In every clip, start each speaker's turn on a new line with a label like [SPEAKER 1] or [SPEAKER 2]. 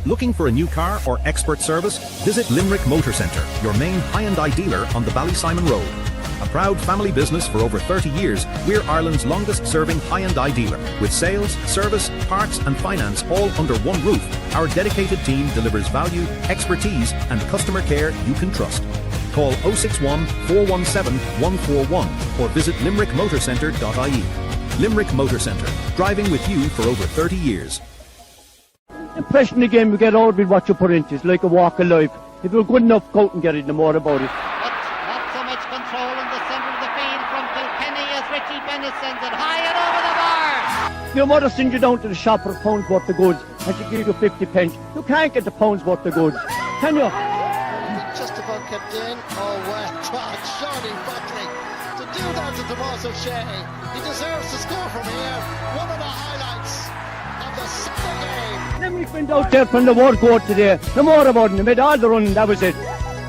[SPEAKER 1] Looking for a new car or expert service? Visit Limerick Motor Centre, your main Hyundai dealer on the Ballysimon Road. A proud family business for over 30 years, we're Ireland's longest-serving Hyundai dealer. With sales, service, parts and finance all under one roof, our dedicated team delivers value, expertise and customer care you can trust. Call 061 417 141 or visit limerickmotorcentre.ie. Limerick Motor Centre, driving with you for over 30 years.
[SPEAKER 2] The impression again we get out with what you put into it, like a walk of life. If you're good enough, go out and get it, no more about it.
[SPEAKER 3] Not so much control in the centre of the field from Kilkenny as Richie Bennett sends it high and over the bar.
[SPEAKER 2] Your mother sends you down to the shop for a pound's worth of goods and she gives you 50 pence. You can't get the pound's worth of goods, can you?
[SPEAKER 4] Just about kept in. Oh, well, God, Shawnee Buckley. To do that to Tomas O'Shea, he deserves to score from here. One of the highlights of the Sunday game.
[SPEAKER 2] Limerick went out there from the word go today. No more about it. They made all the running, that was it.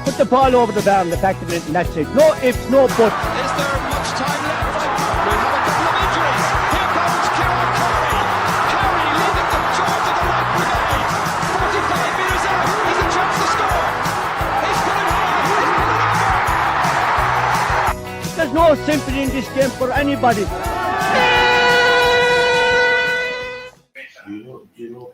[SPEAKER 2] Put the ball over the bar and the back of it, and that's it. No ifs, no buts.
[SPEAKER 5] Is there much time left? We have a couple of injuries. Here comes Kieran Curry. Curry leading the charge of the right brigade. 45 metres out. He's a chance to score. He's put it hard. He's put it over.
[SPEAKER 2] There's no sympathy in this game for anybody.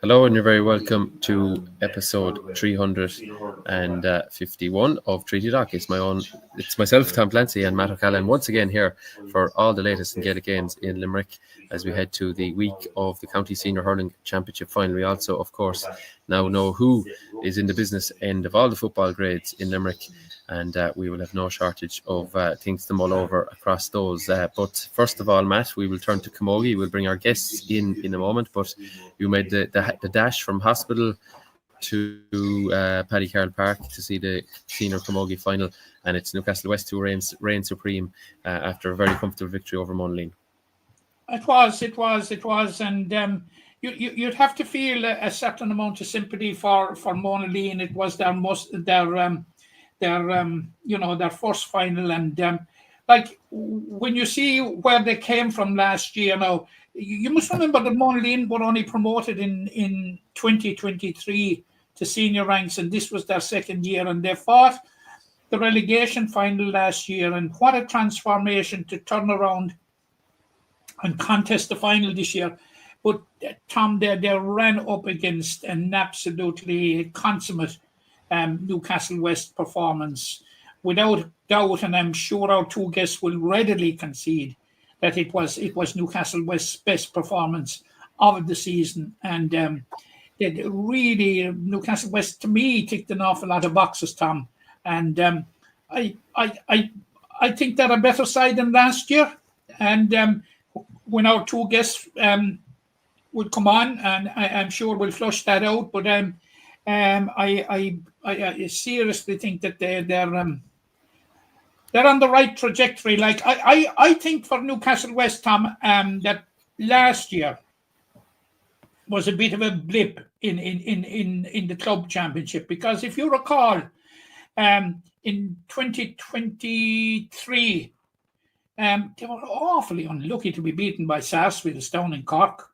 [SPEAKER 6] Hello and you're very welcome to episode 351 of Treaty Talk. It's myself, Tom Clancy, and Matt O'Callaghan once again here for all the latest in Gaelic games in Limerick as we head to the week of the County Senior Hurling Championship final. We also, of course, now know who is in the business end of all the football grades in Limerick, and we will have no shortage of things to mull over across those. But first of all, Matt, we will turn to Camogie. We'll bring our guests in a moment, but you made the dash from hospital to Paddy Carroll Park to see the senior Camogie final, and it's Newcastle West who reign supreme after a very comfortable victory over Monaleen.
[SPEAKER 7] It was, and you'd have to feel a certain amount of sympathy for Monaleen. It was their first final, and like when you see where they came from last year. Now you must remember that Monaleen were only promoted in 2023 to senior ranks, and this was their second year, and they fought the relegation final last year, and what a transformation to turn around and contest the final this year. But Tom, they ran up against an absolutely consummate Newcastle West performance, without doubt, and I'm sure our two guests will readily concede that it was Newcastle West's best performance of the season, and it really, Newcastle West to me ticked an awful lot of boxes, Tom, and I think they're a better side than last year, and when our two guests would come on, and I'm sure we'll flush that out, but I seriously think that they're on the right trajectory. Like I think for Newcastle West, Tom, that last year was a bit of a blip in the club championship, because if you recall, in 2023, they were awfully unlucky to be beaten by Sarsfields down in Cork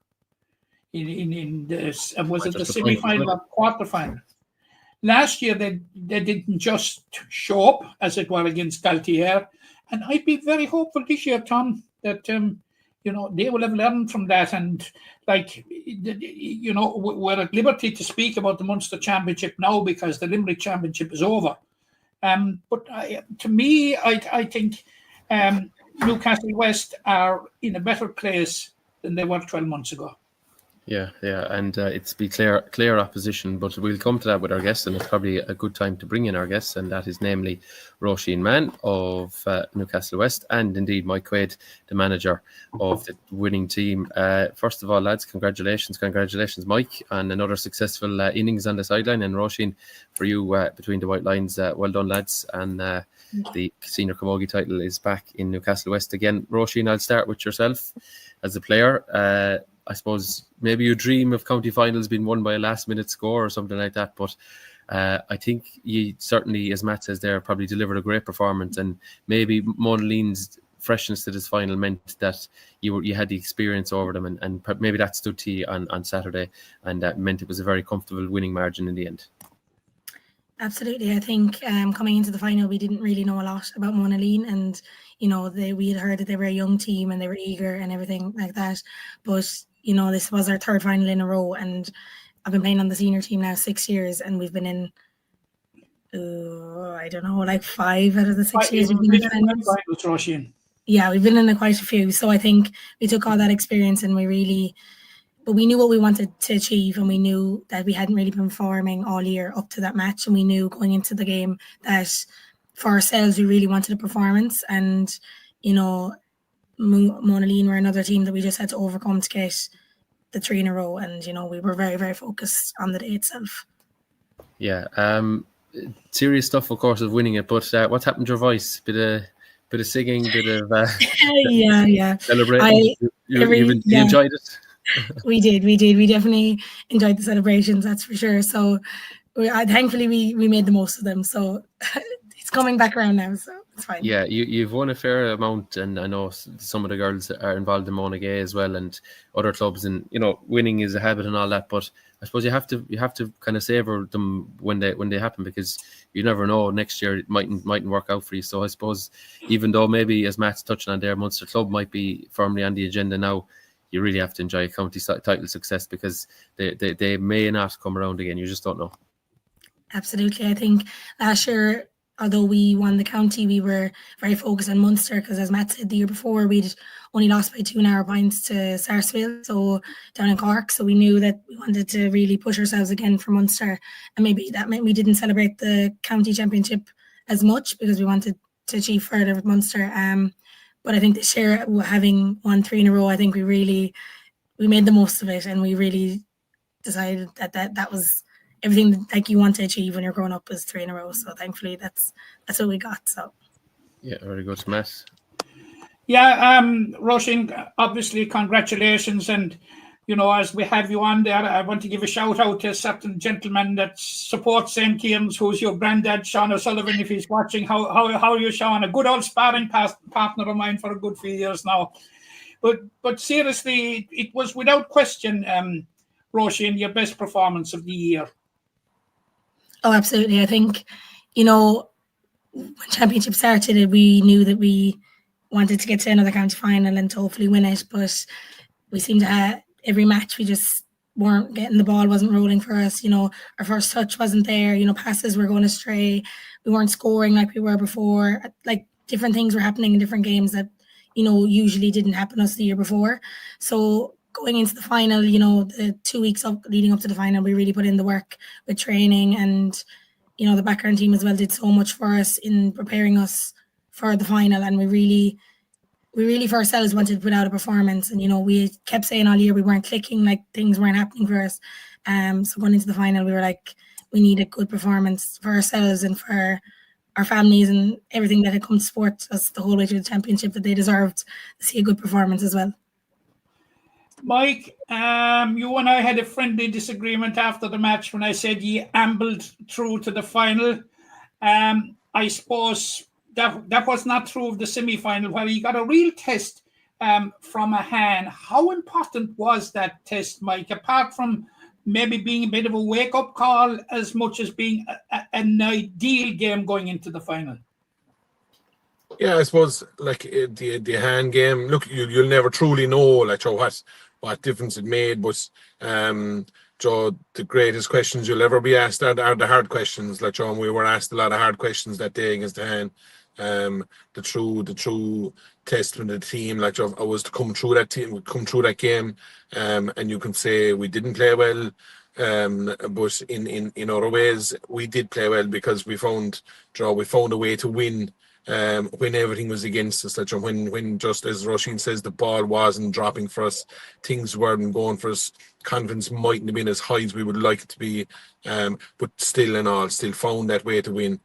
[SPEAKER 7] in the semi-final or quarter-final. Last year, they didn't just show up, as it were, against Galtier. And I'd be very hopeful this year, Tom, that, they will have learned from that. And, we're at liberty to speak about the Munster Championship now because the Limerick Championship is over. But to me, I think Newcastle West are in a better place than they were 12 months ago.
[SPEAKER 6] Yeah, and it's be clear opposition, but we'll come to that with our guests, and it's probably a good time to bring in our guests, and that is namely Roisin Mann of Newcastle West, and indeed Mike Quaid, the manager of the winning team. First of all, lads, congratulations, Mike, on another successful innings on the sideline, and Roisin, for you between the white lines, well done, lads, and the senior camogie title is back in Newcastle West again. Roisin, I'll start with yourself as a player. I suppose maybe you dream of county finals being won by a last-minute score or something like that, but I think you certainly, as Matt says there, probably delivered a great performance, and maybe Monaleen's freshness to this final meant that you had the experience over them, and maybe that stood to you on Saturday, and that meant it was a very comfortable winning margin in the end.
[SPEAKER 8] Absolutely. I think coming into the final, we didn't really know a lot about Monaleen, and we had heard that they were a young team and they were eager and everything like that. But this was our third final in a row, and I've been playing on the senior team now 6 years, and we've been in, I don't know, like 5 out of the 6 years we've been in finals. Yeah, we've been in quite a few. So I think we took all that experience, and but we knew what we wanted to achieve, and we knew that we hadn't really been performing all year up to that match, and we knew going into the game that for ourselves we really wanted a performance, and Monaleen were another team that we just had to overcome to get the 3 in a row, and we were very, very focused on the day itself.
[SPEAKER 6] Yeah, serious stuff, of course, of winning it, but what happened to your voice? Bit of singing, bit of
[SPEAKER 8] yeah
[SPEAKER 6] celebrating. You enjoyed it?
[SPEAKER 8] We did. We definitely enjoyed the celebrations, that's for sure. So thankfully we made the most of them. So it's coming back around now, so it's fine.
[SPEAKER 6] Yeah, you've won a fair amount, and I know some of the girls are involved in Mona Gay as well, and other clubs, and winning is a habit and all that. But I suppose you have to kind of savor them when they happen, because you never know, next year it mightn't work out for you. So I suppose, even though maybe, as Matt's touching on there, Munster Club might be firmly on the agenda now, you really have to enjoy a county title success, because they may not come around again. You just don't know.
[SPEAKER 8] Absolutely. I think last year, although we won the county, we were very focused on Munster, because as Matt said, the year before we'd only lost by 2 narrow points to Sarsfield, so down in Cork. So we knew that we wanted to really push ourselves again for Munster, and maybe that meant we didn't celebrate the county championship as much, because we wanted to achieve further with Munster. But I think this year, having won 3 in a row, I think we made the most of it, and we really decided that was everything like you want to achieve when you're growing up, is 3 in a row. So thankfully that's what we got. So
[SPEAKER 6] yeah, very good, Matt.
[SPEAKER 7] Yeah, Roisin, obviously congratulations, and as we have you on there, I want to give a shout out to a certain gentleman that supports St. Kieran's, who's your granddad, Sean O'Sullivan, if he's watching. How are you, Sean? A good old sparring partner of mine for a good few years now. But seriously, it was without question, Roisin, your best performance of the year.
[SPEAKER 8] Oh, absolutely. I think, when championship started, we knew that we wanted to get to another county final and to hopefully win it, but we seemed to have every match we just weren't getting, the ball wasn't rolling for us. Our first touch wasn't there. Passes were going astray. We weren't scoring like we were before. Like, different things were happening in different games that usually didn't happen us the year before. So going into the final, the 2 weeks leading up to the final, we really put in the work with training, and the background team as well did so much for us in preparing us for the final, and we really for ourselves wanted to put out a performance, and we kept saying all year we weren't clicking, like things weren't happening for us. So going into the final, we were like, we need a good performance for ourselves and for our families and everything that had come to support us the whole way through the championship, that they deserved to see a good performance as well.
[SPEAKER 7] Mike, you and I had a friendly disagreement after the match when I said ye ambled through to the final. I suppose that was not true of the semi-final, where you got a real test from a hand. How important was that test, Mike, apart from maybe being a bit of a wake-up call, as much as being an ideal game going into the final?
[SPEAKER 9] Yeah, I suppose like the hand game. Look, you'll never truly know like what difference it made, but the greatest questions you'll ever be asked are the hard questions. Like we were asked a lot of hard questions that day against the hand. The true testament of the team, like I was to come through that game, and you can say we didn't play well. But in other ways we did play well, because we found a way to win when everything was against us. Like when just as Roisin says, the ball wasn't dropping for us, things weren't going for us, confidence mightn't have been as high as we would like it to be, but still found that way to win.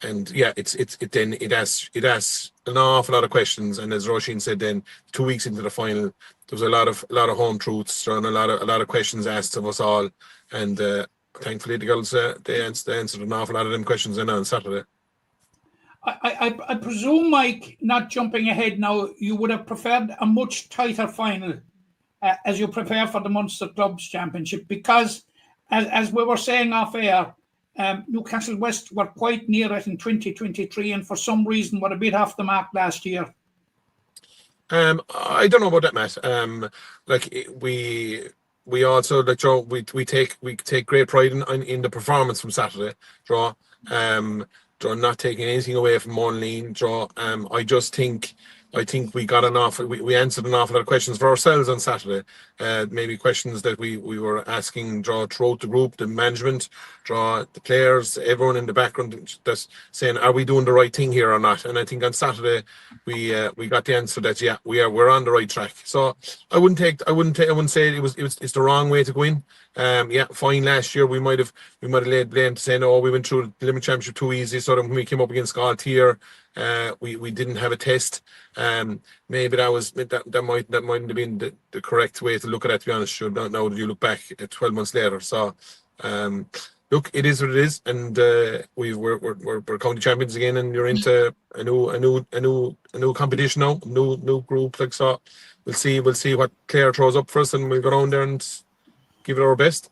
[SPEAKER 9] And yeah, it asks an awful lot of questions. And as Roisin said, then 2 weeks into the final, there was a lot of home truths and a lot of questions asked of us all. And thankfully, the girls they answered an awful lot of them questions on Saturday.
[SPEAKER 7] I presume, Mike, not jumping ahead now, you would have preferred a much tighter final as you prepare for the Munster Clubs Championship, because as we were saying off air, Newcastle West were quite near it in 2023 and for some reason were a bit off the mark last year.
[SPEAKER 9] I don't know about that, Matt. We also, like, Joe, we take great pride in the performance from Saturday. Draw, not taking anything away from Monleen. Draw, I think we got we answered an awful lot of questions for ourselves on Saturday. Maybe questions that we were asking throughout the group, the management, the players, everyone in the background, that's saying, are we doing the right thing here or not? And I think on Saturday we got the answer that we're on the right track. So I wouldn't say it's the wrong way to go in. Fine. Last year we might have laid blame to saying, we went through the Limerick Championship too easy. So that when we came up against Galtier, we didn't have a test. Maybe that mightn't have been the correct way to look at it, to be honest. Now that you look back at 12 months later. So look, it is what it is, and we're county champions again, and you're into a new competition now, new group. Like, so we'll see what Clare throws up for us, and we'll go down there and give it our best.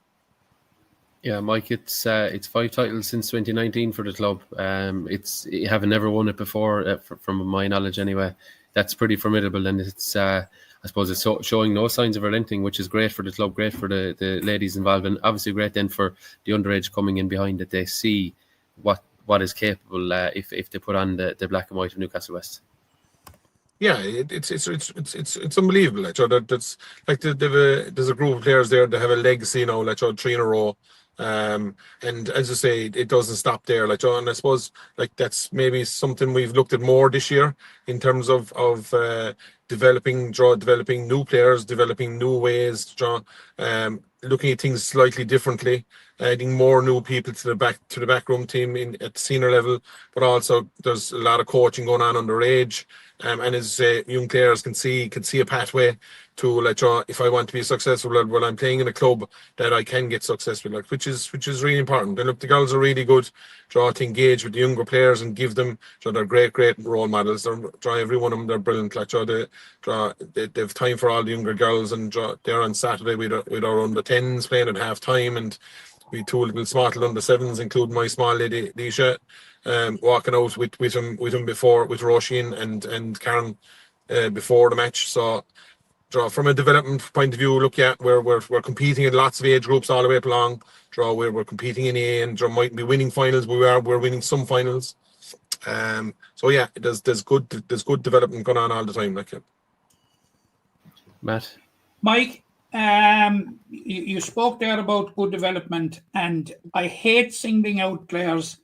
[SPEAKER 6] Yeah, Mike, it's 5 titles since 2019 for the club. You haven't never won it before, from my knowledge anyway. That's pretty formidable, and it's I suppose it's showing no signs of relenting, which is great for the club, great for the ladies involved, and obviously great then for the underage coming in behind, that they see what is capable if they put on the black and white of Newcastle West.
[SPEAKER 9] Yeah, it's unbelievable. Like, that's like there's a group of players there that have a legacy now, like 3 in a row. And as I say, it doesn't stop there. Like, and I suppose like that's maybe something we've looked at more this year in terms of developing new players, developing new ways, looking at things slightly differently, adding more new people to the backroom team at the senior level, but also there's a lot of coaching going on underage. And as young players can see a pathway to, like, if I want to be successful when I'm playing in a club, that I can get successful, like, which is really important. And look, the girls are really good to engage with the younger players and give them, they're great role models. They're every one of them, they're brilliant. Like, they've time for all the younger girls, and they're on Saturday with our under 10s playing at half time, and we 2 little smart little under 7s, including my small lady Leisha, walking out with him before, with Roisin and Karen before the match. So from a development point of view, look, we're competing in lots of age groups all the way up along. We're competing in A, and might be winning finals, but we're winning some finals. So yeah, there's good development going on all the time. Like,
[SPEAKER 6] Matt,
[SPEAKER 7] Mike, you spoke there about good development, and I hate singling out players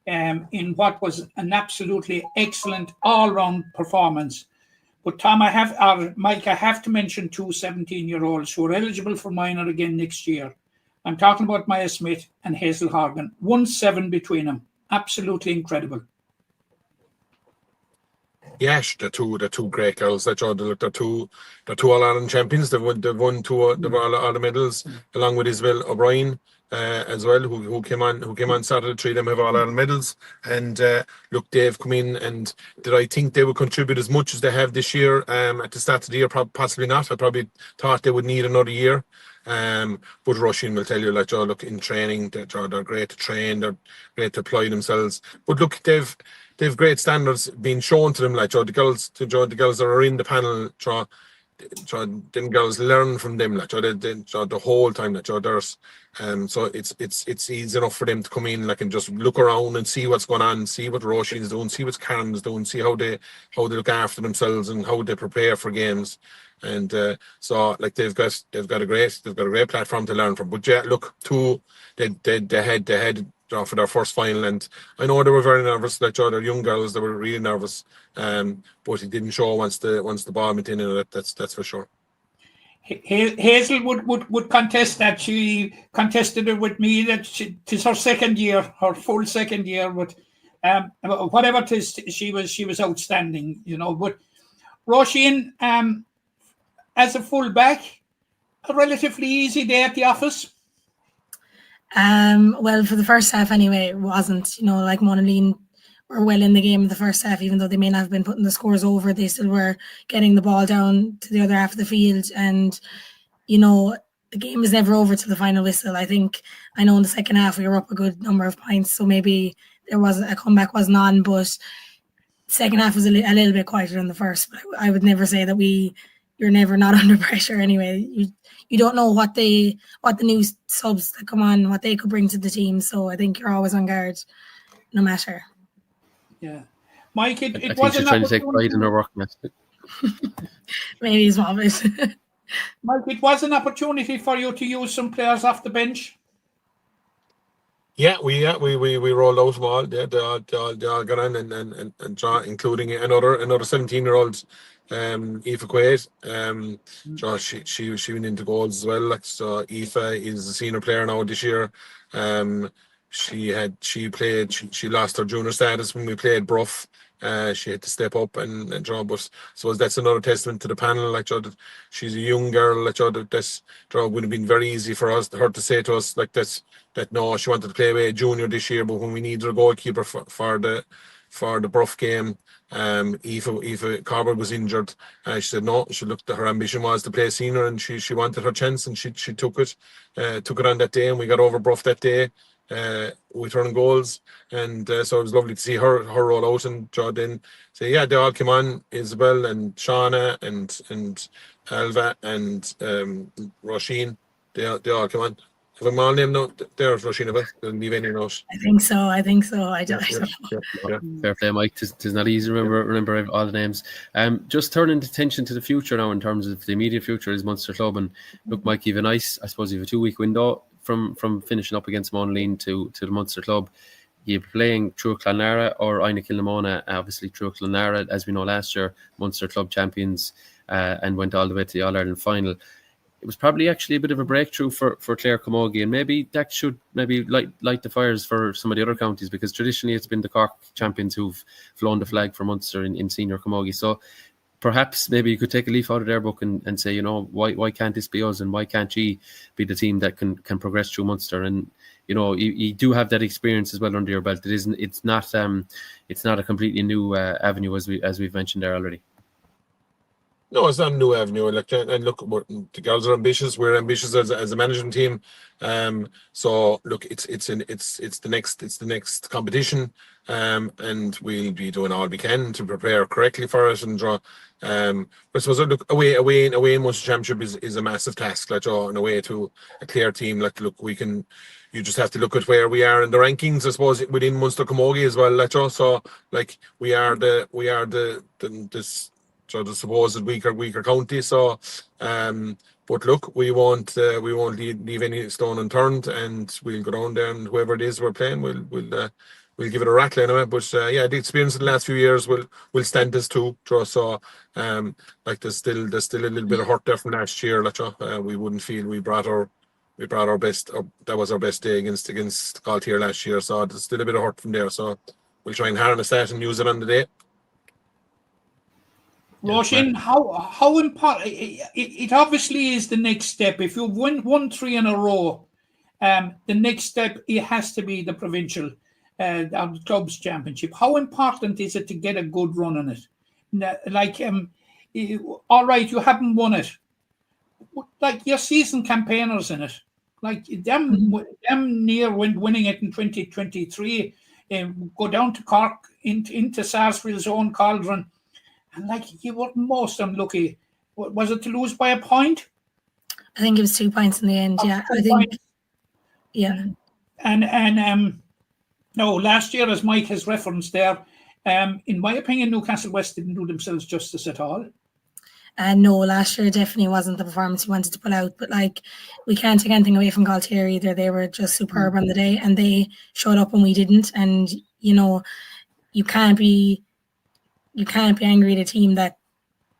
[SPEAKER 7] in what was an absolutely excellent all-round performance. But Tom, Mike, I have to mention 2 17-year-olds who are eligible for minor again next year. I'm talking about Maya Smith and Hazel Horgan. 1-7 between them. Absolutely incredible.
[SPEAKER 9] Yes, they're two great girls. They're two All-Ireland champions. They've won 2 all the medals, along with Isabel O'Brien as well, who came on Saturday. 3 of them have All-Ireland medals. And look, they've come in, and did I think they would contribute as much as they have this year at the start of the year? Possibly not. I probably thought they would need another year. But Roisin will tell you, like, look, in training, they're great to train, they're great to apply themselves. But look, they've great standards being shown to them. Like, the girls that are in the panel, them girls learn from them, like, the whole time. Like, there's so it's easy enough for them to come in, like, and just look around and see what's going on, see what Roisin's doing, see what Karen's doing, see how they look after themselves and how they prepare for games. And so, like, they've got a great platform to learn from. But yeah, look, they had for their first final, and I know they were very nervous. Like, they're young girls, they were really nervous. But it didn't show once the ball went in, and that's for sure.
[SPEAKER 7] Hazel would contest that. She contested it with me that it's her second year, her full second year. But whatever it is, she was outstanding, you know. But Roisin, as a full-back, a relatively easy day at the office.
[SPEAKER 8] Well, for the first half anyway, it wasn't. You know, like Monaghan were well in the game in the first half, even though they may not have been putting the scores over. They still were getting the ball down to the other half of the field, and the game is never over till the final whistle. I know in the second half we were up a good number of points, so maybe there was a comeback wasn't on, but second half was a little bit quieter than the first. But I would never say that you're never not under pressure anyway. You don't know what the new subs that come on, what they could bring to the team. So I think you're always on guard, no matter.
[SPEAKER 7] Yeah, Mike, it
[SPEAKER 6] I think
[SPEAKER 7] was
[SPEAKER 6] she's trying to take pride in her work.
[SPEAKER 8] Maybe a small bit.
[SPEAKER 7] Mike, it was an opportunity for you to use some players off the bench.
[SPEAKER 9] Yeah, we rolled out them all. Yeah, they all got on and draw, including another 17-year-old, Aoife Quaid. She went into goals as well. Like, so Aoife is a senior player now this year. She lost her junior status when we played Bruff. She had to step up and draw, but I suppose that's another testament to the panel. Like, that she's a young girl. Like, that would have been very easy for her to say to us like that no, she wanted to play away junior this year, but when we needed a goalkeeper for the Bruff game, Aoife Corbett was injured. She said no. She looked at her ambition was to play senior, and she wanted her chance, and she took it on that day, and we got over Bruff that day. With her goals, and so it was lovely to see her roll out and draw in. So yeah, they all came on, Isabel and Shauna and Alva and Roisin. They all came on. Have a all name note there's Roisin, didn't leave any note.
[SPEAKER 8] I think so. I don't
[SPEAKER 9] Yeah.
[SPEAKER 6] Fair play, Mike. It's not easy to remember all the names. Just turning attention to the future now in terms of the immediate future is Munster Club, and look, Mike, you've a 2-week window from finishing up against Monaghan to the Munster Club. You're playing Trua Clonlara or Aina Kilnamona, obviously Trua Clonlara, as we know last year, Munster Club champions, and went all the way to the All-Ireland final. It was probably actually a bit of a breakthrough for Clare Camogie, and maybe that should light the fires for some of the other counties, because traditionally it's been the Cork champions who've flown the flag for Munster in senior Camogie. So perhaps maybe you could take a leaf out of their book and say, why can't this be us, and why can't you be the team that can progress through Munster? And you do have that experience as well under your belt. It's not a completely new avenue as we've mentioned there already.
[SPEAKER 9] No, it's not a new avenue. And look, the girls are ambitious. We're ambitious as a management team. So look, it's the next competition, and we'll be doing all we can to prepare correctly for it and draw. But I suppose look, away in Munster Championship is a massive task. Like, and away to a clear team. Like, look, you just have to look at where we are in the rankings, I suppose, within Munster Camogie as well. Like, so like we are the supposed weaker county. So, but look, we won't leave any stone unturned, and we'll go down there, and whoever it is we're playing, we'll give it a rattle anyway. But the experience of the last few years will stand us too. So, like there's still a little bit of hurt there from last year. Like, we wouldn't feel we brought our best. That was our best day against Galtier last year. So there's still a bit of hurt from there. So we'll try and harness that and use it on the day.
[SPEAKER 7] Roisin, how important it obviously is the next step. If you've won 3 in a row, the next step, it has to be the provincial the clubs championship. How important is it to get a good run on it? Like, all right, you haven't won it. Like, your season campaigners in it. Like, them near winning it in 2023, go down to Cork, into Sarsfield's own cauldron. And like, you were most unlucky. Was it to lose by a point?
[SPEAKER 8] I think it was 2 points in the end. Yeah, I think. Points. Yeah.
[SPEAKER 7] And no, last year, as Mike has referenced there, in my opinion, Newcastle West didn't do themselves justice at all.
[SPEAKER 8] No, last year definitely wasn't the performance we wanted to pull out. But like, we can't take anything away from Galtier either. They were just superb on the day, and they showed up when we didn't. And you can't be angry at a team that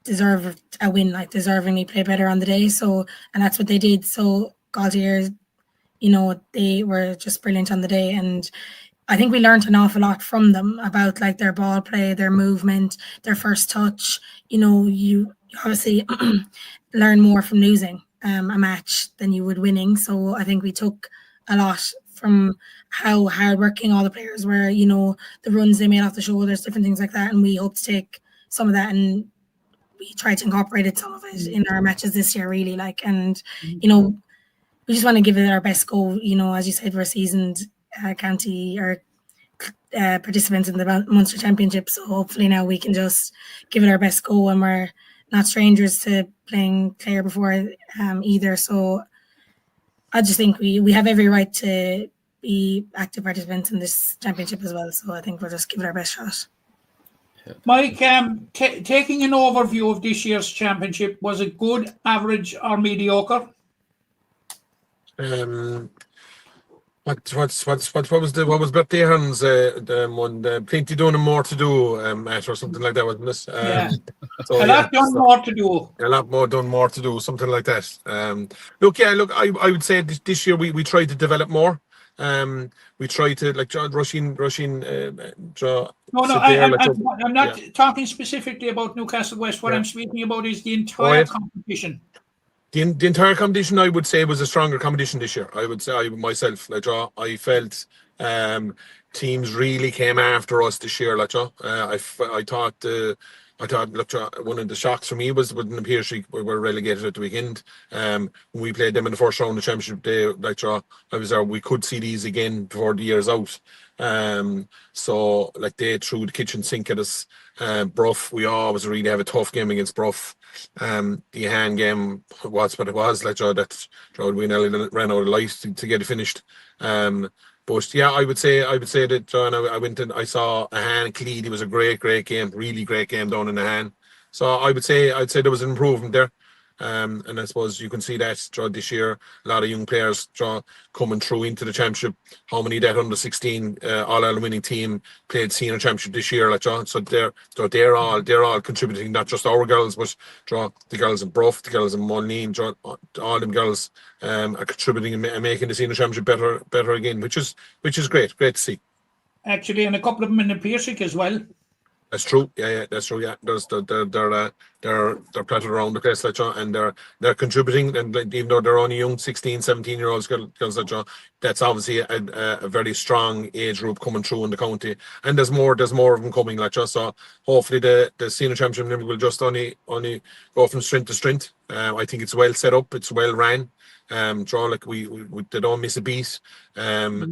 [SPEAKER 8] deserve a win, like deservingly play better on the day. So, and that's what they did. So Galtier, they were just brilliant on the day, and I think we learned an awful lot from them about like their ball play, their movement, their first touch. You obviously learn more from losing a match than you would winning. So I think we took a lot from how hardworking all the players were, you know, the runs they made off the shoulders, different things like that. And we hope to take some of that and we try to incorporate some of it in our matches this year, really. Like, and, you know, we just want to give it our best go. You know, as you said, we're seasoned county or participants in the Munster Championship. So hopefully now we can just give it our best go, and we're not strangers to playing Clare before either. So I just think we have every right to be active participants in this championship as well. So I think we'll just give it our best shot.
[SPEAKER 7] Mike, taking an overview of this year's championship, was it good, average, or mediocre?
[SPEAKER 9] What was Bertie Hearn's one? Plenty doing and more to do match or something like that, wasn't it?
[SPEAKER 7] So, a lot done, more to do.
[SPEAKER 9] A lot more done, more to do, something like that. I would say this year we tried to develop more. We tried to rushing.
[SPEAKER 7] I'm not talking specifically about Newcastle West. What I'm speaking about is the entire competition.
[SPEAKER 9] The entire competition, I would say, was a stronger competition this year. I would say I felt teams really came after us this year. I thought one of the shocks for me was when the PSC were relegated at the weekend. When we played them in the first round of the championship, I was there. We could see these again before the year's out. So they threw the kitchen sink at us. Bruff, we always really have a tough game against Bruff. The hand game was what it was. We nearly ran out of light to get it finished. But yeah, I would say that John, I went and I saw a hand Cleed. It was a great game, really great game down in the hand. So I'd say there was an improvement there. And I suppose you can see that this year, a lot of young players coming through into the championship. How many that under 16 All-Ireland winning team played senior championship this year, so they're all contributing, not just our girls, but the girls in Bruff, the girls in Moline, all them girls are contributing and making the senior championship better again, which is great to see.
[SPEAKER 7] Actually, and a couple of them in the Piercing as well.
[SPEAKER 9] That's true. Yeah, that's true. Yeah, they're platted around the place, and they're contributing. And even though they're only young, 16, 17-year-olds, girls, that's obviously a very strong age group coming through in the county. And there's more of them coming, So hopefully the senior championship will just only go from strength to strength. I think it's well set up. It's well ran. They don't miss a beat. There's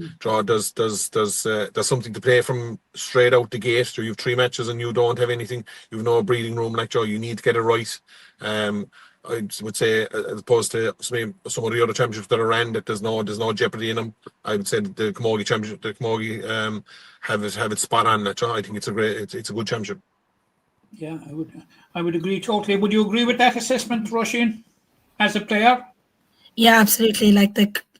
[SPEAKER 9] something to play from straight out the gate. So you have 3 matches and you don't have anything. You have no breathing room. You need to get it right. I would say, as opposed to some of the other championships that are ran, that there's no jeopardy in them. I would say that the Camogie championship, have it spot on. I think it's a good championship.
[SPEAKER 7] Yeah, I would agree totally. Would you agree with that assessment, Roisin, as a player?
[SPEAKER 8] Yeah, absolutely.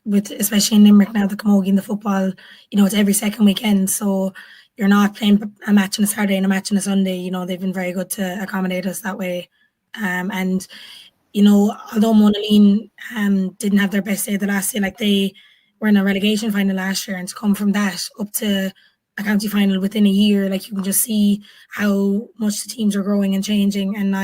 [SPEAKER 8] With especially in Limerick now, the Camogie and the football, it's every second weekend. So you're not playing a match on a Saturday and a match on a Sunday. They've been very good to accommodate us that way. And although Monaleen didn't have their best day the last year, they were in a relegation final last year, and to come from that up to a county final within a year, you can just see how much the teams are growing and changing. And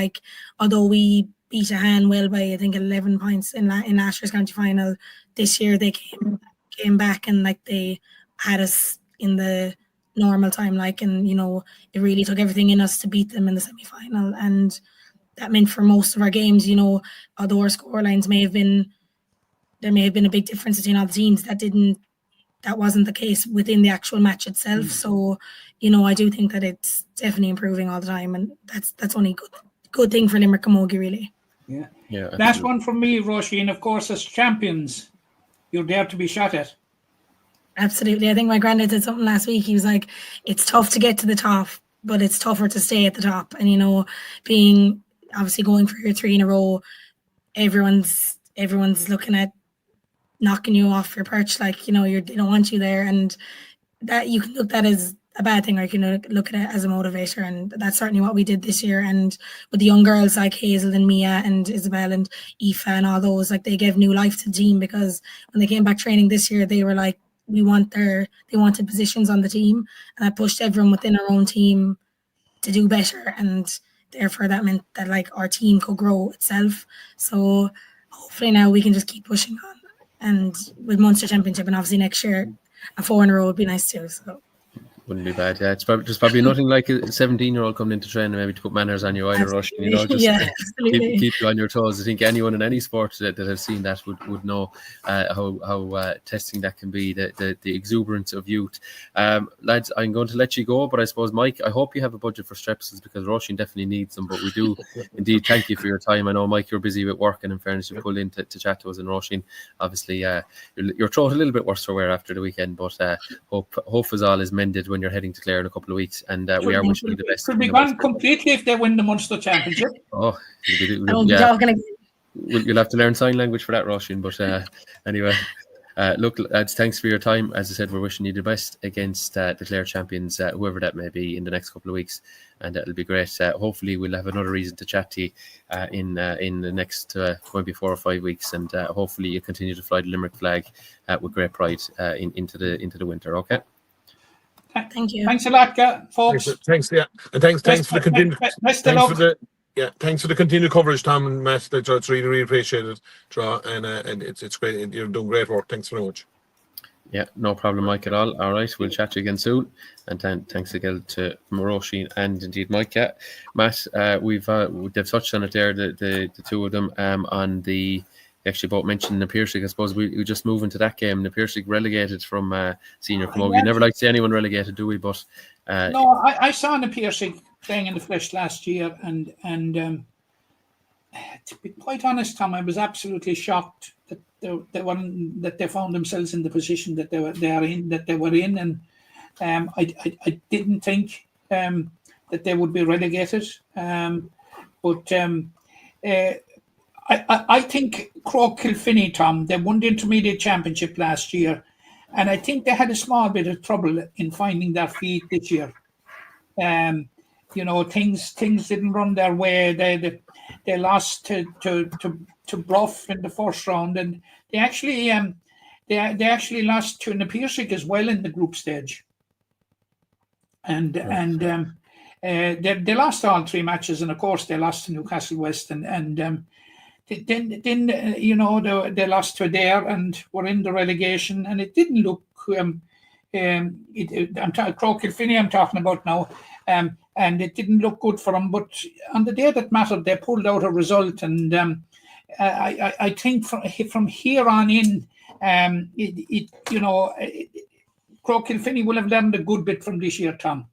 [SPEAKER 8] although we beat a hand well by I think 11 points in last year's county final, this year they came back and they had us in the normal time, and it really took everything in us to beat them in the semi-final. And that meant for most of our games, although our score lines there may have been a big difference between all the teams, that wasn't the case within the actual match itself. So I do think that it's definitely improving all the time, and that's only good thing for Limerick Camogie, really.
[SPEAKER 7] Yeah. Last one from me, Roisin. Of course, as champions, you're there to be shot at.
[SPEAKER 8] Absolutely. I think my granddad said something last week. He was like, it's tough to get to the top, but it's tougher to stay at the top. And, being obviously going for your 3 in a row, everyone's looking at knocking you off your perch. They don't want you there. And that you can look at that as a bad thing, or you can look at it as a motivator. And that's certainly what we did this year. And with the young girls like Hazel and Mia and Isabel and Aoife and all those, they gave new life to the team, because when they came back training this year, they were like, they wanted positions on the team, and that pushed everyone within our own team to do better. And therefore that meant that our team could grow itself. So hopefully now we can just keep pushing on and with Munster Championship, and obviously next year a 4 in a row would be nice too. So
[SPEAKER 6] Wouldn't be bad. Yeah, it's probably nothing like a 17-year-old coming into training maybe to put manners on you either, Rush. You know, just
[SPEAKER 8] yeah, absolutely.
[SPEAKER 6] keep you on your toes. I think anyone in any sport that have seen that would know how testing that can be. The exuberance of youth. Lads, I'm going to let you go, but I suppose, Mike, I hope you have a budget for strepsils because Roisin definitely needs them. But we do indeed thank you for your time. I know, Mike, you're busy with work, and in fairness, you pulled in to chat to us. And Roisin, obviously, your throat a little bit worse for wear after the weekend, but hope is all is mended when you're heading to Clare in a couple of weeks, and we are wishing you the best.
[SPEAKER 7] Could be gone completely if they win the Munster Championship.
[SPEAKER 6] Oh,
[SPEAKER 8] I won't be talking again.
[SPEAKER 6] You'll have to learn sign language for that, Roisin. But anyway, look, lads, thanks for your time. As I said, we're wishing you the best against the Clare champions, whoever that may be, in the next couple of weeks, and it'll be great. Hopefully, we'll have another reason to chat to you in the next maybe 4 or 5 weeks, and hopefully you continue to fly the Limerick flag with great pride into the winter. Okay.
[SPEAKER 8] Thank you.
[SPEAKER 7] Thanks a lot, folks.
[SPEAKER 9] Thanks, yeah, and thanks for the continued. Thanks for the continued coverage, Tom and Matt. It's really appreciated, and it's great. You're doing great work. Thanks very much.
[SPEAKER 6] Yeah, no problem, Mike, at all. All right, we'll chat to you again soon. And then thanks again to Roisin and indeed Mike. Yeah, Matt, they've touched on it there, the two of them, on the. Actually, both mentioned Na Piarsaigh. I suppose we just move into that game. Na Piarsaigh relegated from senior camogie. Never like to see anyone relegated, do we? But
[SPEAKER 7] no, I saw Na Piarsaigh playing in the flesh last year, and to be quite honest, Tom, I was absolutely shocked that they found themselves in the position that they were in, and I didn't think that they would be relegated, but. I think Croke Kilfinny, Tom, they won the Intermediate Championship last year, and I think they had a small bit of trouble in finding their feet this year. Things didn't run their way. They lost to Brough in the first round, and they actually lost to Na Piarsaigh as well in the group stage. And they lost all 3 matches, and of course they lost to Newcastle West, and then they lost to Adair and were in the relegation, and it didn't look. I'm Croke Kilfinny I'm talking about now, and it didn't look good for them. But on the day that mattered, they pulled out a result, and I think from here on in, Croke Kilfinny will have learned a good bit from this year, Tom.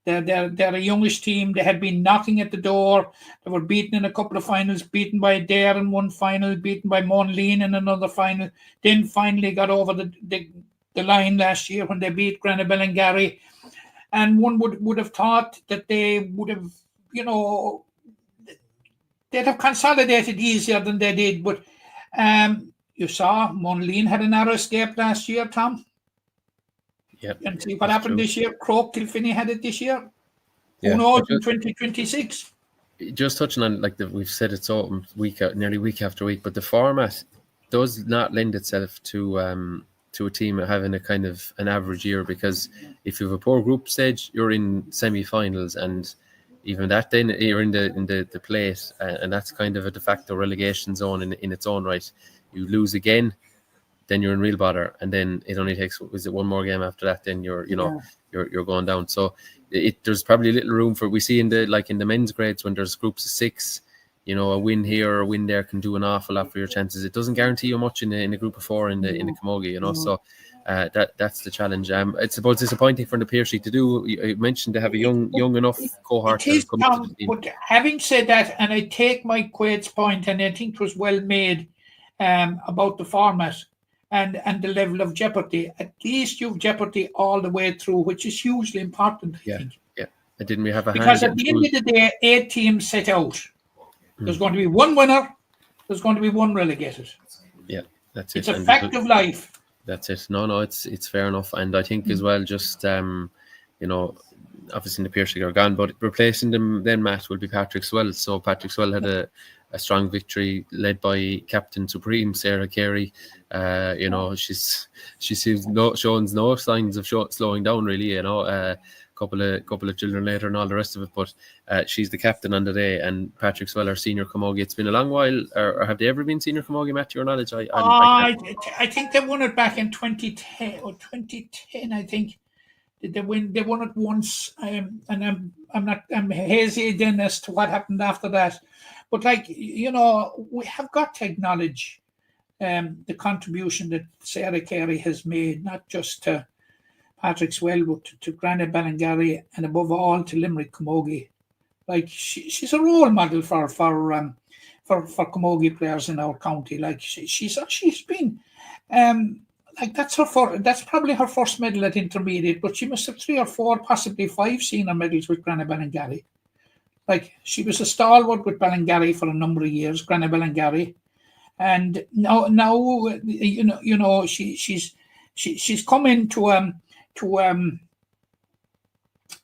[SPEAKER 7] They're a youngish team. They had been knocking at the door. They were beaten in a couple of finals, beaten by Adair in one final, beaten by Monleen in another final. Then finally got over the line last year when they beat Granabel. And one would have thought that they would have, they'd have consolidated easier than they did. But you saw Monleen had a narrow escape last year, Tom.
[SPEAKER 6] Yep.
[SPEAKER 7] And see what happened this year. Croke Kilfinny had it this year.
[SPEAKER 6] Yeah.
[SPEAKER 7] Who knows in 2026?
[SPEAKER 6] Just touching on, we've said it so nearly week after week, but the format does not lend itself to a team having a kind of an average year, because if you have a poor group stage, you're in semi-finals, and even that, then you're in the plate, and that's kind of a de facto relegation zone in its own right. You lose again, then you're in real bother, and then it only takes one more game after that, then you're going down. So there's probably little room for, we see in the men's grades when there's groups of 6, a win here or a win there can do an awful lot for your chances. It doesn't guarantee you much in a group of 4 in the camogie, so that's the challenge. It's about disappointing for the Piarsaigh to do. You mentioned they have a young enough cohort.
[SPEAKER 7] It is, Tom, but having said that, and I take Mike Quaid's point, and I think it was well made about the format and the level of jeopardy. At least you've jeopardy all the way through, which is hugely important, I think.
[SPEAKER 6] Yeah. Didn't we have a
[SPEAKER 7] because at the end of the day, 8 teams set out. There's going to be 1 winner. There's going to be 1 relegated.
[SPEAKER 6] Yeah, that's it.
[SPEAKER 7] It's a fact of life.
[SPEAKER 6] That's it. No, it's fair enough. And I think as well, just obviously the Piarsaigh are gone, but replacing them then, Matt, will be Patrick Swell. So Patrick Swell had a strong victory led by Captain Supreme Sarah Carey. She shows no signs of slowing down really. couple of children later and all the rest of it. But she's the captain on the day, and Patrick Swell, our senior camogie. It's been a long while, or have they ever been senior camogie, Matt, to your knowledge?
[SPEAKER 7] I think they won it back in 2010 or 2010. I think they won it once, and I'm hazy then as to what happened after that. But we have got to acknowledge the contribution that Sarah Carey has made, not just to Patrick Swell, but to Granny Ballingarry, and above all to Limerick Camogie. Like she's a role model for camogie players in our county. Like she's been that's probably her first medal at intermediate, but she must have 3 or 4, possibly 5 senior medals with Granny Ballingarry. Like she was a stalwart with Ballingarry for a number of years, Granny Ballingarry, and now she's come into a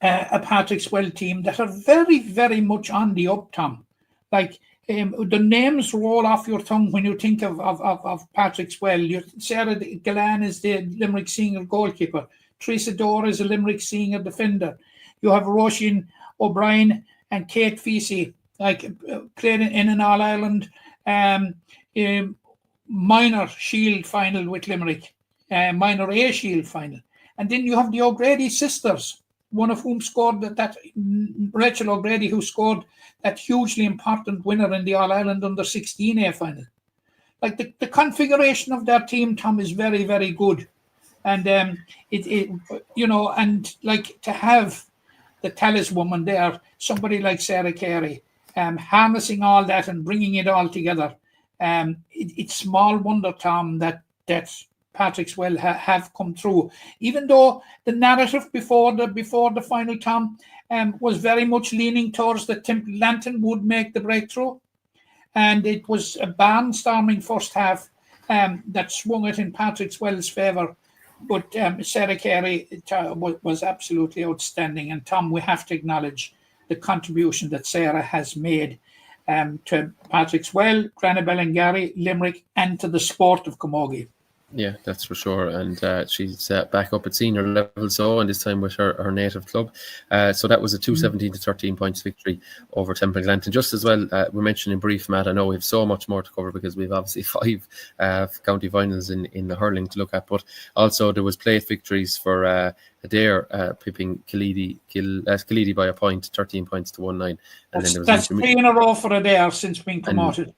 [SPEAKER 7] Patrick Swell team that are very, very much on the up, Tom. Like the names roll off your tongue when you think of Patrick Swell. Sarah Gallan is the Limerick senior goalkeeper. Teresa Dore is a Limerick senior defender. You have Roisin O'Brien and Kate Feasey, played in an All-Ireland minor shield final with Limerick, minor A shield final. And then you have the O'Grady sisters, one of whom scored that Rachel O'Grady, who scored that hugely important winner in the All-Ireland under-16A final. Like the configuration of their team, Tom, is very, very good. And and to have the taliswoman there, somebody like Sarah Carey, harnessing all that and bringing it all together. It's small wonder, Tom, that Patrick Swell have come through. Even though the narrative before the final, Tom, was very much leaning towards that Temple Lantern would make the breakthrough, and it was a barnstorming first half that swung it in Patrick Swell's favour. But Sarah Carey was absolutely outstanding. And Tom, we have to acknowledge the contribution that Sarah has made to Patrick Swell, Granny Ballingarry, Limerick, and to the sport of camogie.
[SPEAKER 6] Yeah, that's for sure. And she's back up at senior level, and this time with her native club. So that was a 217 to 13 points victory over Temple Glanton. Just as well, we mentioned in brief, Matt, I know we have so much more to cover because we've obviously 5 county finals in the hurling to look at, but also there was plate victories for Adair pipping Killeedy by a point, 13 points to 1-9. And then there was
[SPEAKER 7] that's 3 in a row for Adair since being promoted.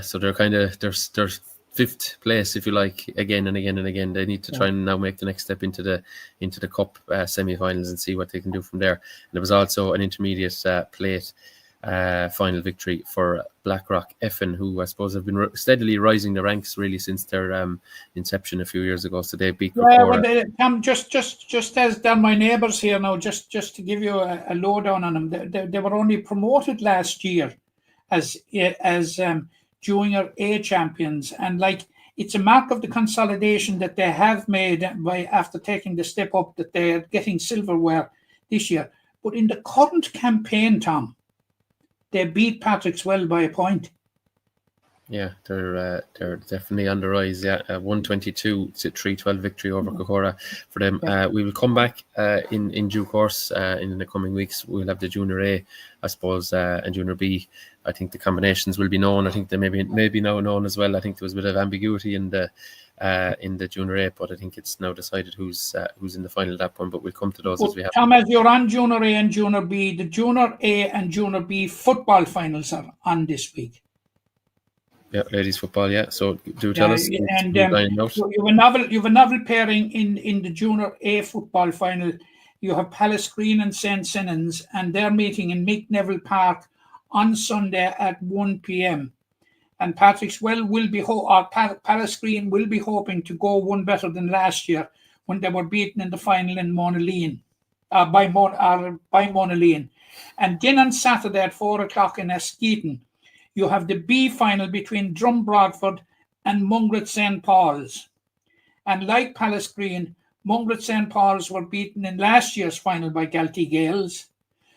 [SPEAKER 6] So they're kind of they're 5th place, if you like, again and again and again. They need to try and now make the next step into the cup semi-finals and see what they can do from there. And there was also an intermediate plate final victory for Blackrock Effin, who I suppose have been steadily rising the ranks really since their inception a few years ago. So they beat
[SPEAKER 7] just as they're my neighbours here now, just to give you a lowdown on them, they were only promoted last year as junior A champions, and it's a mark of the consolidation that they have made after taking the step up, that they're getting silverware this year. But in the current campaign, Tom, they beat Patrick Swell by a point.
[SPEAKER 6] Yeah, they're definitely on the rise. Yeah, 122 to 312 victory over Kokora for them. We will come back in due course in the coming weeks. We'll have the Junior A, I suppose, and Junior B. I think the combinations will be known. I think they may be now known as well. I think there was a bit of ambiguity in the Junior A, but I think it's now decided who's in the final at that point. But we'll come to those as we have.
[SPEAKER 7] Tom, as you're on Junior A and Junior B, the Junior A and Junior B football finals are on this week.
[SPEAKER 6] Yeah, ladies football. Yeah, so do tell us.
[SPEAKER 7] And you have a novel pairing in the Junior A football final. You have Palace Green and St. Senans, and they're meeting in Mick Neville Park on Sunday at 1 p.m. And Patrick Swell Palace Green will be hoping to go one better than last year when they were beaten in the final in by Monaleen. And then on Saturday at 4 o'clock in Askeaton, you have the B final between Drum Broadford and Mungret St. Paul's. And like Palace Green, Mungret St. Paul's were beaten in last year's final by Galtee Gales.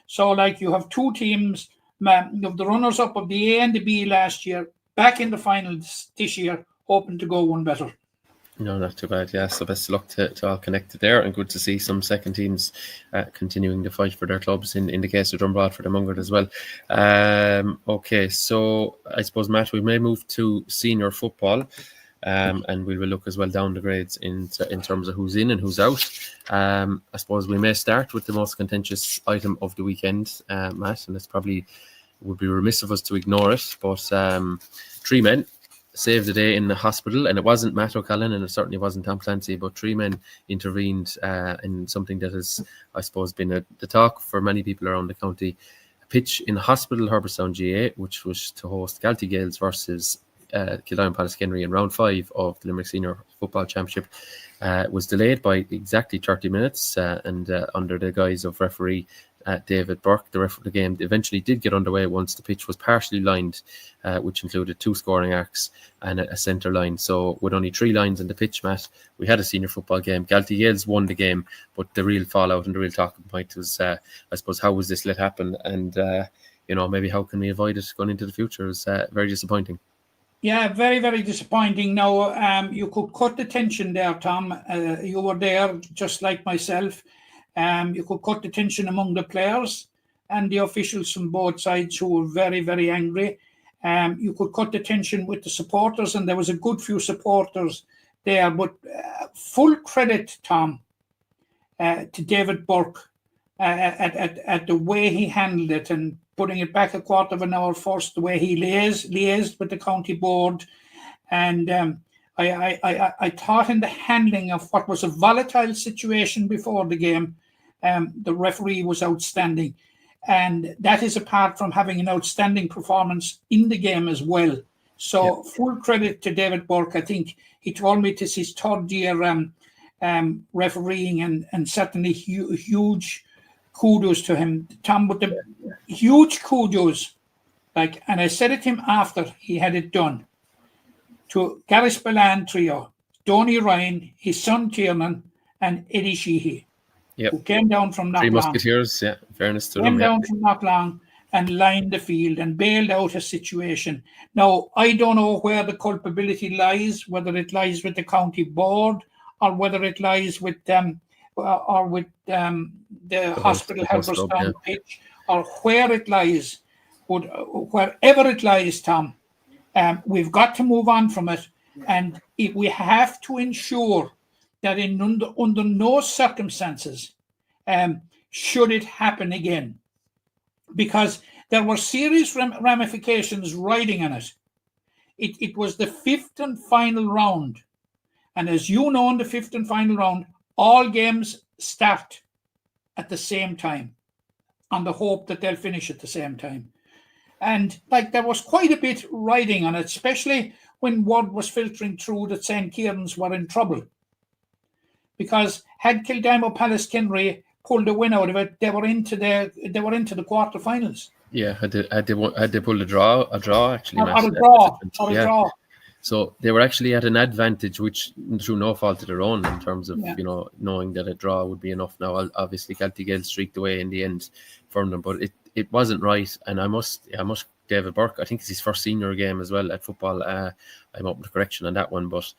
[SPEAKER 7] So you have 2 teams, you have the runners-up of the A and the B last year, back in the finals this year, hoping to go one better.
[SPEAKER 6] No, not too bad. Yeah, so best of luck to all connected there, and good to see some second teams continuing to fight for their clubs. In the case of Drumbrad for the Mungard as well. Okay, so I suppose, Matt, we may move to senior football, and we will look as well down the grades in terms of who's in and who's out. I suppose we may start with the most contentious item of the weekend, Matt, and it's probably would be remiss of us to ignore it, but 3 men saved the day in the hospital, and it wasn't Matt O'Callaghan and it certainly wasn't Tom Clancy, but 3 men intervened in something that has, I suppose, been the talk for many people around the county. A pitch in hospital, Herbertstown GA, which was to host Galtee Gales versus Kildare Palace Kenry in round 5 of the Limerick Senior Football Championship, was delayed by exactly 30 minutes and under the guise of referee David Burke. The game eventually did get underway once the pitch was partially lined, which included 2 scoring arcs and a centre line. So with only 3 lines in the pitch, Matt, we had a senior football game. Galtee Gales won the game, but the real fallout and the real talking point was, I suppose, how was this let happen? And, maybe how can we avoid it going into the future? It was very disappointing.
[SPEAKER 7] Yeah, very, very disappointing. Now, you could cut the tension there, Tom. You were there just like myself. You could cut the tension among the players and the officials from both sides who were very, very angry. You could cut the tension with the supporters, and there was a good few supporters there. But full credit, Tom, to David Burke at the way he handled it and putting it back a quarter of an hour first, the way he liaised with the county board. And I thought in the handling of what was a volatile situation before the game, the referee was outstanding. And that is apart from having an outstanding performance in the game as well. So full credit to David Burke. I think he told me this is his 3rd year refereeing, and certainly huge kudos to him. Tom, but the huge kudos, and I said it to him after he had it done, to Gareth Ballan trio, Donny Ryan, his son Tiernan, and Eddie Sheehy, who came down from Knocklang.
[SPEAKER 6] 3 Musketeers, fairness to them.
[SPEAKER 7] Came down from Knocklang and lined the field and bailed out a situation. Now, I don't know where the culpability lies, whether it lies with the county board or whether it lies with them or with the hospital Herbertstown pitch, or where it lies. But wherever it lies, Tom, we've got to move on from it, and we have to ensure that under no circumstances should it happen again, because there were serious ramifications riding on it. It was the 5th and final round, and as you know, in the 5th and final round, all games start at the same time on the hope that they'll finish at the same time. And there was quite a bit riding on it, especially when word was filtering through that St. Kieran's were in trouble. Because had Kildare Palace Kenry pulled a win out of it, they were into the quarterfinals.
[SPEAKER 6] Yeah, had they pulled a draw actually.
[SPEAKER 7] Or a draw.
[SPEAKER 6] So they were actually at an advantage, which through no fault of their own, in terms of knowing that a draw would be enough. Now, obviously, Galtee Gales streaked away in the end from them, but it wasn't right. And I must David Burke, I think it's his first senior game as well at football. I'm open to correction on that one, but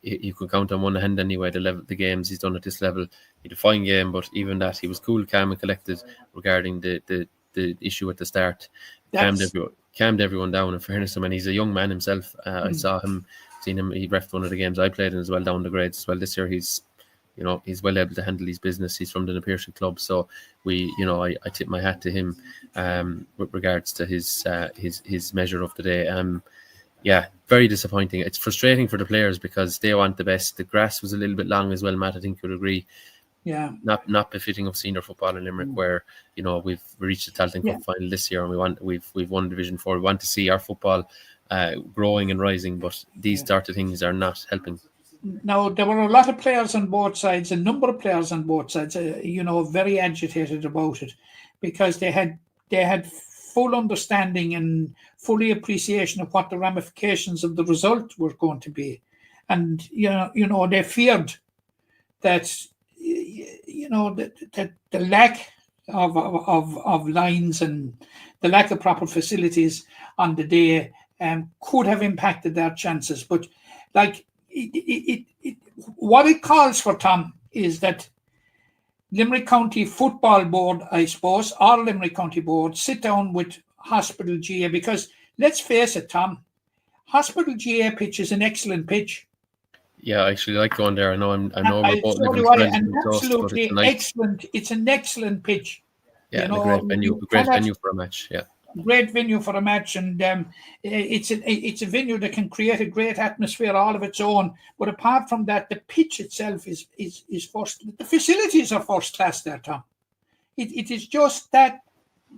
[SPEAKER 6] you could count on one hand anyway the games he's done at this level. He had a fine game, but even that, he was cool, calm, and collected regarding the issue at the start. Calmed everyone down, in fairness to him, and he's a young man himself. I seen him, he reffed one of the games I played in as well, down the grades as well. This year he's well able to handle his business. He's from the Napearshire club, so I tip my hat to him with regards to his measure of the day. Very disappointing. It's frustrating for the players because they want the best. The grass was a little bit long as well, Matt, I think you'd agree.
[SPEAKER 7] Yeah,
[SPEAKER 6] not befitting of senior football in Limerick, where we've reached the Tailteann Cup final this year, and we've won Division 4. We want to see our football growing and rising, but these sort of things are not helping.
[SPEAKER 7] Now, there were a lot of players on both sides, a number of players on both sides, very agitated about it, because they had full understanding and fully appreciation of what the ramifications of the result were going to be, and they feared that that the lack of lines and the lack of proper facilities on the day could have impacted their chances. But what it calls for, Tom, is that Limerick County Football Board, I suppose, or Limerick County Board, sit down with Hospital GA, because let's face it, Tom, Hospital GA pitch is an excellent pitch.
[SPEAKER 6] Yeah, I actually like going there. I know
[SPEAKER 7] I
[SPEAKER 6] we're both
[SPEAKER 7] told
[SPEAKER 6] living
[SPEAKER 7] you,
[SPEAKER 6] relatively
[SPEAKER 7] an
[SPEAKER 6] close, but
[SPEAKER 7] absolutely
[SPEAKER 6] it's a nice,
[SPEAKER 7] excellent. It's an excellent pitch.
[SPEAKER 6] yeah,
[SPEAKER 7] You
[SPEAKER 6] and a
[SPEAKER 7] know,
[SPEAKER 6] great venue,
[SPEAKER 7] you cannot-
[SPEAKER 6] for a match. Yeah.
[SPEAKER 7] great venue for a match, and it's a venue that can create a great atmosphere all of its own. But apart from that, the pitch itself is first. The facilities are first class there, Tom. It is just that,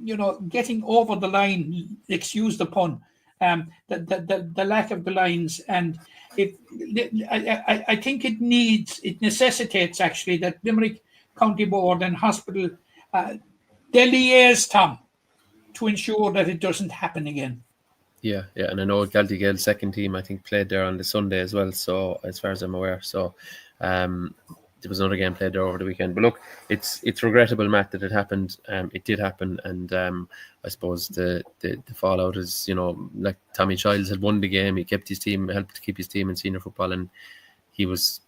[SPEAKER 7] you know, getting over the line. Excuse the pun. The lack of the lines, and I think it necessitates actually that Limerick County Board and Hospital they liaise, Tom, to ensure that it doesn't happen again.
[SPEAKER 6] Yeah, and I know Galtygale's second team, I think, played there on the Sunday as well. So as far as I'm aware, so there was another game played there over the weekend. But look, it's regrettable, Matt, that it happened. It did happen, and I suppose the fallout is, you know, like Tommy Childs had won the game. He kept his team, helped to keep his team in senior football, and he was,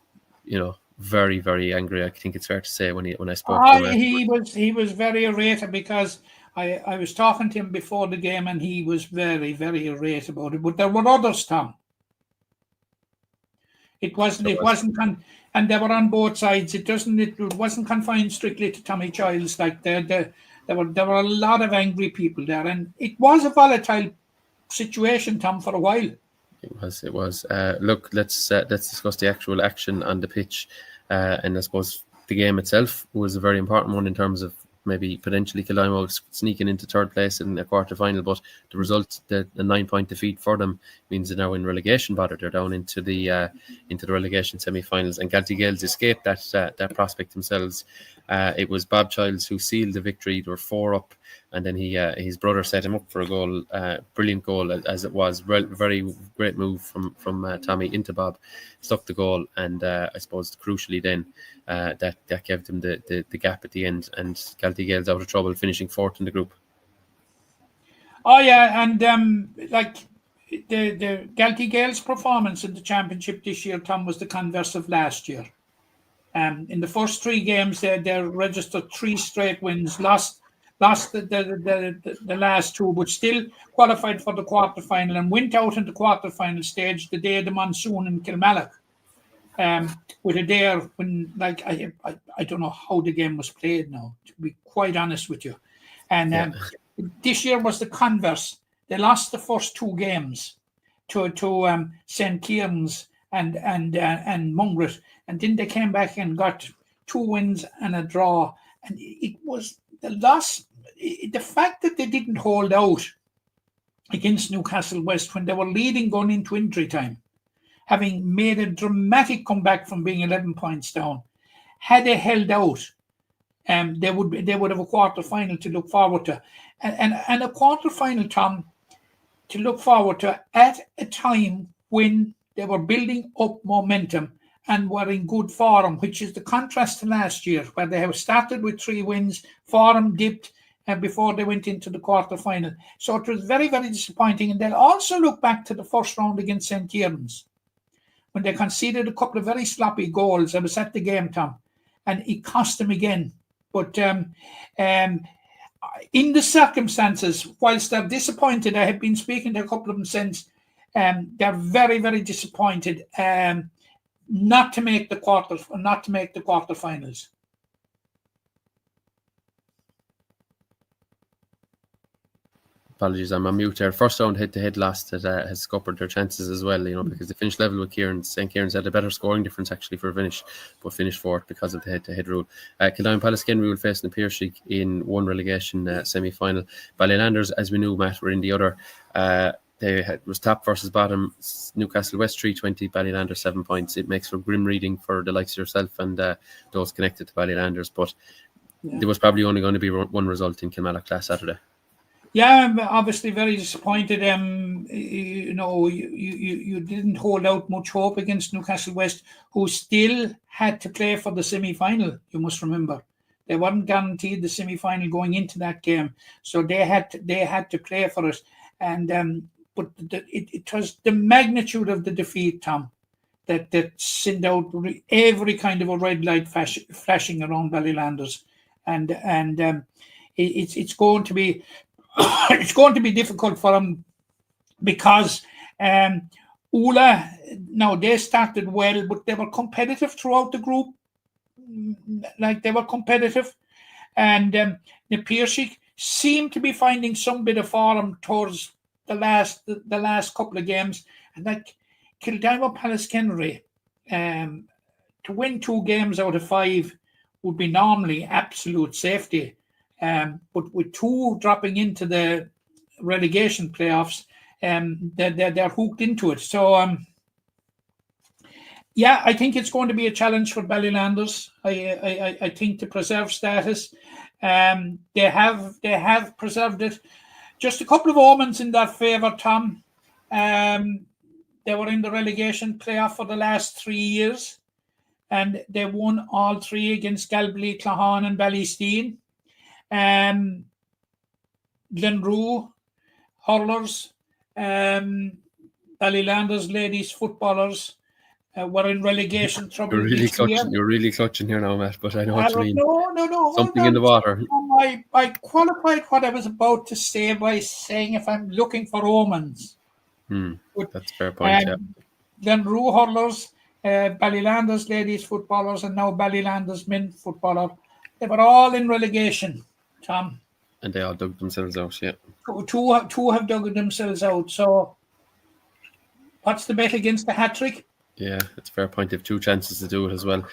[SPEAKER 6] you know, very, very angry. I think it's fair to say when I spoke to him.
[SPEAKER 7] He was very irritated, because I was talking to him before the game, and he was very, very irate about it. But there were others, Tom. It wasn't, and they were on both sides. It wasn't confined strictly to Tommy Childs. Like there were a lot of angry people there, and it was a volatile situation, Tom, for a while.
[SPEAKER 6] It was. Look, let's discuss the actual action on the pitch, and I suppose the game itself was a very important one in terms of maybe potentially Killymo sneaking into third place in a quarter final, but the result, the 9-point defeat for them, means they're now in relegation bother. They're down into the relegation semi-finals, and Galtygales escaped that prospect themselves. It was Bob Childs who sealed the victory. They were 4 up, and then his brother set him up for a goal. Brilliant goal as it was. Very great move from Tommy into Bob, stuck the goal, and I suppose crucially then that gave them the gap at the end, and Galtygales out of trouble, finishing 4th in the group.
[SPEAKER 7] Oh yeah, and like the Galtygales' performance in the championship this year, Tom, was the converse of last year. In the first 3 games, they registered 3 straight wins, lost the last 2, but still qualified for the quarter-final and went out in the quarter-final stage the day of the monsoon in Kilmallock. With a day when, like, I don't know how the game was played now, to be quite honest with you. And this year was the converse. They lost the first 2 games to St. Kieran's and Mungret, and then they came back and got 2 wins and a draw. And it was the loss. The fact that they didn't hold out against Newcastle West when they were leading going into injury time, having made a dramatic comeback from being 11 points down, had they held out, they would have a quarter final to look forward to, and a quarter final, Tom, to look forward to at a time when they were building up momentum and were in good form, which is the contrast to last year, where they have started with 3 wins, form dipped before they went into the quarter final. So it was very, very disappointing. And they'll also look back to the first round against St. Kieran's, when they conceded a couple of very sloppy goals. I was at the game, Tom, and it cost them again. But in the circumstances, whilst they're disappointed, I have been speaking to a couple of them since, they're very, very disappointed not to make the quarterfinals.
[SPEAKER 6] Apologies, I'm on mute there. First round head-to-head loss that has scuppered their chances as well, you know, because they finished level with Kieran's. St. Kieran's had a better scoring difference actually for a finish, but finished 4th because of the head-to-head rule. Kildare Palaskene will face the Piershig in one relegation semi-final. Ballylanders, as we knew, Matt, were in the other. Was top versus bottom. Newcastle West 320, Ballylanders 7 points. It makes for grim reading for the likes of yourself and those connected to Ballylanders, but there was probably only going to be one result in Kilmallock last Saturday.
[SPEAKER 7] Yeah, I'm obviously very disappointed. You know, you didn't hold out much hope against Newcastle West, who still had to play for the semi-final. You must remember, they weren't guaranteed the semi-final going into that game, so they had to play for it. And but it was the magnitude of the defeat, Tom, that send out every kind of a red light flashing around Ballylanders, and it's going to be it's going to be difficult for them because Ula, now they started well, but they were competitive throughout the group. Like, they were competitive, and the Piershick seemed to be finding some bit of form towards the last couple of games, and like Kildare Palace Kenry, to win 2 games out of 5 would be normally absolute safety, but with 2 dropping into the relegation playoffs, they're hooked into it. So yeah, I think it's going to be a challenge for Ballylanders. I think to preserve status, they have preserved it. Just a couple of omens in their favour, Tom. They were in the relegation playoff for the last 3 years, and they won all 3 against Galbally, Clahan, and Ballysteen. Glenrue Hurlers, Ballylanders ladies footballers were in relegation trouble.
[SPEAKER 6] You're really clutching here now, Matt, but I know what you mean.
[SPEAKER 7] No.
[SPEAKER 6] Something in the water.
[SPEAKER 7] I qualified what I was about to say by saying if I'm looking for omens.
[SPEAKER 6] That's a fair point, yeah.
[SPEAKER 7] Then Rue Hurlers, Ballylanders ladies footballers, and now Ballylanders men footballer. They were all in relegation, Tom.
[SPEAKER 6] And they all dug themselves out, yeah.
[SPEAKER 7] Two have dug themselves out. So what's the bet against the hat-trick?
[SPEAKER 6] Yeah, it's a fair point. They have 2 chances to do it as well.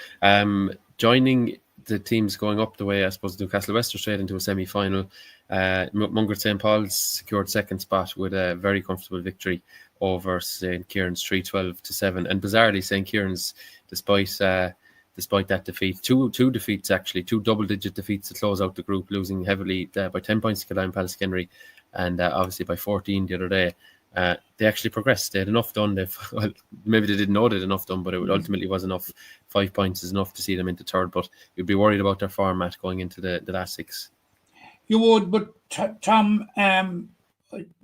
[SPEAKER 6] Joining the teams going up the way, I suppose, Newcastle Wester straight into a semi-final. Mungret St. Paul's secured second spot with a very comfortable victory over St. Kieran's 3-12-7. And bizarrely, St. Kieran's, despite that defeat, two defeats actually, 2 double-digit defeats to close out the group, losing heavily by 10 points to Kildare Palace Kenry, and obviously by 14 the other day. They actually progressed. They had enough done. Maybe they didn't know they had enough done, but it ultimately was enough. 5 points is enough to see them into third, but you'd be worried about their format going into the last 6.
[SPEAKER 7] You would, but Tom,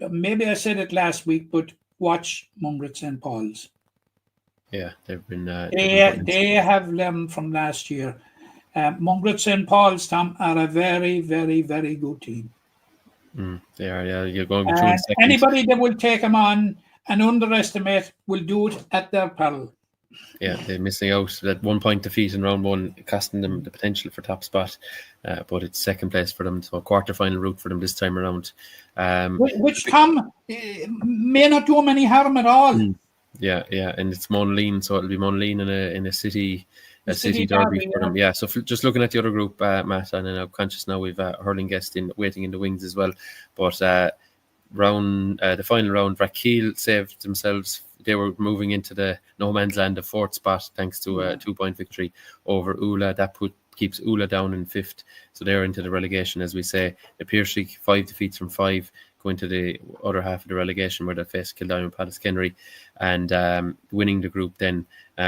[SPEAKER 7] maybe I said it last week, but watch Mungret St. Paul's.
[SPEAKER 6] Yeah, they've been...
[SPEAKER 7] They have learned from last year. Mungret St. Paul's, Tom, are a very, very, very good team.
[SPEAKER 6] They are, yeah. You're going through in seconds.
[SPEAKER 7] Anybody that will take them on and underestimate will do it at their peril.
[SPEAKER 6] Yeah, they're missing out. That 1 point defeat in round 1, costing them the potential for top spot, but it's second place for them, so a quarter-final route for them this time around.
[SPEAKER 7] Which Tom may not do them any harm at all.
[SPEAKER 6] Yeah, and it's Monaleen, so it'll be Monaleen in a city derby for them. Yeah, so just looking at the other group, Matt, and I'm conscious now we've a hurling guest waiting in the wings as well. But the final round, Rathkeale saved themselves. They were moving into the no man's land of 4th spot thanks to a 2-point victory over Ula. That keeps Ula down in 5th, so they're into the relegation, as we say. The Piershick, 5 defeats from 5, go into the other half of the relegation where they face Kildare Palace Kenry, and winning the group then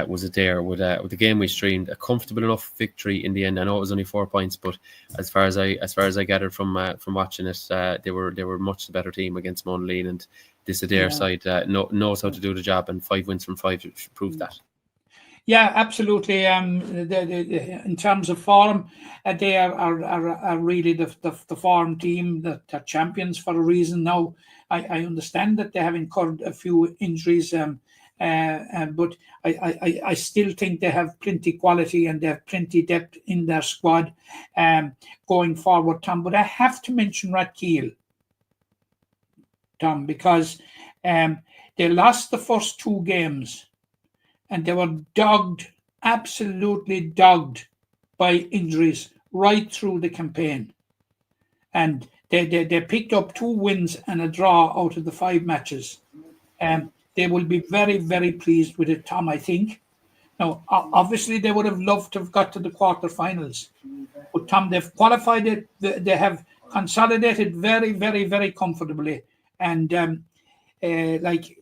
[SPEAKER 6] was a dare with the game we streamed. A comfortable enough victory in the end. I know it was only 4 points, but as far as I gathered from watching it, they were much the better team against Monaleen, and this Adair side knows how to do the job, and 5 wins from 5 proved that.
[SPEAKER 7] Yeah, absolutely. In terms of form, they are really the form team that are champions for a reason. Now, I understand that they have incurred a few injuries, but I still think they have plenty quality and they have plenty depth in their squad going forward, Tom. But I have to mention Rathkeale, Tom, because they lost the first 2 games. And they were absolutely dogged by injuries right through the campaign. And they picked up 2 wins and a draw out of the 5 matches. They will be very, very pleased with it, Tom, I think. Now, obviously, they would have loved to have got to the quarterfinals. But, Tom, they've qualified it. They have consolidated very, very, very comfortably. And Rathkeale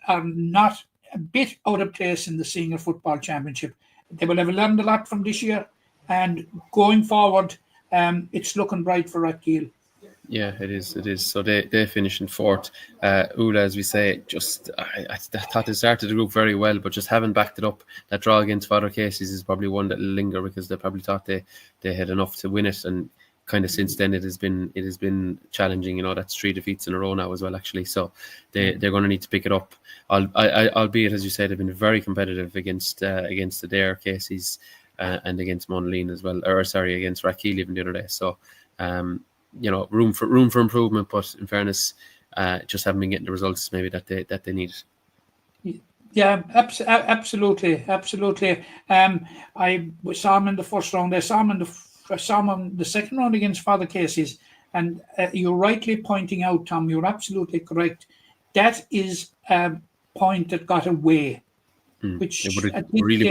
[SPEAKER 7] are not a bit out of place in the Senior Football Championship. They will have learned a lot from this year, and going forward, it's looking bright for Rathkeale.
[SPEAKER 6] Yeah, it is. It is. So they finish in fourth. Ula, as we say, just I thought they started the group very well, but just haven't backed it up. That draw against Father Casey's is probably one that will linger because they probably thought they had enough to win it, and kind of since then it has been challenging. You know, that's 3 defeats in a row now as well, actually. So they're going to need to pick it up. Albeit, as you said, they've been very competitive against the Dare Casey's and against Monaleen as well, or sorry, against Rathkeely even the other day. So. You know, room for improvement, but in fairness, just haven't been getting the results maybe that they need.
[SPEAKER 7] Yeah, absolutely. I saw him in the first round. I saw him in the second round against Father Casey's, and you're rightly pointing out, Tom. You're absolutely correct. That is a point that got away, which
[SPEAKER 6] it would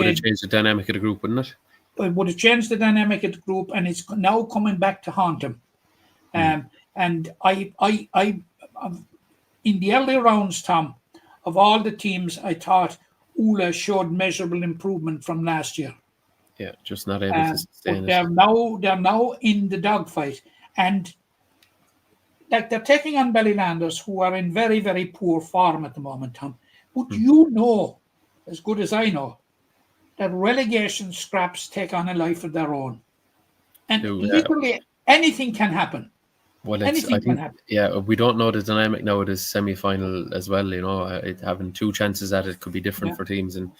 [SPEAKER 6] have changed the dynamic of the group, wouldn't it?
[SPEAKER 7] It would have changed the dynamic of the group, and it's now coming back to haunt him. And I in the early rounds, Tom, of all the teams, I thought Ula showed measurable improvement from last year.
[SPEAKER 6] Yeah, just not able to sustain it.
[SPEAKER 7] They're now in the dogfight, and like they're taking on Ballylanders, who are in very, very poor form at the moment, Tom. But you know, as good as I know, that relegation scraps take on a life of their own, and literally anything can happen.
[SPEAKER 6] Well, we don't know the dynamic now of this semi-final as well. You know, having 2 chances at it could be different for teams, and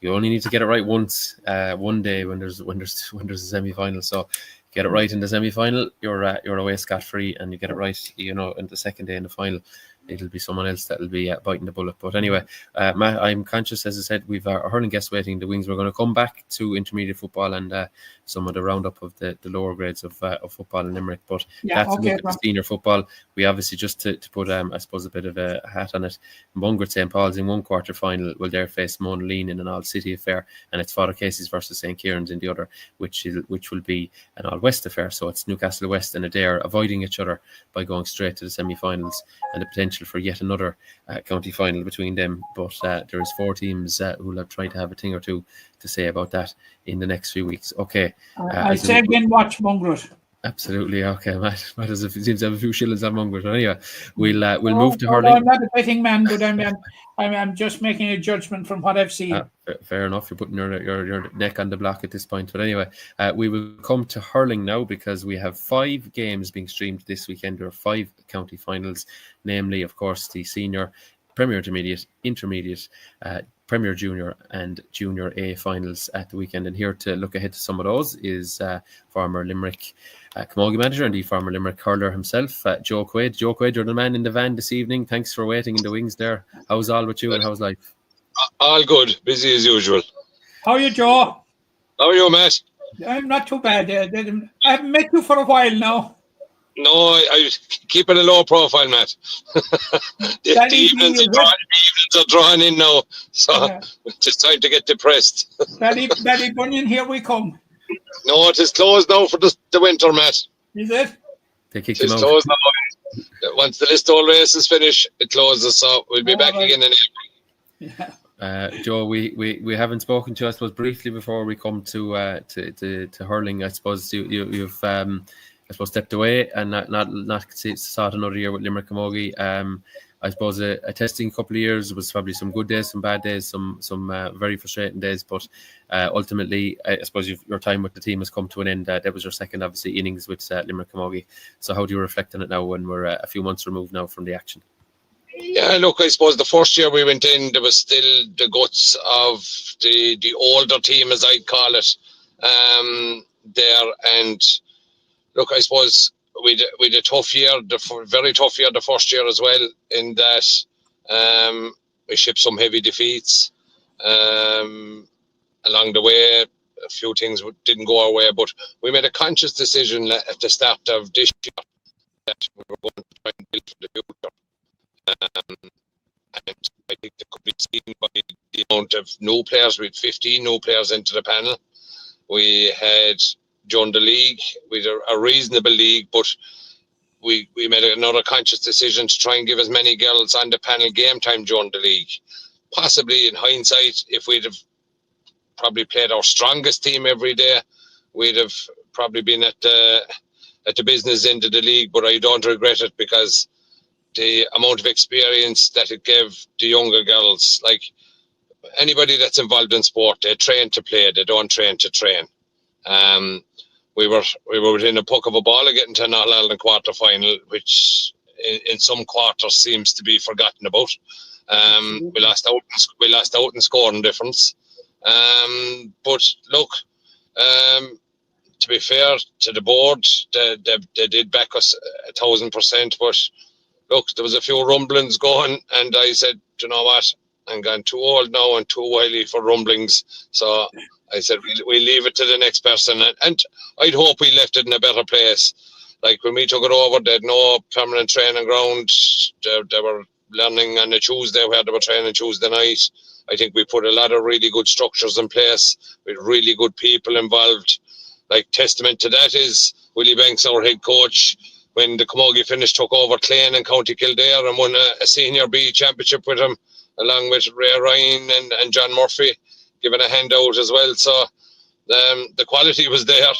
[SPEAKER 6] you only need to get it right once, one day when there's a semi-final. So get it right in the semi-final, you're away scot-free, and you get it right, you know, in the second day in the final, it'll be someone else that'll be biting the bullet. But anyway, Matt, I'm conscious, as I said, we've our hurling guests waiting in the wings. We're going to come back to intermediate football and some of the roundup of the lower grades of football in Limerick. But that's a look at the senior football. We obviously, just to put I suppose a bit of a hat on it, Bungert St. Paul's in one quarter final will there face Monaleen in an all city affair, and it's Father Casey's versus St. Kieran's in the other, which will be an all west affair. So it's Newcastle West and Adair avoiding each other by going straight to the semi-finals, and the potential for yet another county final between them. But there is 4 teams who will have tried to have a thing or two to say about that in the next few weeks. Okay.
[SPEAKER 7] I say again, watch Bungert.
[SPEAKER 6] Absolutely. Okay, Matt seems to have a few shillings on Bungert. Anyway, we'll move to hurling.
[SPEAKER 7] I'm not a betting man, but I'm just making a judgment from what I've seen.
[SPEAKER 6] Fair enough. You're putting your neck on the block at this point. But anyway, we will come to hurling now, because we have 5 games being streamed this weekend. There are 5 county finals, namely, of course, the senior, Premier Intermediate, Premier Junior and Junior A finals at the weekend. And here to look ahead to some of those is former Limerick Camogie manager and the former Limerick hurler himself, Joe Quaid. Joe Quaid, you're the man in the van this evening. Thanks for waiting in the wings there. How's all with you and how's life?
[SPEAKER 9] All good. Busy as usual.
[SPEAKER 7] How are you, Joe?
[SPEAKER 9] How are you, Matt?
[SPEAKER 7] I'm not too bad. I haven't met you for a while now.
[SPEAKER 9] No, I keep it a low profile, Matt. the evenings are drawing in now, so it's time to get depressed.
[SPEAKER 7] Daddy Bunyan, here we come.
[SPEAKER 9] No, it is closed now for the winter, Matt.
[SPEAKER 7] Is it?
[SPEAKER 6] They kicked him out.
[SPEAKER 9] Closed now. Once the list all races finish, it closes, so we'll be back again in April.
[SPEAKER 7] Yeah.
[SPEAKER 6] Joe, we haven't spoken to you, I suppose, briefly before we come to hurling. I suppose you've I suppose stepped away and not sought another year with Limerick Camogie. I suppose a testing couple of years was probably some good days, some bad days, some very frustrating days. But ultimately, I suppose your time with the team has come to an end. That was your second, obviously, innings with Limerick Camogie. So how do you reflect on it now when we're a few months removed now from the action?
[SPEAKER 9] Yeah, look, I suppose the first year we went in, there was still the guts of the older team, as I call it, there. And look, I suppose we had a tough year, very tough year the first year as well, in that we shipped some heavy defeats along the way. A few things didn't go our way, but we made a conscious decision at the start of this year that we were going to try and build for the future. And I think it could be seen by the amount of new players. We had 15 new players into the panel. We had joined the league. We had a reasonable league, but we made another conscious decision to try and give as many girls on the panel game time during the league. Possibly, in hindsight, if we'd have probably played our strongest team every day, we'd have probably been at
[SPEAKER 10] at the business end of the league, but I don't regret it because the amount of experience that it gave the younger girls, like anybody that's involved in sport, they train to play, they don't train to train. We were within a puck of a ball of getting to an All-Ireland quarter final, which in some quarters seems to be forgotten about. We lost out in scoring difference. But look, to be fair to the board, they did back us 1,000%. But look, there was a few rumblings going, and I said, you know what, I'm getting too old now and too wily for rumblings. So I said, we'll leave it to the next person. And I'd hope we left it in a better place. Like when we took it over, they had no permanent training ground. They were learning on a Tuesday where they were training Tuesday night. I think we put a lot of really good structures in place with really good people involved. Like testament to that is Willie Banks, our head coach, when the Camogie finish, took over Clane and County Kildare and won a Senior B championship with him, along with Ray Ryan and John Murphy, giving a handout as well. So the quality was there.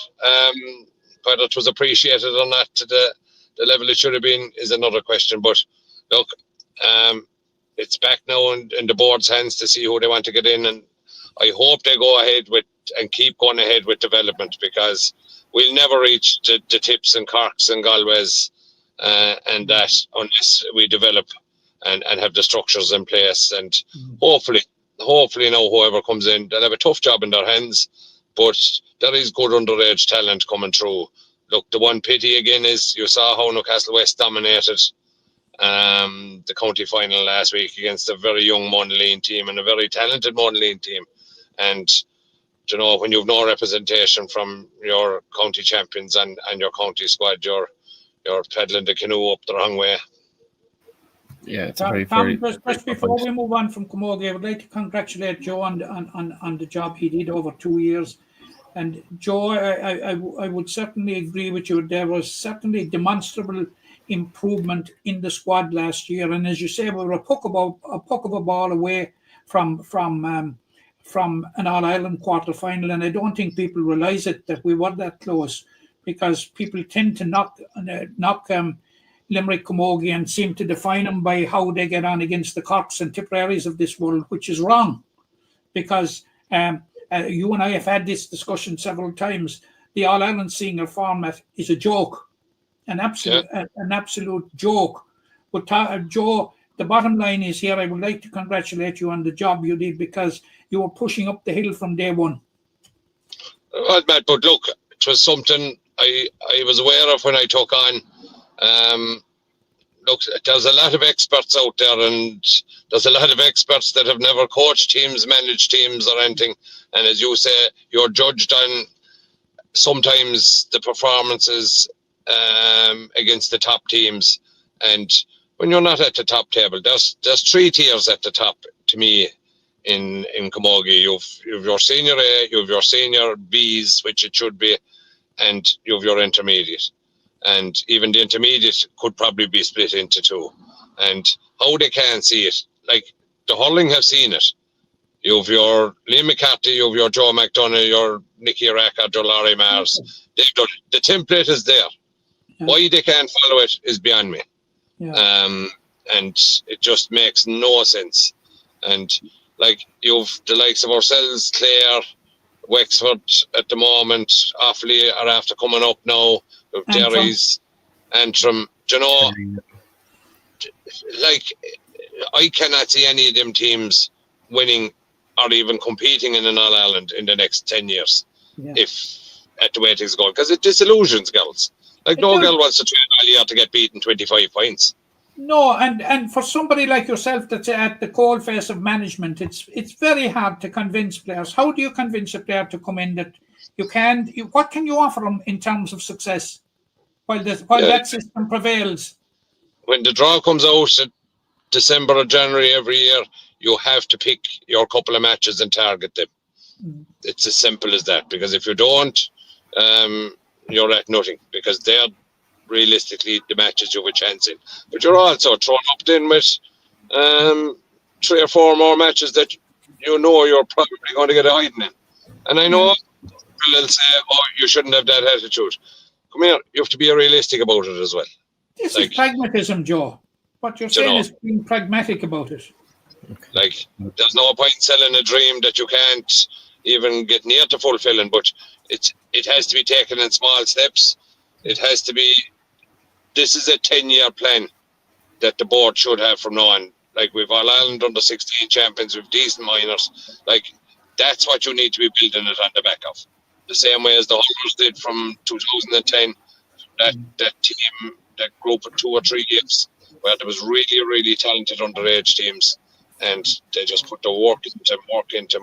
[SPEAKER 10] Whether it was appreciated or not to the level it should have been is another question. But look, it's back now in the board's hands to see who they want to get in, and I hope they go ahead with and keep going ahead with development, because we'll never reach the Tips and Corks and Galways and that unless we develop and have the structures in place. And hopefully now whoever comes in, they'll have a tough job in their hands, but there is good underage talent coming through. Look, the one pity again is you saw how Newcastle West dominated the county final last week against a very young Monaleen team and a very talented Monaleen team. And you know, when you've no representation from your county champions and your county squad, you're peddling the canoe up the wrong way.
[SPEAKER 6] Yeah, it's
[SPEAKER 7] just before we move on from Camogie, I would like to congratulate Joe on the job he did over 2 years. And Joe, I would certainly agree with you. There was certainly demonstrable improvement in the squad last year. And as you say, we were a puck of a ball away from an All-Ireland quarter-final, and I don't think people realise it, that we were that close, because people tend to knock Limerick Camogie and seem to define them by how they get on against the Corks and Tipperaries of this world, which is wrong, because you and I have had this discussion several times. The All-Ireland senior format is a joke, an absolute joke. But Joe, the bottom line is here, I would like to congratulate you on the job you did, because you were pushing up the hill from day one.
[SPEAKER 10] Well, Matt, but look, it was something I was aware of when I took on. Look, there's a lot of experts out there, and there's a lot of experts that have never coached teams, managed teams or anything. And as you say, you're judged on sometimes the performances against the top teams. And when you're not at the top table, there's 3 tiers at the top to me in Camogie. You've your senior A, you've your senior Bs, which it should be, and you've your intermediate. And even the intermediate could probably be split into 2. And how they can't see it, like the Hurling have seen it. You've your Liam McCarthy, you've your Joe McDonough, your Nicky Rackard, your Laurie Mars. They've done it. The template is there. Yeah. Why they can't follow it is beyond me. Yeah. And it just makes no sense. And like you've the likes of ourselves, Clare, Wexford at the moment, Offaly are after coming up now. Derry's, Antrim, you know, like I cannot see any of them teams winning or even competing in an All-Ireland in the next 10 years, if at the way things going, because it disillusions girls. Like no girl wants to train all year to get beaten 25 points.
[SPEAKER 7] No, and for somebody like yourself that's at the coalface of management, it's very hard to convince players. How do you convince a player to come in that what can you offer them in terms of success while that system prevails?
[SPEAKER 10] When the draw comes out in December or January every year, you have to pick your couple of matches and target them. It's as simple as that, because if you don't, you're at nothing, because they're realistically the matches you have a chance in. But you're also thrown up then with 3 or 4 more matches that you know you're probably going to get a hiding in. And I know people will say, oh, you shouldn't have that attitude. come here, you have to be realistic about it as well.
[SPEAKER 7] This is pragmatism, Joe. What you're saying is being pragmatic about it.
[SPEAKER 10] Like, there's no point selling a dream that you can't even get near to fulfilling, but it has to be taken in small steps. It has to be, this is a 10-year plan that the board should have from now on. Like, we've All Ireland under 16 champions with decent minors. Like, that's what you need to be building it on the back of. The same way as the Hunters did from 2010. That team, that group of 2 or 3 games where there was really, really talented underage teams, and they just put the work into.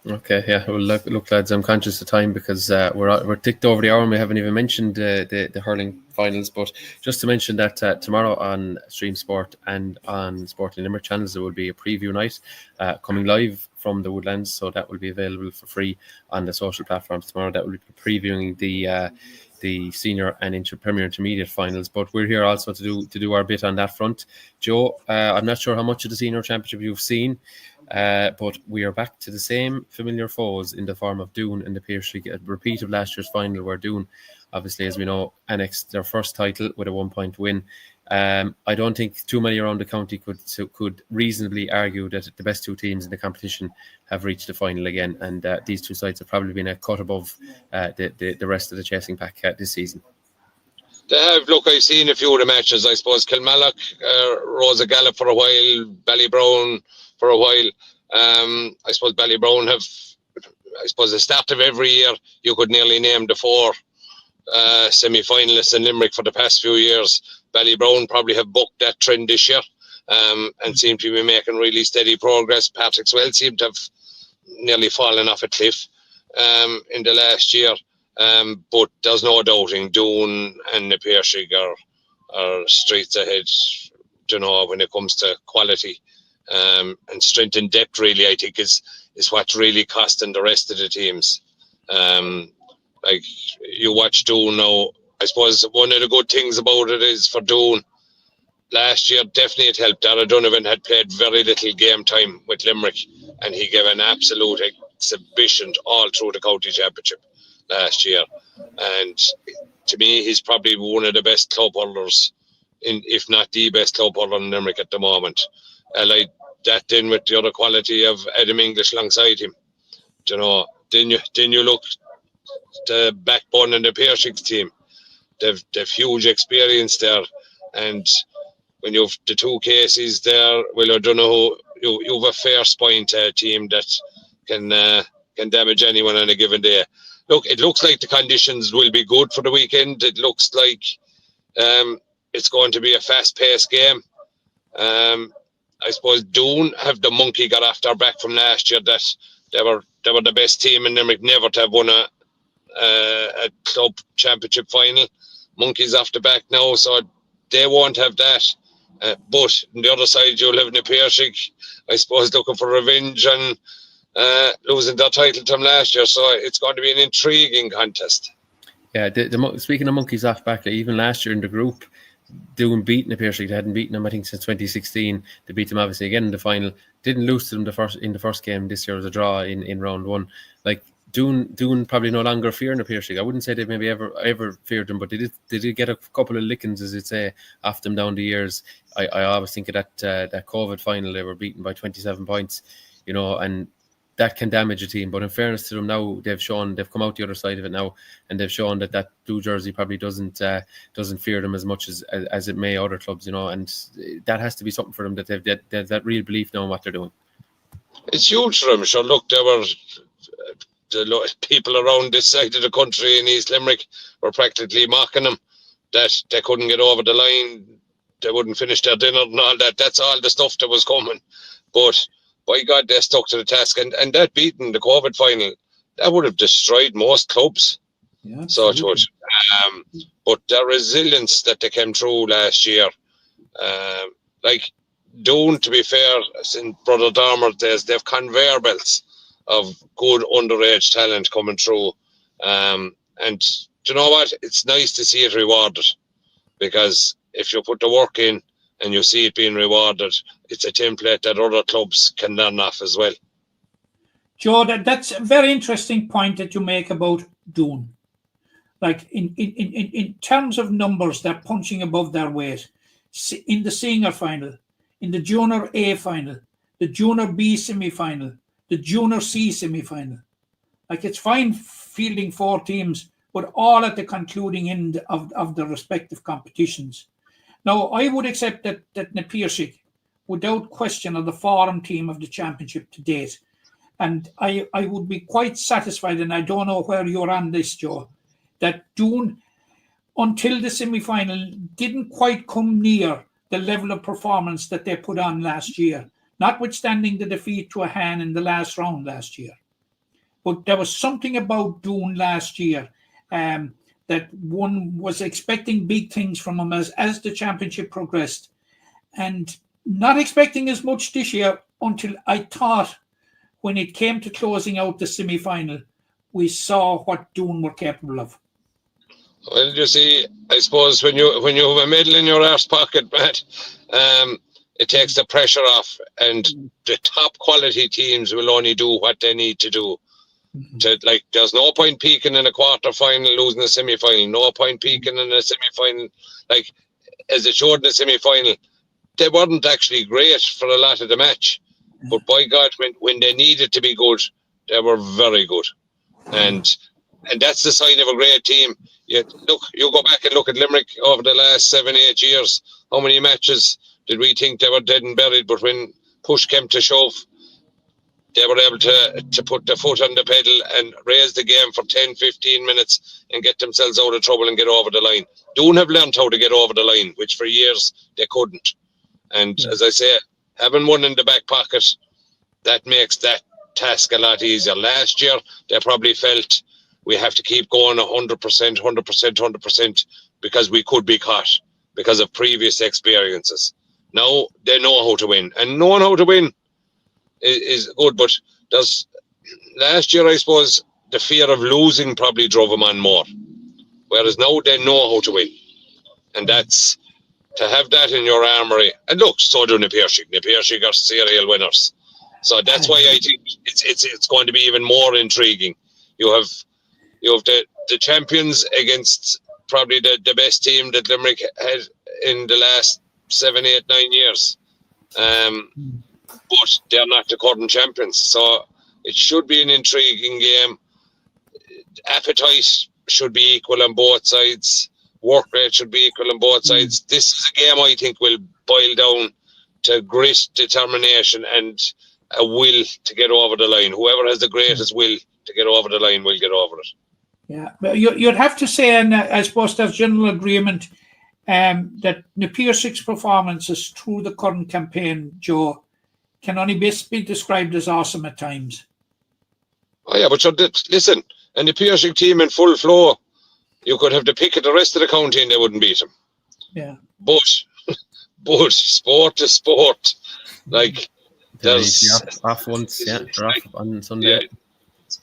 [SPEAKER 6] Okay, yeah. Well, look, lads, I'm conscious of time because we're ticked over the hour and we haven't even mentioned the hurling finals. But just to mention that tomorrow on Stream Sport and on Sporting Limerick channels, there will be a preview night coming live from the Woodlands. So that will be available for free on the social platforms tomorrow. That will be previewing the senior and Premier Intermediate finals. But we're here also to do our bit on that front. Joe, I'm not sure how much of the senior championship you've seen. But we are back to the same familiar foes in the form of Doon and the Pearshig, a repeat of last year's final where Doon, obviously, as we know, annexed their first title with a 1-point win. I don't think too many around the county could reasonably argue that the best 2 teams in the competition have reached the final again, and these 2 sides have probably been a cut above the rest of the chasing pack this season.
[SPEAKER 10] They have. Look, I've seen a few of the matches. I suppose Kilmallock rose a gallop for a while, Ballybrown for a while. I suppose Ballybrown have, I suppose, the start of every year, you could nearly name the 4 semi-finalists in Limerick for the past few years. Ballybrown probably have booked that trend this year and seem to be making really steady progress. Patrick's Well seemed to have nearly fallen off a cliff in the last year. But there's no doubting Doon and the Pearshig are streets ahead, when it comes to quality. And strength and depth, really, I think is what's really costing the rest of the teams. Like, you watch Doon now, I suppose one of the good things about it is for Doon, last year definitely it helped. Dara Donovan had played very little game time with Limerick, and he gave an absolute exhibition all through the county championship last year. And to me, he's probably one of the best club holders, if not the best club holder in Limerick at the moment. Like that, then with the other quality of Adam English alongside him, then you look the backbone in the Pearshig's team. They've huge experience there, and when you've the 2 cases there, well, I don't know who you've a fair spine to a team that can damage anyone on a given day. Look, it looks like the conditions will be good for the weekend. It looks like it's going to be a fast-paced game. I suppose Doon have the monkey got off their back from last year that they were the best team in Limerick never to have won a club championship final. Monkey's off the back now, so they won't have that. But on the other side, you'll have the Pearshig, I suppose, looking for revenge and losing their title to them last year. So it's going to be an intriguing contest.
[SPEAKER 6] Yeah, speaking of monkeys off back, even last year in the group, Doon beating the Pearshig. They hadn't beaten them, I think, since 2016. They beat them obviously again in the final. Didn't lose to them in the first game. This year was a draw in round 1. Like, Doon probably no longer fearing the Pearshig. I wouldn't say they've maybe ever feared them, but they did get a couple of lickings, as you'd say, off them down the years. I always think of that COVID final. They were beaten by 27 points, and that can damage a team. But in fairness to them, now they've come out the other side of it now, and they've shown that blue jersey probably doesn't fear them as much as it may other clubs, and that has to be something for them, that they've that real belief now in what they're doing.
[SPEAKER 10] It's huge for them. Sure, look, there were the people around this side of the country in East Limerick were practically mocking them that they couldn't get over the line, they wouldn't finish their dinner and all that. That's all the stuff that was coming. But by God, they stuck to the task. And that beating the COVID final, that would have destroyed most clubs. Yeah, so it would. But the resilience that they came through last year, like Doon, to be fair, in Brother Dormer days, they've conveyor belts of good underage talent coming through. And do you know what? It's nice to see it rewarded, because if you put the work in and you see it being rewarded, it's a template that other clubs can learn off as well.
[SPEAKER 7] Joe, that's a very interesting point that you make about Doon. Like in terms of numbers, they're punching above their weight. In the senior final, in the junior A final, the junior B semi-final, the junior C semi-final. Like, it's fine fielding 4 teams, but all at the concluding end of the respective competitions. Now, I would accept that Napier, without question, are the forum team of the championship to date. And I would be quite satisfied, and I don't know where you're on this, Joe, that Doon, until the semi-final, didn't quite come near the level of performance that they put on last year, notwithstanding the defeat to a Han in the last round last year. But there was something about Doon last year that one was expecting big things from him as the championship progressed, and not expecting as much this year until I thought when it came to closing out the semi-final, we saw what Doon were capable of.
[SPEAKER 10] Well, you see, I suppose when you have a medal in your arse pocket, Matt, it takes the pressure off, and the top quality teams will only do what they need to do. There's no point peaking in a quarter final, losing a semi final. No point peaking in a semi final. Like, as it showed in the semi final, they weren't actually great for a lot of the match, but by God, when they needed to be good, they were very good, and that's the sign of a great team. You go back and look at Limerick over the last 7-8 years. How many matches did we think they were dead and buried? But when push came to shove, they were able to put the foot on the pedal and raise the game for 10-15 minutes and get themselves out of trouble and get over the line. Doon have learned how to get over the line, which for years they couldn't. And as I say, having one in the back pocket, that makes that task a lot easier. Last year, they probably felt we have to keep going 100%, because we could be caught because of previous experiences. Now they know how to win, and knowing how to win is good. But last year, I suppose, the fear of losing probably drove them on more, whereas now they know how to win, and that's to have that in your armory. And look, so do Napier. Napier are serial winners, so that's why I think it's going to be even more intriguing. You have the champions against probably the best team that Limerick had in the last 7, 8, 9 years. But they're not the current champions. So it should be an intriguing game. Appetite should be equal on both sides. Work rate should be equal on both sides. This is a game I think will boil down to grit, determination, and a will to get over the line. Whoever has the greatest will to get over the line will get over it.
[SPEAKER 7] Yeah, but you'd have to say, and I suppose there's general agreement that Napier's performances through the current campaign, Joe, can only best be described as awesome at times.
[SPEAKER 10] Oh yeah, but listen, and the Napier team in full flow, you could have the pick of the rest of the county and they wouldn't beat them.
[SPEAKER 7] Yeah.
[SPEAKER 10] But sport is sport. Like, there's
[SPEAKER 6] off once, they're off on Sunday.
[SPEAKER 10] Yeah.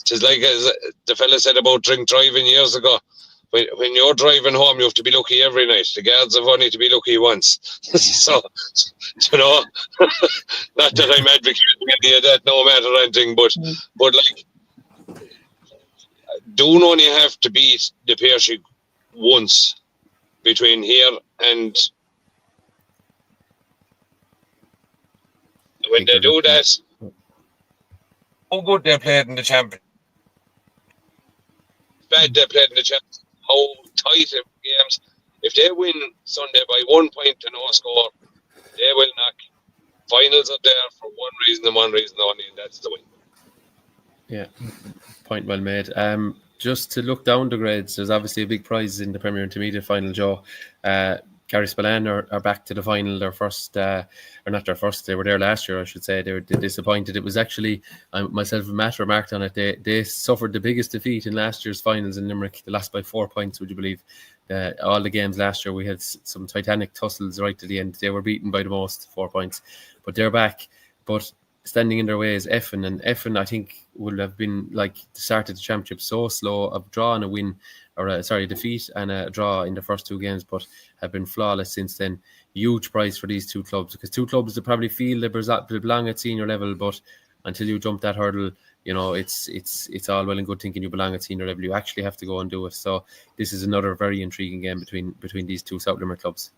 [SPEAKER 10] It's like the fella said about drink driving years ago. When you're driving home, you have to be lucky every night. The guards have only to be lucky once. So, not that I'm advocating any of that, no matter anything, but like, Doon only have to beat the Napier once between here and when they do that, how good they played in the championship, bad they played in the championship, how tight of games. If they win Sunday by 1 point to no score, they will knock. Finals up there for one reason and one reason only, and that's the win.
[SPEAKER 6] Yeah, point well made. Just to look down the grades, there's obviously a big prize in the Premier Intermediate final, Joe. Gary Spillane are back to the final, their first, or not their first, they were there last year, I should say. They were disappointed. It was actually, myself and Matt remarked on it, they suffered the biggest defeat in last year's finals in Limerick. They lost by 4 points, would you believe? All the games last year, we had some titanic tussles right to the end. They were beaten by the most, 4 points. But they're back. But standing in their way is Effin, and Effin, I think, would have been like the start of the championship so slow, a draw and a win, or a defeat and a draw in the first 2 games, but have been flawless since then. Huge prize for these 2 clubs, because 2 clubs that probably feel they belong at senior level, but until you jump that hurdle, it's all well and good thinking you belong at senior level. You actually have to go and do it. So this is another very intriguing game between these two South Limerick clubs.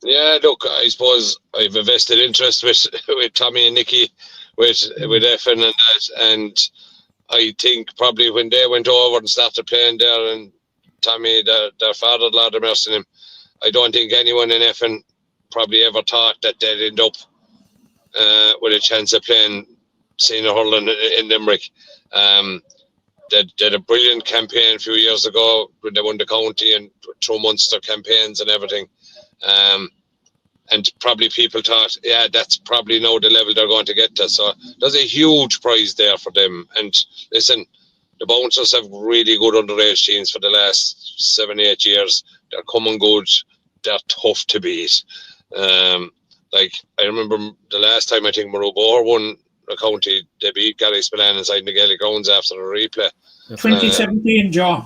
[SPEAKER 10] Yeah, look, I suppose I've a vested interest with Tommy and Nicky, with Effin and that, and I think probably when they went over and started playing there, and Tommy, their father, Lord have mercy on him, I don't think anyone in Effin probably ever thought that they'd end up with a chance of playing senior hurling in Limerick. They did a brilliant campaign a few years ago when they won the county and through Munster campaigns and everything. And probably people thought, yeah, that's probably now the level they're going to get to. So there's a huge prize there for them. And listen, the Bouncers have really good underage teams for the last 7-8 years. They're coming good. They're tough to beat. Like I remember the last time I think Marubor won a county, they beat Gary Spillane inside the Gaelic grounds after a replay.
[SPEAKER 7] 2017, Joe.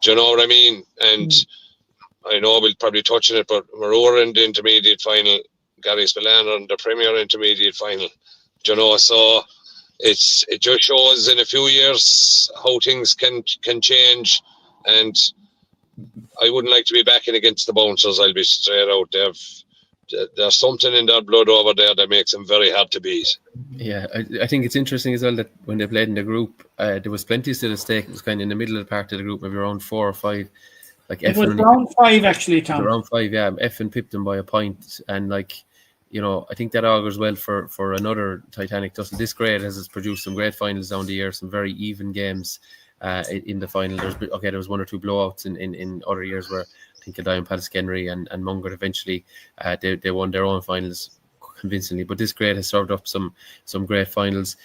[SPEAKER 10] Do you know what I mean? And I know we'll probably touch on it, but Marura in the intermediate final, Gary Spillane in the Premier intermediate final. Do you know, so it just shows in a few years how things can change, and I wouldn't like to be backing against the Bouncers. I'll be straight out. There's something in their blood over there that makes them very hard to beat.
[SPEAKER 6] Yeah, I think it's interesting as well that when they played in the group, there was plenty still at stake. It was kind of in the middle of the part of the group, maybe around 4 or 5. Like
[SPEAKER 7] it was round 5 actually, Tom.
[SPEAKER 6] Round 5, yeah. Effin pipped them by a point, and I think that augurs well for another Titanic tussle. This grade has produced some great finals down the year, some very even games in the final. There was 1 or 2 blowouts in other years where I think Kildare and Paliskenry and Mungard eventually they won their own finals convincingly, but this grade has served up some great finals.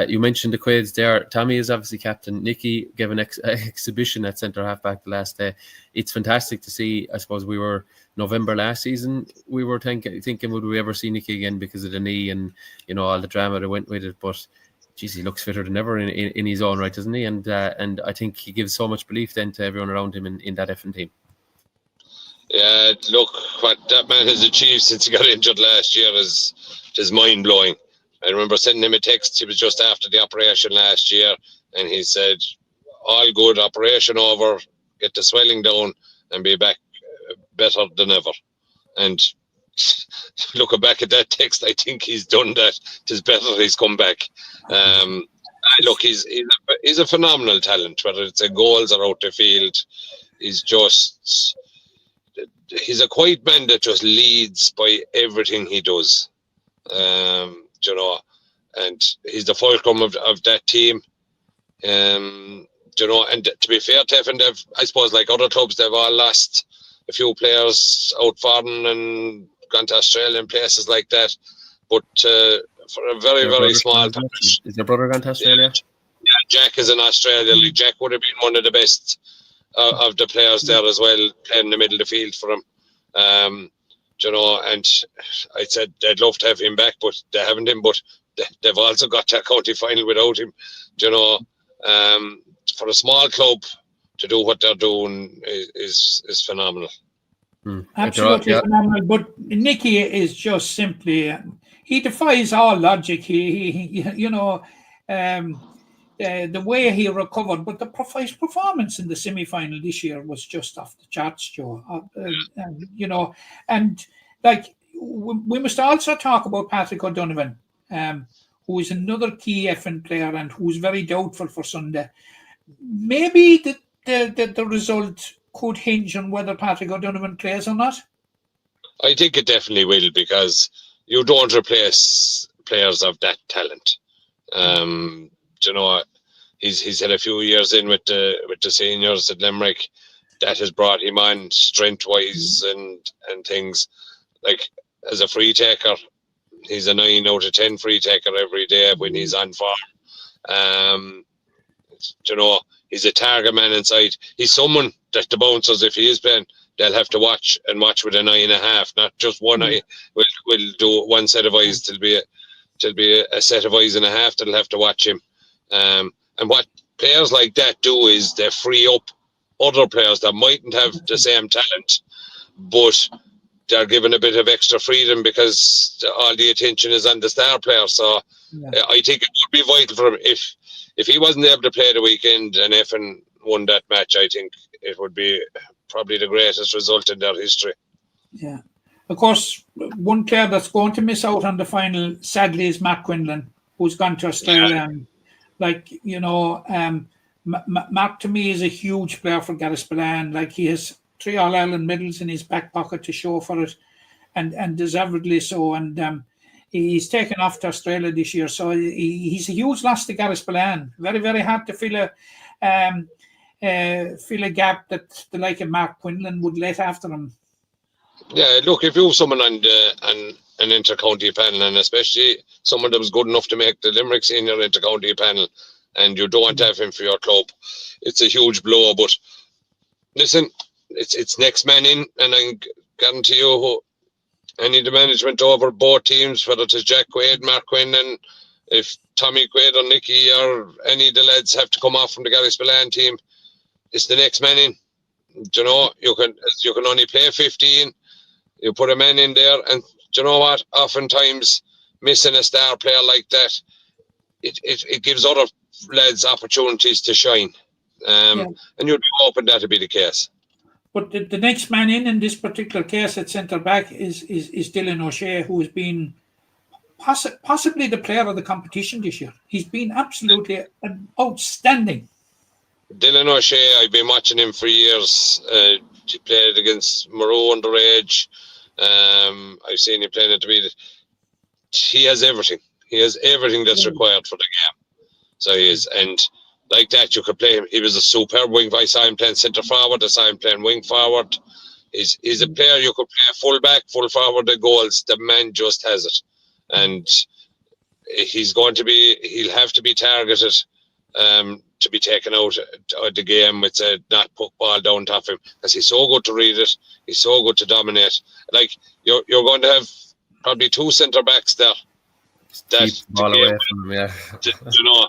[SPEAKER 6] You mentioned the Quaids there. Tommy is obviously captain. Nicky gave an exhibition at centre half back the last day. It's fantastic to see. I suppose we were November last season, we were thinking would we ever see Nicky again because of the knee and all the drama that went with it, but geez, he looks fitter than ever in his own right, doesn't he? And I think he gives so much belief then to everyone around him in that Effin team.
[SPEAKER 10] Yeah, look, what that man has achieved since he got injured last year is mind-blowing. I remember sending him a text. He was just after the operation last year, and he said, all good, operation over, get the swelling down, and be back better than ever. And looking back at that text, I think he's done that. It's better he's come back. Look, he's a phenomenal talent, whether it's in goals or out the field. He's a quiet man that just leads by everything he does, and he's the fulcrum of that team, and to be fair to Effin, I suppose like other clubs, they've all lost a few players out foreign and gone to Australia and places like that, but for a very, very small time.
[SPEAKER 6] Is your brother gone to Australia?
[SPEAKER 10] Yeah, Jack is in Australia. Like, Jack would have been one of the best of the players there as well, playing in the middle of the field for him. And I said they'd love to have him back, but they haven't him. But they've also got that county final without him. For a small club to do what they're doing is phenomenal.
[SPEAKER 7] Absolutely phenomenal. But Nicky is just simply he defies all logic. The way he recovered, but his performance in the semi-final this year was just off the charts, Joe. And we must also talk about Patrick O'Donovan, who is another key Effin player and who's very doubtful for Sunday. Maybe the result could hinge on whether Patrick O'Donovan plays or not.
[SPEAKER 10] I think it definitely will, because you don't replace players of that talent. He's had a few years in with the seniors at Limerick. That has brought him on strength-wise and things. Like, as a free taker, he's a 9 out of 10 free taker every day when he's on form. He's a target man inside. He's someone that the Bouncers, if he is playing, they'll have to watch with an eye and a half, not just one eye. We'll do one set of eyes. There'll be a set of eyes and a half that'll have to watch him. And what players like that do is they free up other players that mightn't have the same talent, but they're given a bit of extra freedom because all the attention is on the star player. So I think it would be vital for him if he wasn't able to play the weekend and Effin won that match. I think it would be probably the greatest result in their history.
[SPEAKER 7] Yeah. Of course, one player that's going to miss out on the final, sadly, is Mark Quinlan, who's gone to Australia. And, Mark to me is a huge player for Garrispalan. Like, he has 3 All-Ireland medals in his back pocket to show for it, and deservedly so. And he's taken off to Australia this year, so he's a huge loss to Garrispalan. Very, very hard to fill a gap that the like of Mark Quinlan would let after him.
[SPEAKER 10] Yeah, look, if you have someone on an inter-county panel, and especially someone that was good enough to make the Limerick senior inter-county panel, and you don't have him for your club, it's a huge blow. But listen, it's next man in, and I guarantee you, any of the management over both teams, whether it's Jack Quaid, Mark Quinn, and if Tommy Quaid or Nicky or any of the lads have to come off from the Garrispalan team, it's the next man in. You know, you can only play 15. You put a man in there, and do you know what? Oftentimes, missing a star player like that, it gives other lads opportunities to shine. And you'd be hoping that to be the case.
[SPEAKER 7] But the next man in this particular case at centre back is Dylan O'Shea, who has been possibly the player of the competition this year. He's been absolutely outstanding.
[SPEAKER 10] Dylan O'Shea, I've been watching him for years. He played against Maroe underage. I've seen him playing at the meet. He has everything. He has everything that's required for the game. So he is, and like that, you could play him. He was a superb wing. I saw him playing centre forward. I saw him playing wing forward. He's a player you could play full back, full forward. The goals, the man just has it, and he'll have to be targeted to be taken out of the game with not put ball down top of him, because he's so good to read it. He's so good to dominate. Like, you're going to have probably 2 centre backs there.
[SPEAKER 6] Keep the ball away from him, yeah.
[SPEAKER 10] You know,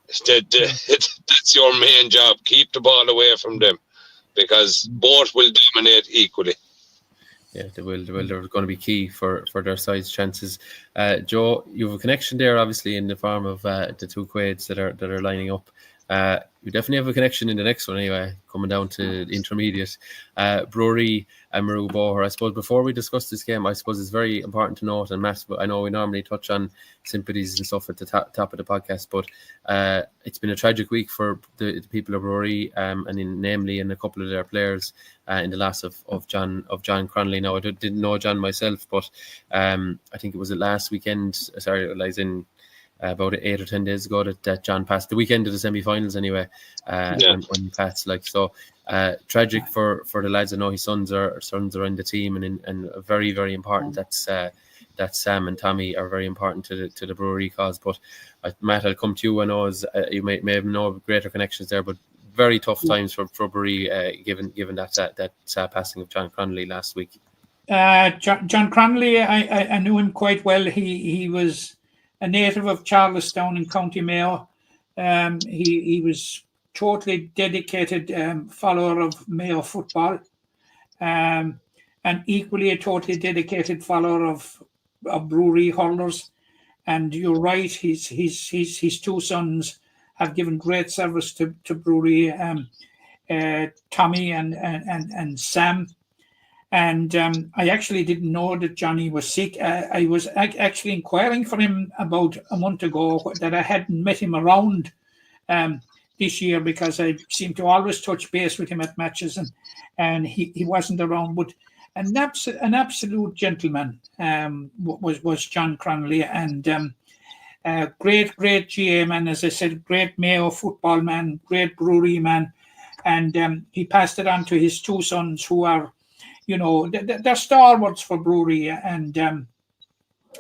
[SPEAKER 10] that's your main job. Keep the ball away from them, because both will dominate equally.
[SPEAKER 6] Yeah, they will. They're going to be key for their side's chances. Joe, you have a connection there, obviously, in the form of the 2 Quaids that are lining up. You definitely have a connection in the next one anyway, coming down to the intermediate. Brewery and Maru Boher. I suppose before we discuss this game, I suppose it's very important to note, and Matt, I know we normally touch on sympathies and stuff at the top of the podcast, but it's been a tragic week for the people of Brewery, and namely in a couple of their players in the loss of John Cronley. Now, I didn't know John myself, but I think it was last weekend, in about 8 or 10 days ago that John passed, the weekend of the semi-finals anyway, when he passed. Tragic for the lads. I know his sons are in the team, and very, very important that Sam and Tommy are very important to the Brewery cause. But Matt, I'll come to you. I know you may have no greater connections there, but very tough times for Brewery given that passing of John Cronley last week.
[SPEAKER 7] John Cronley, I knew him quite well. He was a native of Charlestown in County Mayo. He was totally dedicated follower of Mayo football, and equally a totally dedicated follower of Brewery hurlers. And you're right, his 2 sons have given great service to Brewery, Tommy and Sam. And I actually didn't know that Johnny was sick. I was actually inquiring for him about a month ago, that I hadn't met him around this year, because I seem to always touch base with him at matches, and he wasn't around. But an absolute gentleman was John Cronley, and great GA man, as I said, great Mayo football man, great Brewery man. And he passed it on to his 2 sons, who are, they're stalwarts for Brewery, and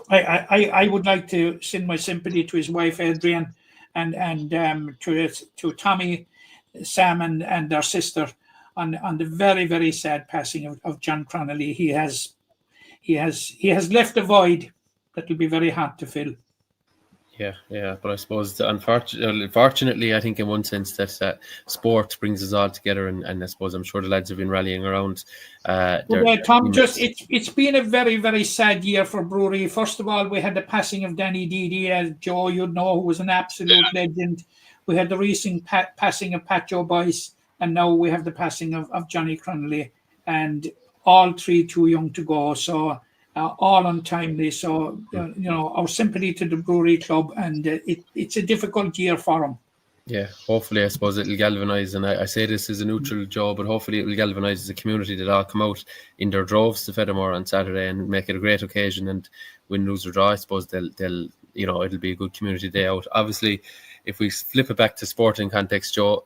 [SPEAKER 7] I would like to send my sympathy to his wife Adrian, and to Tommy, Sam, and their sister on the very, very sad passing of John Cronley. He has left a void that will be very hard to fill.
[SPEAKER 6] Yeah. But I suppose, unfortunately, I think in one sense that sport brings us all together, and I suppose I'm sure the lads have been rallying around.
[SPEAKER 7] Tom, it's been a very, very sad year for Brewery. First of all, we had the passing of Danny Deedy, as Joe, you'd know, who was an absolute legend. We had the recent passing of Pat Joe Boyce, and now we have the passing of Johnny Cronley, and all three too young to go. So all untimely. So, our sympathy to the Brewery Club, and it's a difficult year for them.
[SPEAKER 6] Yeah, hopefully, I suppose it'll galvanise, and I say this as a neutral Joe, but hopefully it will galvanise as a community that all come out in their droves to Fedamore on Saturday and make it a great occasion. And win, lose or draw, I suppose they'll it'll be a good community day out. Obviously, if we flip it back to sporting context, Joe,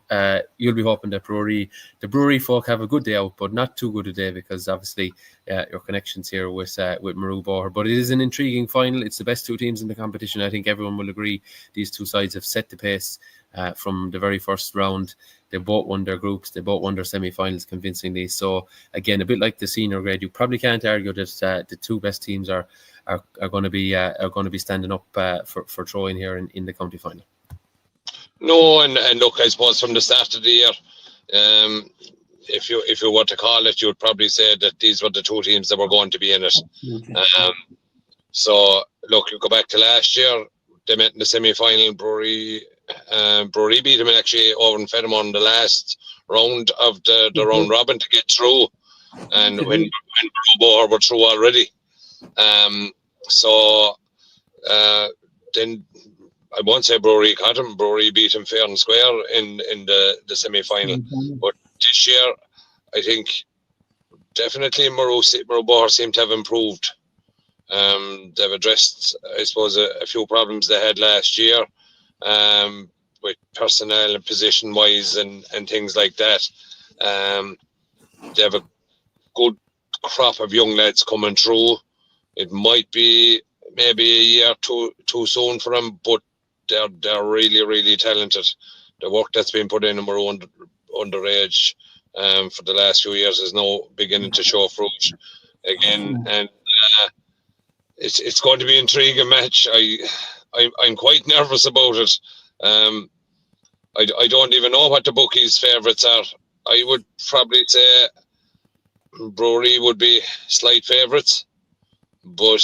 [SPEAKER 6] you'll be hoping that the Brewery folk have a good day out, but not too good a day, because obviously your connections here with Maru Boher. But it is an intriguing final. It's the best two teams in the competition. I think everyone will agree these two sides have set the pace from the very first round. They both won their groups. They both won their semi-finals convincingly. So again, a bit like the senior grade, you probably can't argue that the two best teams are going to be standing up for throwing here in the county final.
[SPEAKER 10] No, and look, I suppose from the start of the year, if you were to call it, you would probably say that these were the two teams that were going to be in it. So look, you go back to last year, they met in the semi-final. Brewery beat them actually over in Fedamore in the last round of the round robin to get through, and when Boher were through already. Then I won't say Brewery caught him. Brewery beat him fair and square in the semi-final. But this year, I think definitely Maru Boher seem to have improved. They've addressed, I suppose, a few problems they had last year, with personnel and position-wise and things like that. They have a good crop of young lads coming through. It might be maybe a year too soon for them, but they're really, really talented. The work that's been put in Maru underage for the last few years is now beginning to show fruit again, and it's going to be an intriguing match. I'm quite nervous about it. I don't even know what the bookies' favourites are. I would probably say Brewery would be slight favourites, but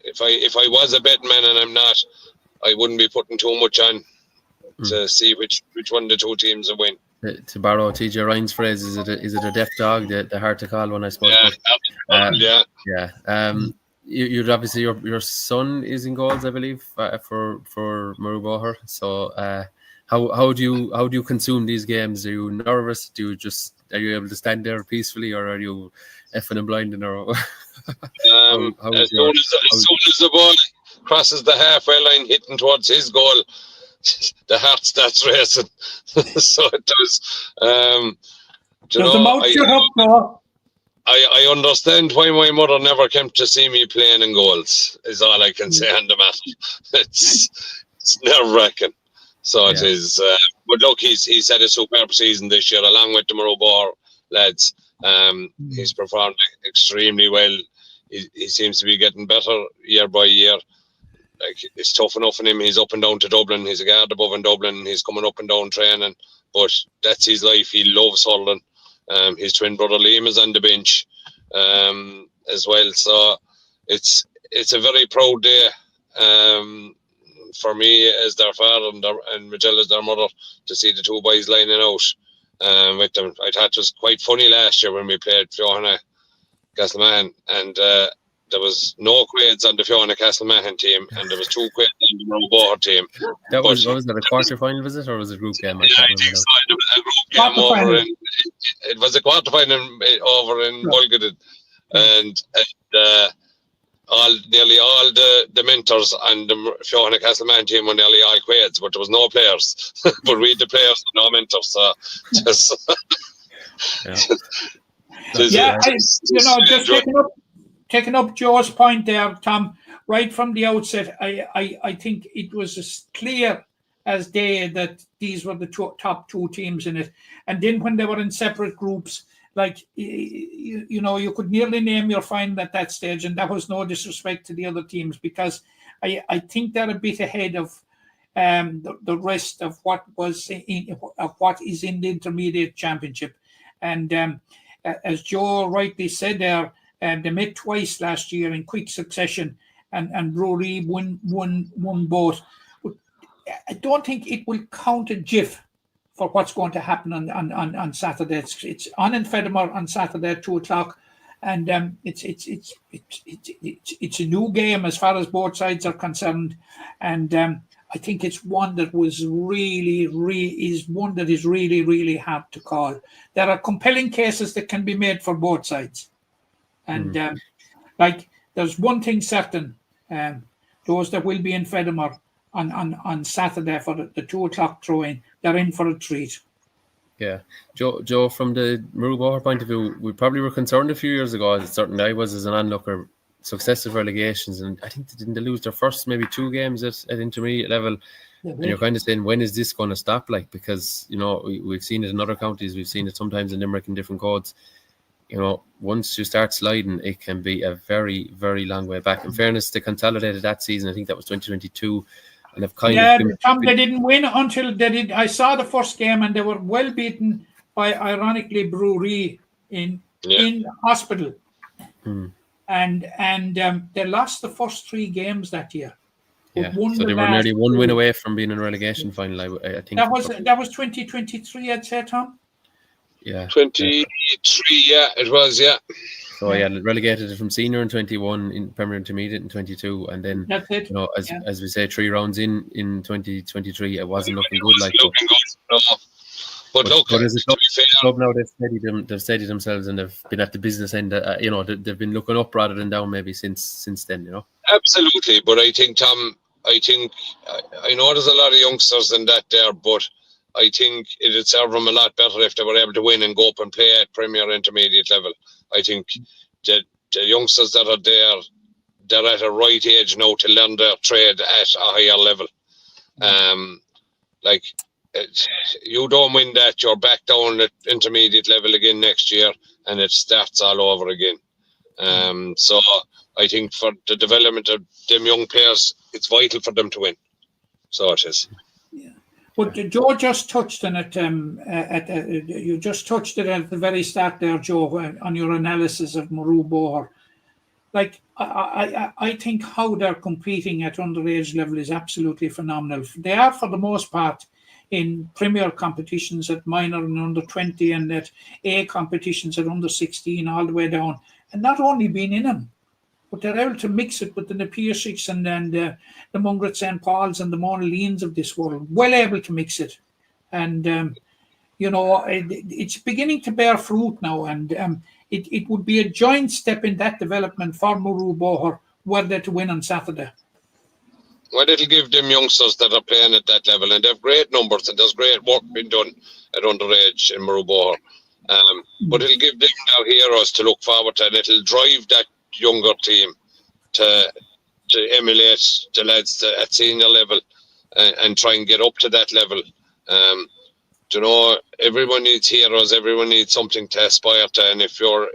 [SPEAKER 10] if I was a betting man, and I'm not, I wouldn't be putting too much on to see which one of the two teams will win.
[SPEAKER 6] To borrow TJ Ryan's phrase, is it a deaf dog, the hard to call one, I suppose? You'd obviously your son is in goals, I believe, for Maru Boher. So how do you consume these games? Are you nervous? Are you able to stand there peacefully, or are you effing and blinding? Or
[SPEAKER 10] as soon as the ball crosses the halfway line, hitting towards his goal, the heart starts racing. So it does. I understand why my mother never came to see me playing in goals, is all I can say on the matter. It's nerve-wracking. So it is. But look, he's had a superb season this year, along with the Maru Boher lads. He's performed extremely well. He seems to be getting better year by year. Like, it's tough enough on him. He's up and down to Dublin. He's a guard above in Dublin. He's coming up and down training. But that's his life. He loves hurling. His twin brother Liam is on the bench as well. So it's a very proud day for me as their father and Michelle as their mother, to see the two boys lining out with them. I thought it was quite funny last year when we played Fiona Castleman, and there was no Quads on the Fiona Castleman team, and there was two Quads on the Maru Boher team.
[SPEAKER 6] Was that a quarter-final visit, or was it a group game?
[SPEAKER 10] I think so. It was a group game over it was a quarter-final over in Mulgidden, and nearly all the mentors on the Fiona Castleman team were nearly all Quads, but there was no players. But we had the players, no mentors. So just
[SPEAKER 7] taking up Joe's point there, Tom, right from the outset, I think it was as clear as day that these were the top two teams in it. And then when they were in separate groups, like, you could nearly name your final at that stage, and that was no disrespect to the other teams, because I think they're a bit ahead of the rest of what is in the intermediate championship. And as Joe rightly said there, they met twice last year in quick succession, and Brewery won both. But I don't think it will count a jiff for what's going to happen on Saturday. It's on in Fedamore on Saturday at 2:00, and it's a new game as far as both sides are concerned, and I think it's one that is really hard to call. There are compelling cases that can be made for both sides, and there's one thing certain: those that will be in Fedamore on Saturday for the 2:00 throw-in, they're in for a treat.
[SPEAKER 6] Yeah, Joe, from the Maroubor point of view, we probably were concerned a few years ago, as certainly I was as an onlooker, successive relegations, and I think they lose their first maybe 2 games at intermediate level. Yeah, and you're kind of saying, when is this going to stop? Like, because we've seen it in other counties, we've seen it sometimes in Limerick in different codes. Once you start sliding, it can be a very, very long way back. In fairness, they consolidated that season. I think that was 2022. And have
[SPEAKER 7] they didn't win until they did. I saw the first game, and they were well beaten by, ironically, Brewery in Hospital, and they lost the first 3 games that year.
[SPEAKER 6] Yeah, so they were nearly 1 win away from being in a relegation final. I think
[SPEAKER 7] that was 2023. I'd say, Tom.
[SPEAKER 6] Yeah,
[SPEAKER 10] 23. Yeah, it was. Yeah.
[SPEAKER 6] So relegated from senior in 21, in Premier Intermediate in 22, and then
[SPEAKER 7] that's it.
[SPEAKER 6] As we say, 3 rounds in 2023, it wasn't looking good.
[SPEAKER 10] But look,
[SPEAKER 6] as a club now, they've steadied themselves, and they've been at the business end. They've been looking up rather than down maybe since then.
[SPEAKER 10] Absolutely, but I think, Tom, I know there's a lot of youngsters in that there, but I think it'd serve them a lot better if they were able to win and go up and play at Premier Intermediate level. I think the youngsters that are there, they're at a right age now to learn their trade at a higher level. You don't win that, you're back down at intermediate level again next year, and it starts all over again. So I think for the development of them young players, it's vital for them to win. So it is.
[SPEAKER 7] But Joe just touched on it. You just touched it at the very start there, Joe, on your analysis of Maroubor. Like, I think how they're competing at underage level is absolutely phenomenal. They are, for the most part, in premier competitions at minor and under 20, and at A competitions at under 16, all the way down, and not only being in them, but they're able to mix it with the Napier-Six and the Mungret St. Paul's and the Monaleens of this world. Well able to mix it. And, it's beginning to bear fruit now. And it would be a joint step in that development for Maroubor were they to win on Saturday.
[SPEAKER 10] Well, it'll give them youngsters that are playing at that level, and they have great numbers, and there's great work being done at underage in Maroubor. But it'll give them now heroes to look forward to, and it'll drive that younger team to emulate the lads at senior level and try and get up to that level. Everyone needs heroes, everyone needs something to aspire to, and if your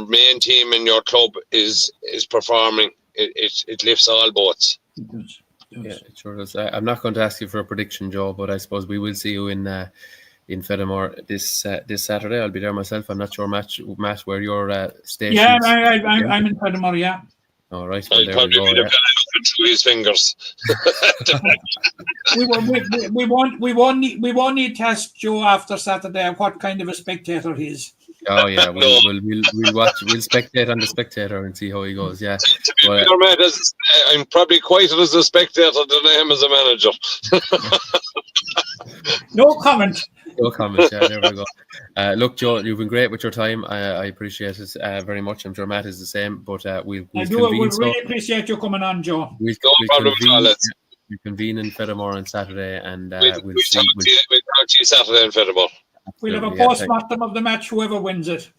[SPEAKER 10] main team in your club is performing, it lifts all boats.
[SPEAKER 6] Yeah, it sure does. I'm not going to ask you for a prediction, Joe, but I suppose we will see you in Fedamore this Saturday. I'll be there myself. I'm not sure, Matt, where your station.
[SPEAKER 7] Yeah, I'm in Fedamore. Yeah.
[SPEAKER 6] All right.
[SPEAKER 10] I'll probably be looking through his fingers.
[SPEAKER 7] we won't need to ask Joe after Saturday what kind of a spectator he is.
[SPEAKER 6] Oh yeah, we'll watch. We'll spectate on the Spectator and see how he goes. Yeah,
[SPEAKER 10] to be fair, mate, I'm probably quieter as a spectator than I am as a manager.
[SPEAKER 7] No comment.
[SPEAKER 6] No comment. Yeah, there we go. Look, Joe, you've been great with your time. I appreciate it very much. I'm sure Matt is the same. But we
[SPEAKER 7] really appreciate you coming on, Joe.
[SPEAKER 10] No problem at all.
[SPEAKER 6] We convene in Fedamore on Saturday, and
[SPEAKER 10] we'll talk to you Saturday in Fedamore.
[SPEAKER 7] We'll have a post-mortem of the match, whoever wins it.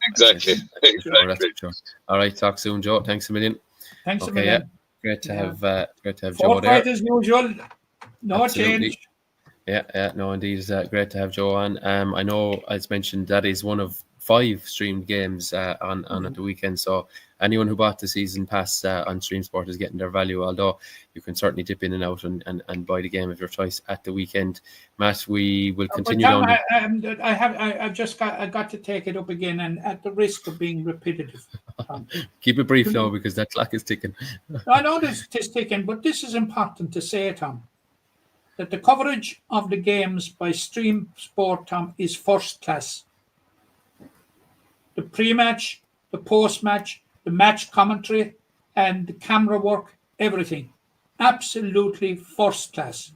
[SPEAKER 10] Exactly.
[SPEAKER 6] Sure. All right, talk soon, Joe. Thanks a million.
[SPEAKER 7] Thanks a million.
[SPEAKER 6] Yeah. Great to have Joe
[SPEAKER 7] Four
[SPEAKER 6] there.
[SPEAKER 7] fight as usual. No
[SPEAKER 6] Absolutely.
[SPEAKER 7] change.
[SPEAKER 6] Yeah, no, indeed. It's great to have Joe on. I know, as mentioned, that is one of 5 streamed games on at the weekend. So anyone who bought the season pass on Stream Sport is getting their value, although you can certainly dip in and out and buy the game of your choice at the weekend. Matt, we will continue
[SPEAKER 7] Tom,
[SPEAKER 6] down.
[SPEAKER 7] I got to take it up again, and at the risk of being repetitive.
[SPEAKER 6] Keep it brief now, because that clock is ticking.
[SPEAKER 7] I know this is ticking, but this is important to say, Tom, that the coverage of the games by Stream Sport, Tom, is first class. The pre-match, the post-match, the match commentary, and the camera work, everything. Absolutely first class.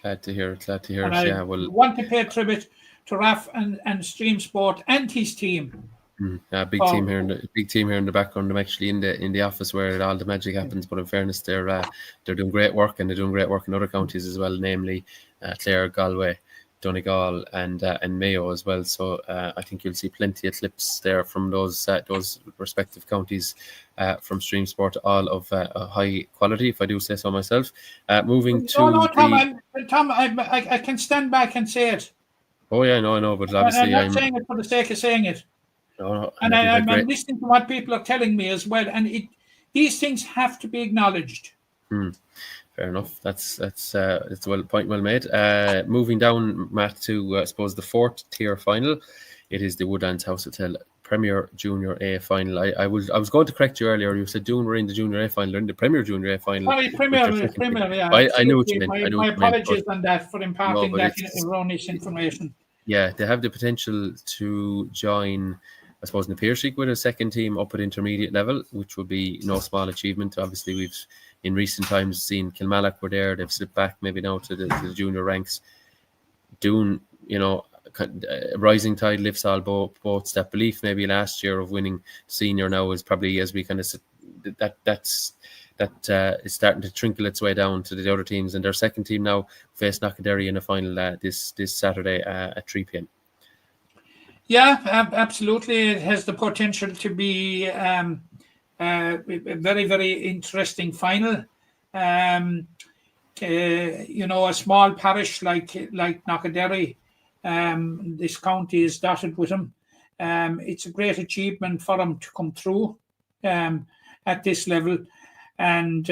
[SPEAKER 6] Glad to hear it.
[SPEAKER 7] And I want to pay tribute to Raf and Stream Sport and his team.
[SPEAKER 6] Big team here in the background. I'm actually in the office where all the magic happens. But in fairness, they're doing great work, and they're doing great work in other counties as well, namely Clare, Galway, Donegal, and Mayo as well. So I think you'll see plenty of clips there from those respective counties from Stream Sport, all of high quality, if I do say so myself. Moving to
[SPEAKER 7] Tom, I can stand back and say it.
[SPEAKER 6] Oh yeah, I know, but obviously
[SPEAKER 7] I'm not saying it for the sake of saying it.
[SPEAKER 6] No,
[SPEAKER 7] and I'm listening to what people are telling me as well, and these things have to be acknowledged.
[SPEAKER 6] Fair enough. That's point well made. Moving down, Matt, to I suppose the 4th tier final. It is the Woodlands House Hotel Premier Junior A final. I was going to correct you earlier. You said Doon were in the Junior A final, in the Premier Junior A final.
[SPEAKER 7] Sorry, Premier, yeah.
[SPEAKER 6] I knew what you meant.
[SPEAKER 7] My apologies on that for imparting that erroneous information.
[SPEAKER 6] Yeah, they have the potential to join, I suppose, in the Pearse League with a second team up at intermediate level, which would be no small achievement. Obviously, we've in recent times seen Kilmallock were there. They've slipped back maybe now to the junior ranks. Doon, rising tide lifts all boats. That belief maybe last year of winning senior now is probably, as we kind of that's is starting to trickle its way down to the other teams, and their second team now face Knockaderry in a final this Saturday at 3 p.m.
[SPEAKER 7] Yeah, absolutely. It has the potential to be a very, very interesting final. A small parish like Knockaderry, this county is dotted with them. It's a great achievement for them to come through at this level. And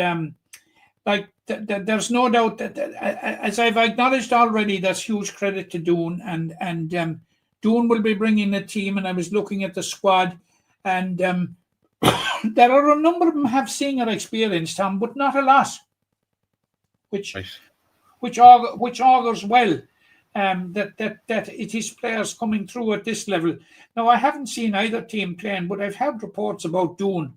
[SPEAKER 7] there's no doubt that, as I've acknowledged already, that's huge credit to Doon, and Doon will be bringing a team. And I was looking at the squad, and there are a number of them have senior experience, Tom, but not a lot, which augurs well. That it is players coming through at this level. Now, I haven't seen either team playing, but I've heard reports about Doon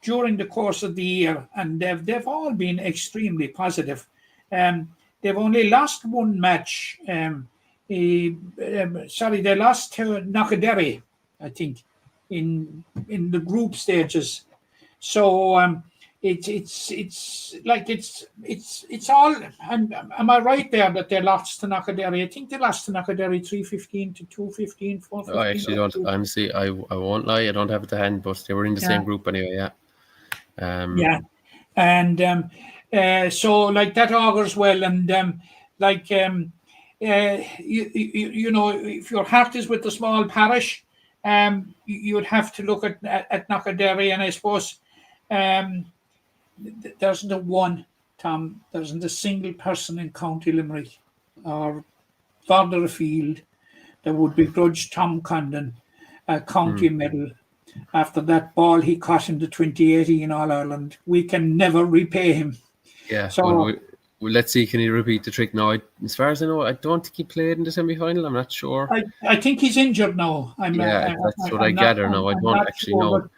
[SPEAKER 7] during the course of the year, and they've all been extremely positive. They've only lost one match. They lost to Knockaderry, I think, in the group stages. So it's all. Am I right there that they lost to Knockaderry? I think they lost to Knockaderry 3-15 to 2-15, 4-15.
[SPEAKER 6] I actually don't. Honestly, I won't lie. I don't have it to hand, but they were in the same group anyway. Yeah. So that augurs well, and if your heart is with the small parish, you would have to look at Knockaderry, and I suppose there isn't a one, Tom. There isn't a single person in County Limerick or further afield that would begrudge Tom Condon a county medal after that ball he caught in the 2018 All-Ireland. We can never repay him. Yeah,
[SPEAKER 7] so
[SPEAKER 6] well, let's see, can he repeat the trick now? As far as I know, I don't think he played in the semi-final. I'm not sure.
[SPEAKER 7] I think he's injured now.
[SPEAKER 6] That's what I gather now. I don't actually know.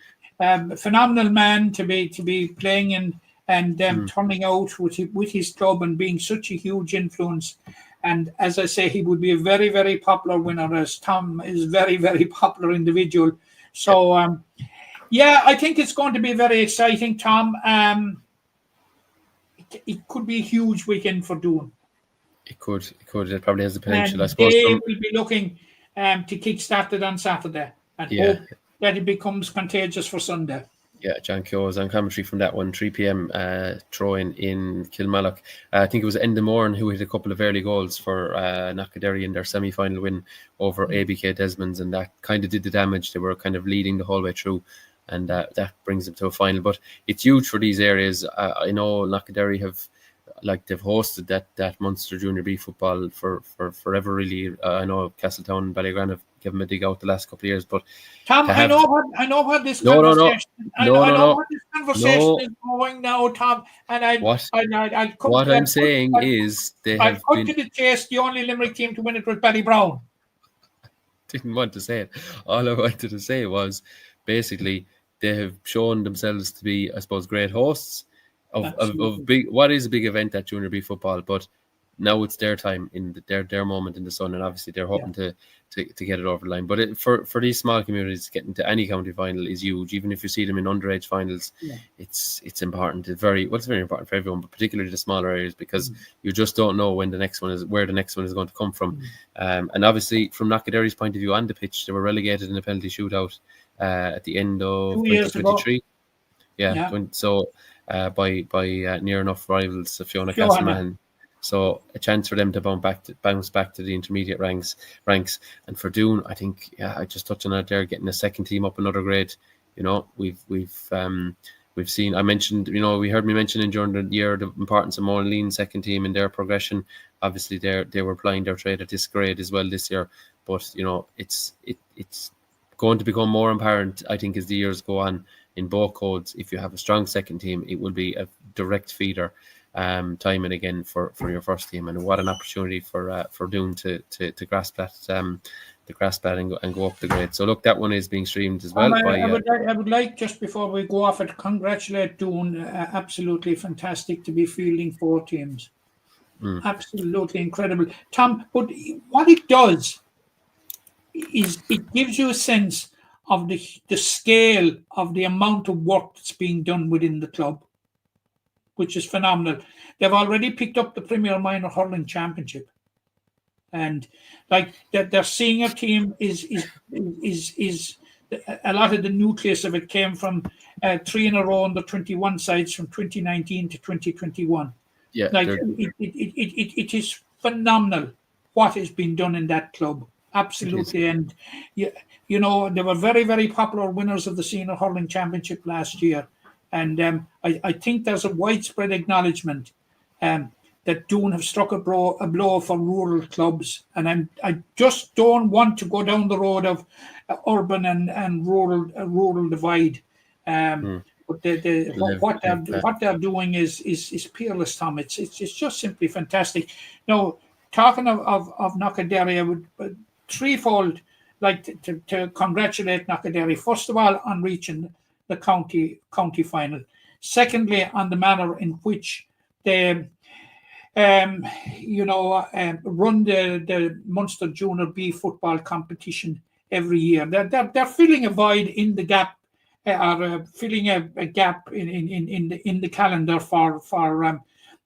[SPEAKER 7] Phenomenal man to be playing and turning out with his club and being such a huge influence. And as I say, he would be a very, very popular winner, as Tom is very, very popular individual. So, I think it's going to be very exciting, Tom. It could be a huge weekend for Doon. It could. It probably has the potential, I suppose. They will be looking to kickstart it on Saturday and hope that it becomes contagious for Sunday.
[SPEAKER 6] Yeah, John Keogh was on commentary from that one, 3 p.m. Throw-in in Kilmallock. I think it was Endemorn who hit a couple of early goals for Knockaderry in their semi-final win over ABK Desmonds, and that kind of did the damage. They were kind of leading the whole way through, and that brings them to a final. But it's huge for these areas. I know Knockaderry they've hosted that Munster Junior B football for forever, really. I know Castletown and Ballygran have given them a dig out the last couple of years, but
[SPEAKER 7] Tom, I know what this conversation. I know what this conversation is going now, Tom. And I'd come
[SPEAKER 6] what
[SPEAKER 7] to
[SPEAKER 6] I'm saying is they have
[SPEAKER 7] cut to the chase. The only Limerick team to win it was Ballybrown.
[SPEAKER 6] Didn't want to say it. All I wanted to say was basically they have shown themselves to be, I suppose, great hosts of big. What is a big event at Junior B football? But now it's their time in their moment in the sun, and obviously they're hoping to get it over the line. But for these small communities, getting to any county final is huge. Even if you see them in underage finals, it's important. It's very important for everyone, but particularly the smaller areas, because you just don't know where the next one is going to come from. And obviously, from Knockaderry's point of view, on the pitch, they were relegated in a penalty shootout at the end of 2023. By near enough rivals, Fiona Castleman. So a chance for them to bounce back to the intermediate ranks. And for Doon, I think, I just touched on it there, getting a second team up another grade. You know, we've seen. I mentioned, we heard me mentioning during the year the importance of Monaleen second team in their progression. Obviously, they were plying their trade at this grade as well this year. But it's going to become more apparent, I think, as the years go on in both codes. If you have a strong second team, it will be a direct feeder. Time and again for your first team, and what an opportunity for Doon to grasp that and go up the grade. So look, that one is being streamed as well.
[SPEAKER 7] I would like, just before we go off it, congratulate Doon. Absolutely fantastic to be fielding 4 teams. Absolutely incredible, Tom. But what it does is it gives you a sense of the scale of the amount of work that's being done within the club, which is phenomenal. They've already picked up the Premier Minor Hurling Championship, and like their senior team is a lot of the nucleus of it came from 3 in a row on the 21 sides from 2019 to 2021.
[SPEAKER 6] Yeah,
[SPEAKER 7] it is phenomenal what has been done in that club. Absolutely, and they were very, very popular winners of the Senior Hurling Championship last year. And I think there's a widespread acknowledgement that Doon have struck a blow for rural clubs. And I just don't want to go down the road of urban and rural divide. But what they're doing is peerless, Tom. It's just simply fantastic. Now, talking of Knockaderry, I would threefold like to congratulate Knockaderry. First of all, on reaching the county final. Secondly, on the manner in which they run the Munster Junior B football competition every year. They're filling a void in the gap, or filling a gap in the calendar for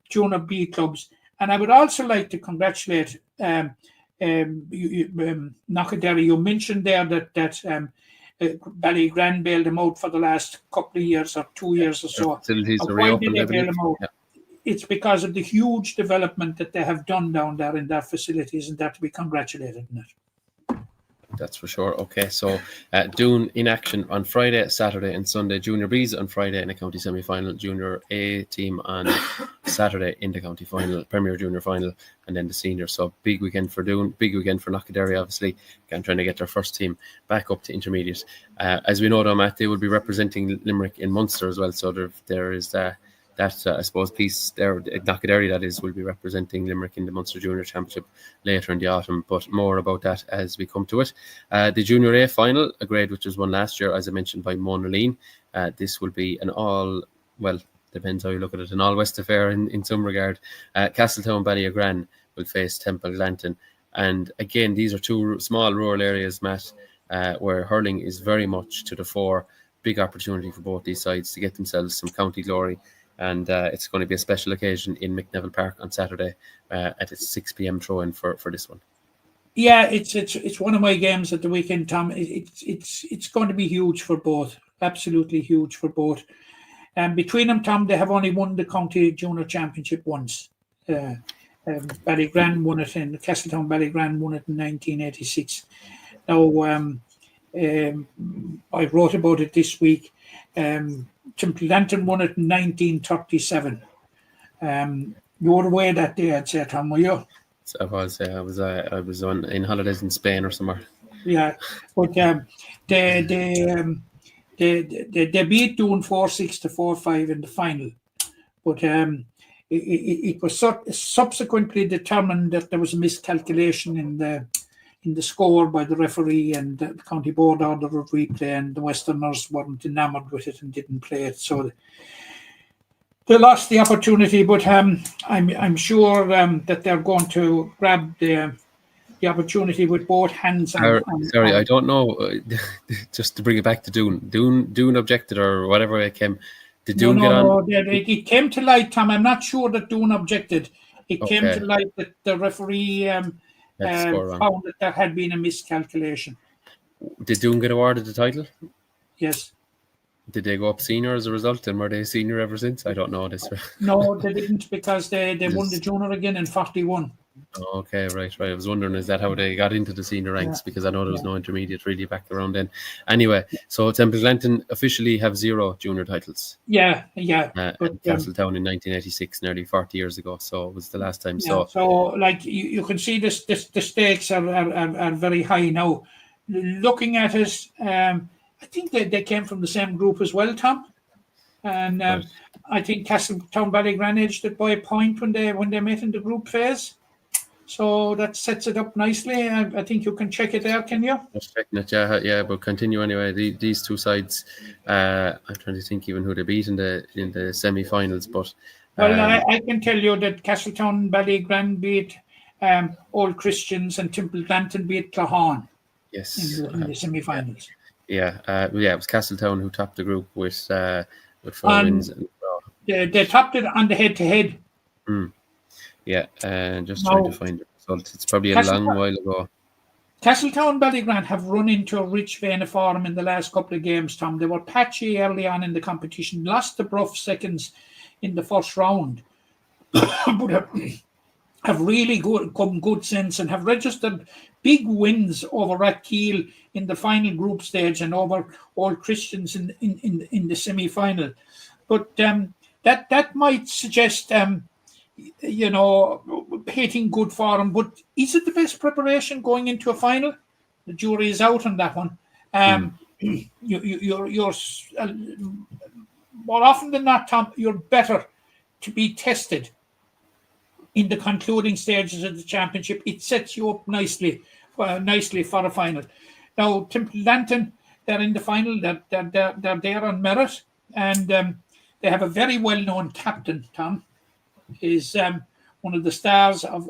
[SPEAKER 7] Junior B clubs. And I would also like to congratulate Knockaderry. You mentioned there that Ballygran bailed them out for the last couple of years or 2 years or so. Why did they bail them out? Yeah. It's because of the huge development that they have done down there in their facilities, and that to be congratulated in it.
[SPEAKER 6] That's for sure. Okay, so Doon in action on Friday, Saturday and Sunday. Junior B's on Friday in the county semi-final. Junior A team on Saturday in the county final, Premier Junior final, and then the senior. So big weekend for Doon, big weekend for Knockaderry, obviously. Again, trying to get their first team back up to intermediate. As we know, though, Matt, they will be representing Limerick in Munster as well. So there is that I suppose piece there. Knockaderry, that is, will be representing Limerick in the Munster Junior Championship later in the autumn, but more about that as we come to it. The Junior A final, a grade which was won last year, as I mentioned, by Monaleen. This will be an depends how you look at it, an all-West affair in some regard. Castletown Ballygran will face Temple Glanton. And again, these are two small rural areas, Matt, where hurling is very much to the fore. Big opportunity for both these sides to get themselves some county glory. And it's going to be a special occasion in McNeville Park on Saturday at a 6 p.m. throw-in for this one.
[SPEAKER 7] Yeah, it's one of my games at the weekend, Tom. It's going to be huge for both. absolutely huge for both. And between them, Tom, they have only won the county junior championship once. Ballygran won it in Castletown. Ballygran won it in 1986. Now, I wrote about it this week. Templedanton won it in 1937. You were away that day, I'd say, Tom, were you?
[SPEAKER 6] I was in holidays in Spain or somewhere.
[SPEAKER 7] Yeah, but they beat Doon 4-6 to 4-5 in the final. But it was subsequently determined that there was a miscalculation in the score by the referee, and the county board ordered a replay, and the Westerners weren't enamoured with it and didn't play it. So they lost the opportunity, but I'm sure that they're going to grab the opportunity with both hands.
[SPEAKER 6] Sorry, I don't know. Just to bring it back to Doon. Doon objected, or whatever it came. Did Doon get on?
[SPEAKER 7] No, it came to light, Tom. I'm not sure that Doon objected. It came to light that the referee found that there had been a miscalculation.
[SPEAKER 6] Did Doon get awarded the title?
[SPEAKER 7] Yes.
[SPEAKER 6] Did they go up senior as a result, and were they senior ever since? I don't know this.
[SPEAKER 7] No, they didn't, because they won the junior again in 41.
[SPEAKER 6] Okay, right. I was wondering, is that how they got into the senior ranks? Yeah. Because I know there was no intermediate really back around then. Anyway, so Templedanton officially have 0 junior titles.
[SPEAKER 7] Yeah.
[SPEAKER 6] But Castletown in 1986, nearly 40 years ago. So it was the last time.
[SPEAKER 7] Yeah, so like you can see the stakes are very high now. Looking at it, I think they came from the same group as well, Tom. And right. I think Castletown Ballygran edged it by a point when they met in the group phase. So that sets it up nicely. I think you can check it there, can you?
[SPEAKER 6] Just checking it, yeah. But continue anyway. These two sides, I'm trying to think even who they beat in the semi-finals. But
[SPEAKER 7] I can tell you that Castletown Ballygran beat Old Christians, and Templedanton beat Claghorn.
[SPEAKER 6] Yes,
[SPEAKER 7] in the semi-finals.
[SPEAKER 6] Yeah, it was Castletown who topped the group with 4 wins.
[SPEAKER 7] They topped it on the head-to-head.
[SPEAKER 6] Yeah, and just trying to find the result. It's probably a long while ago.
[SPEAKER 7] Castletown Ballygran have run into a rich vein of form in the last couple of games, Tom. They were patchy early on in the competition, lost the Bruff seconds in the first round, but have really come good since, and have registered big wins over Rathkeil in the final group stage and over Old Christians in the semi-final. But that might suggest hitting good form, but is it the best preparation going into a final? The jury is out on that one. You're more often than not, Tom, you're better to be tested in the concluding stages of the championship. It sets you up nicely for a final. Now, Templedanton, they're in the final. They're there on merit, and they have a very well-known captain, Tom. Is one of the stars of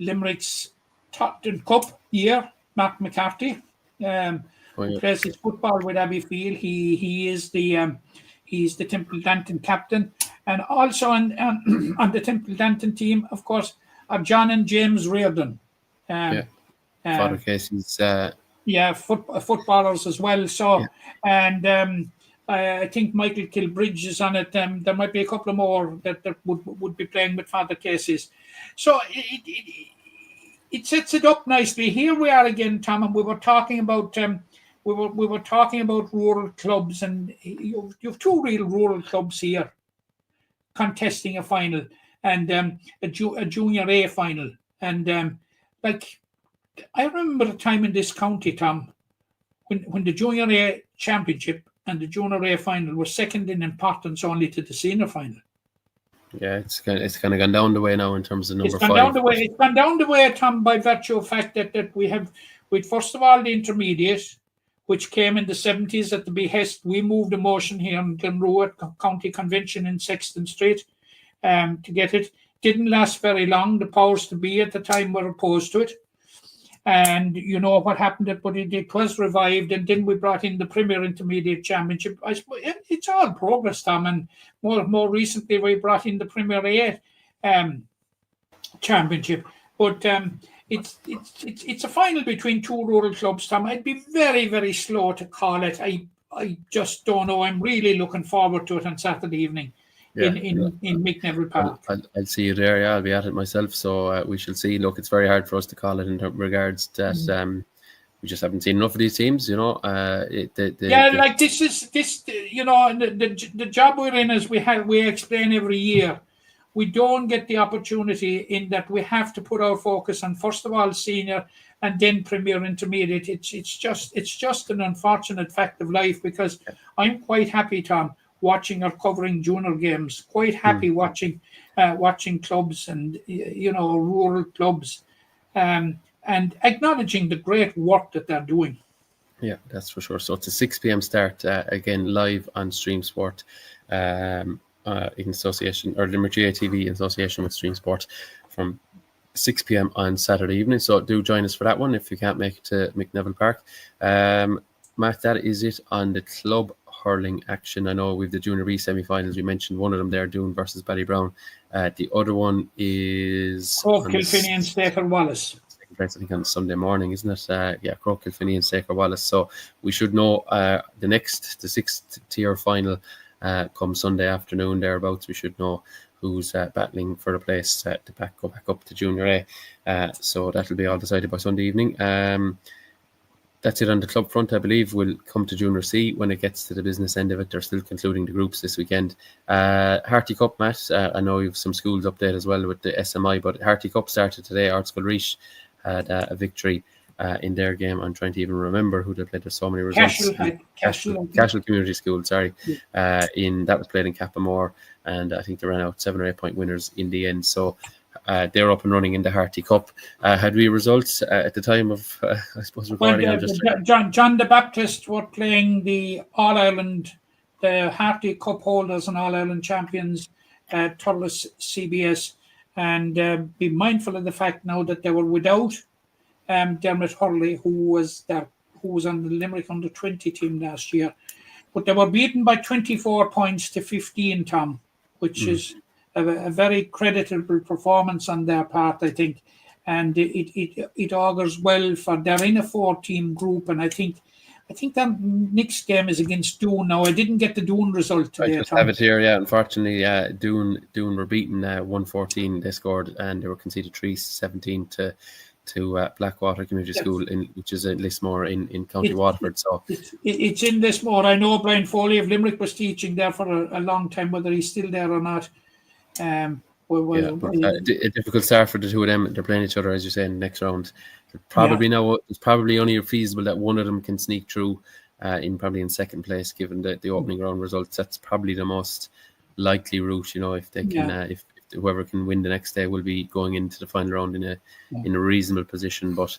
[SPEAKER 7] Limerick's Totton Cup year, Mark McCarthy. Who plays his football with Abbeyfield. He is he's the Templedanton captain, and also on the Templedanton team, of course, are John and James Reardon.
[SPEAKER 6] Father Casey's.
[SPEAKER 7] Footballers as well. So and. I think Michael Kilbridge is on it. There might be a couple of more that would be playing with Father Casey's. So it sets it up nicely. Here we are again, Tom, and we were talking about rural clubs, and you have 2 real rural clubs here contesting a final, and a junior A final. And I remember a time in this county, Tom, when the junior A championship and the junior A final were second in importance only to the senior final.
[SPEAKER 6] Yeah, it's kind of gone down the way now in terms of number 5.
[SPEAKER 7] It's gone down the way, Tom, by virtue of the fact that we first of all the intermediate, which came in the 70s at the behest. We moved a motion here in Glenroe at County Convention in Sexton Street to get it. Didn't last very long. The powers to be at the time were opposed to it. And you know what happened, but it was revived, and then we brought in the Premier Intermediate Championship. I suppose it's all progress, Tom, and more recently we brought in the Premier A Championship. But it's a final between 2 rural clubs, Tom. I'd be very, very slow to call it. I just don't know. I'm really looking forward to it on Saturday evening in Mick Neville Park.
[SPEAKER 6] I'll see you there. Yeah, I'll be at it myself. So we shall see. Look, it's very hard for us to call it in regards that we just haven't seen enough of these teams. You know,
[SPEAKER 7] like this. You know, the job we're in is we explain every year. We don't get the opportunity in that we have to put our focus on first of all senior and then premier intermediate. It's just an unfortunate fact of life, because I'm quite happy, Tom, watching or covering junior games. Quite happy watching clubs and rural clubs, and acknowledging the great work that they're doing.
[SPEAKER 6] Yeah, that's for sure. So it's a 6 p.m. start again, live on Stream Sport. In association, or Limerick GA TV in association with Stream Sport, from 6 p.m. on Saturday evening. So do join us for that one if you can't make it to Mick Neville Park. Matt, that is it on the club hurling action. I know we've the Junior B semi-finals. We mentioned one of them there, Doon versus Ballybrown. The other one is
[SPEAKER 7] Croke Kilfinney and Staker Wallace.
[SPEAKER 6] I think on Sunday morning, isn't it? Croke Kilfinney and Staker Wallace. So we should know the 6th tier final come Sunday afternoon thereabouts. We should know who's battling for a place to go back up to Junior A. So that'll be all decided by Sunday evening. That's it on the club front. I believe we'll come to Junior C when it gets to the business end of it. They're still concluding the groups this weekend. Harty Cup, Matt, I know you have some schools update as well with the SMI, but Harty Cup started today. Artscoil Reach had a victory in their game. I'm trying to even remember who they played. There's so many results. Cashel Community School, sorry. That was played in Cappamore, and I think they ran out 7 or 8 point winners in the end. So they're up and running in the Harty Cup. Had we results at the time of, I suppose, recording?
[SPEAKER 7] John the Baptist were playing the All-Ireland, the Harty Cup holders and All-Ireland champions, Thurles CBS, and be mindful of the fact now that they were without Dermot Hurley, who was on the Limerick under-20 team last year. But they were beaten by 24 points to 15, Tom, which is a very creditable performance on their part, I think. And it augurs well for they're in a 4-team group, and I think that next game is against Doon. Now, I didn't get the Doon result today.
[SPEAKER 6] I just have it here, yeah. Unfortunately, Doon were beaten 1-14. They scored, and they were conceded 3-17 to Blackwater Community School, which is in Lismore in County Waterford. So
[SPEAKER 7] it's in Lismore. I know Brian Foley of Limerick was teaching there for a long time, whether he's still there or not. A difficult start for the two of them. They're playing each other, as you say, in the next round. Now it's probably only feasible that one of them can sneak through in second place, given the opening round results. That's probably the most likely route. If they can, if whoever can win the next day will be going into the final round in a reasonable position. But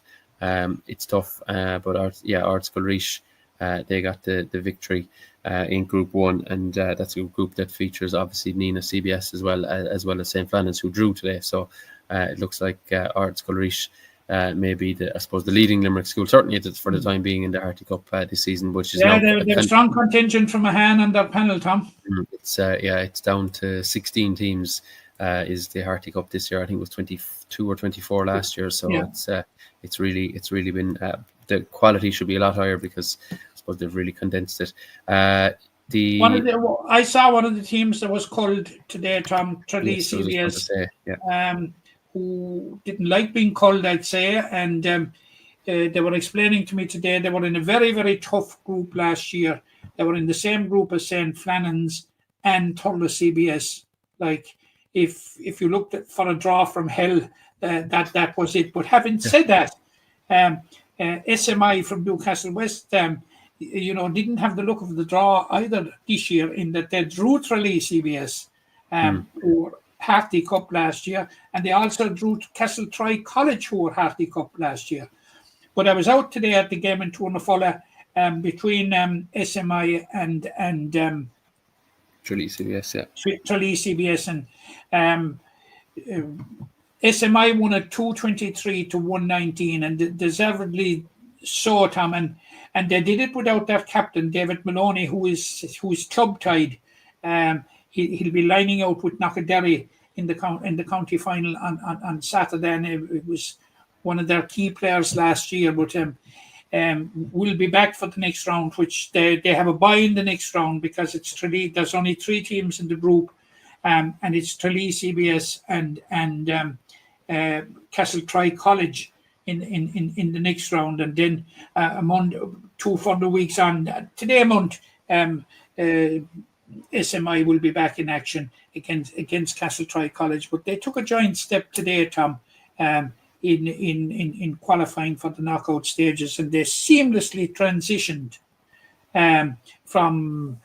[SPEAKER 7] it's tough. But Artscoil Reach, they got the victory in Group 1, and that's a group that features obviously Nina CBS as well as St. Flannan's, who drew today. So it looks like Artscoil Reach may be the leading Limerick school, certainly for the time being, in the Harty Cup this season, which is they're a strong contingent from Mahan on their panel, Tom.
[SPEAKER 6] It's down to 16 teams. Is the Harty Cup this year? I think it was 22 or 24 last year. So it's really been the quality should be a lot higher, because I suppose they've really condensed it. I saw one of the teams that was called today, Tom, Tralee CBS,
[SPEAKER 7] who didn't like being called, I'd say, and they were explaining to me today they were in a very, very tough group last year. They were in the same group as St. Flannan's and Thurles CBS. Like, if you looked for a draw from hell, that was it. But having said that, SMI from Newcastle West, didn't have the look of the draw either this year, in that they drew Tralee CBS who were Harty Cup last year, and they also drew Castle Troy College, who were Harty Cup last year. But I was out today at the game in Tournafulla between SMI and
[SPEAKER 6] Tralee CBS,
[SPEAKER 7] Tralee CBS, and SMI won at 223 to 119, and deservedly so, Tom. And they did it without their captain, David Maloney, who is club tied. He'll be lining out with Knockaderry in the county final on Saturday, and it was one of their key players last year. But will be back for the next round, which they have a bye in the next round because it's Tralee. There's only 3 teams in the group, and it's Tralee, CBS, and Castletry College in the next round, and then a month, 2 further weeks on. Today a month, SMI will be back in action against Castletry College. But they took a giant step today, Tom, in qualifying for the knockout stages, and they seamlessly transitioned from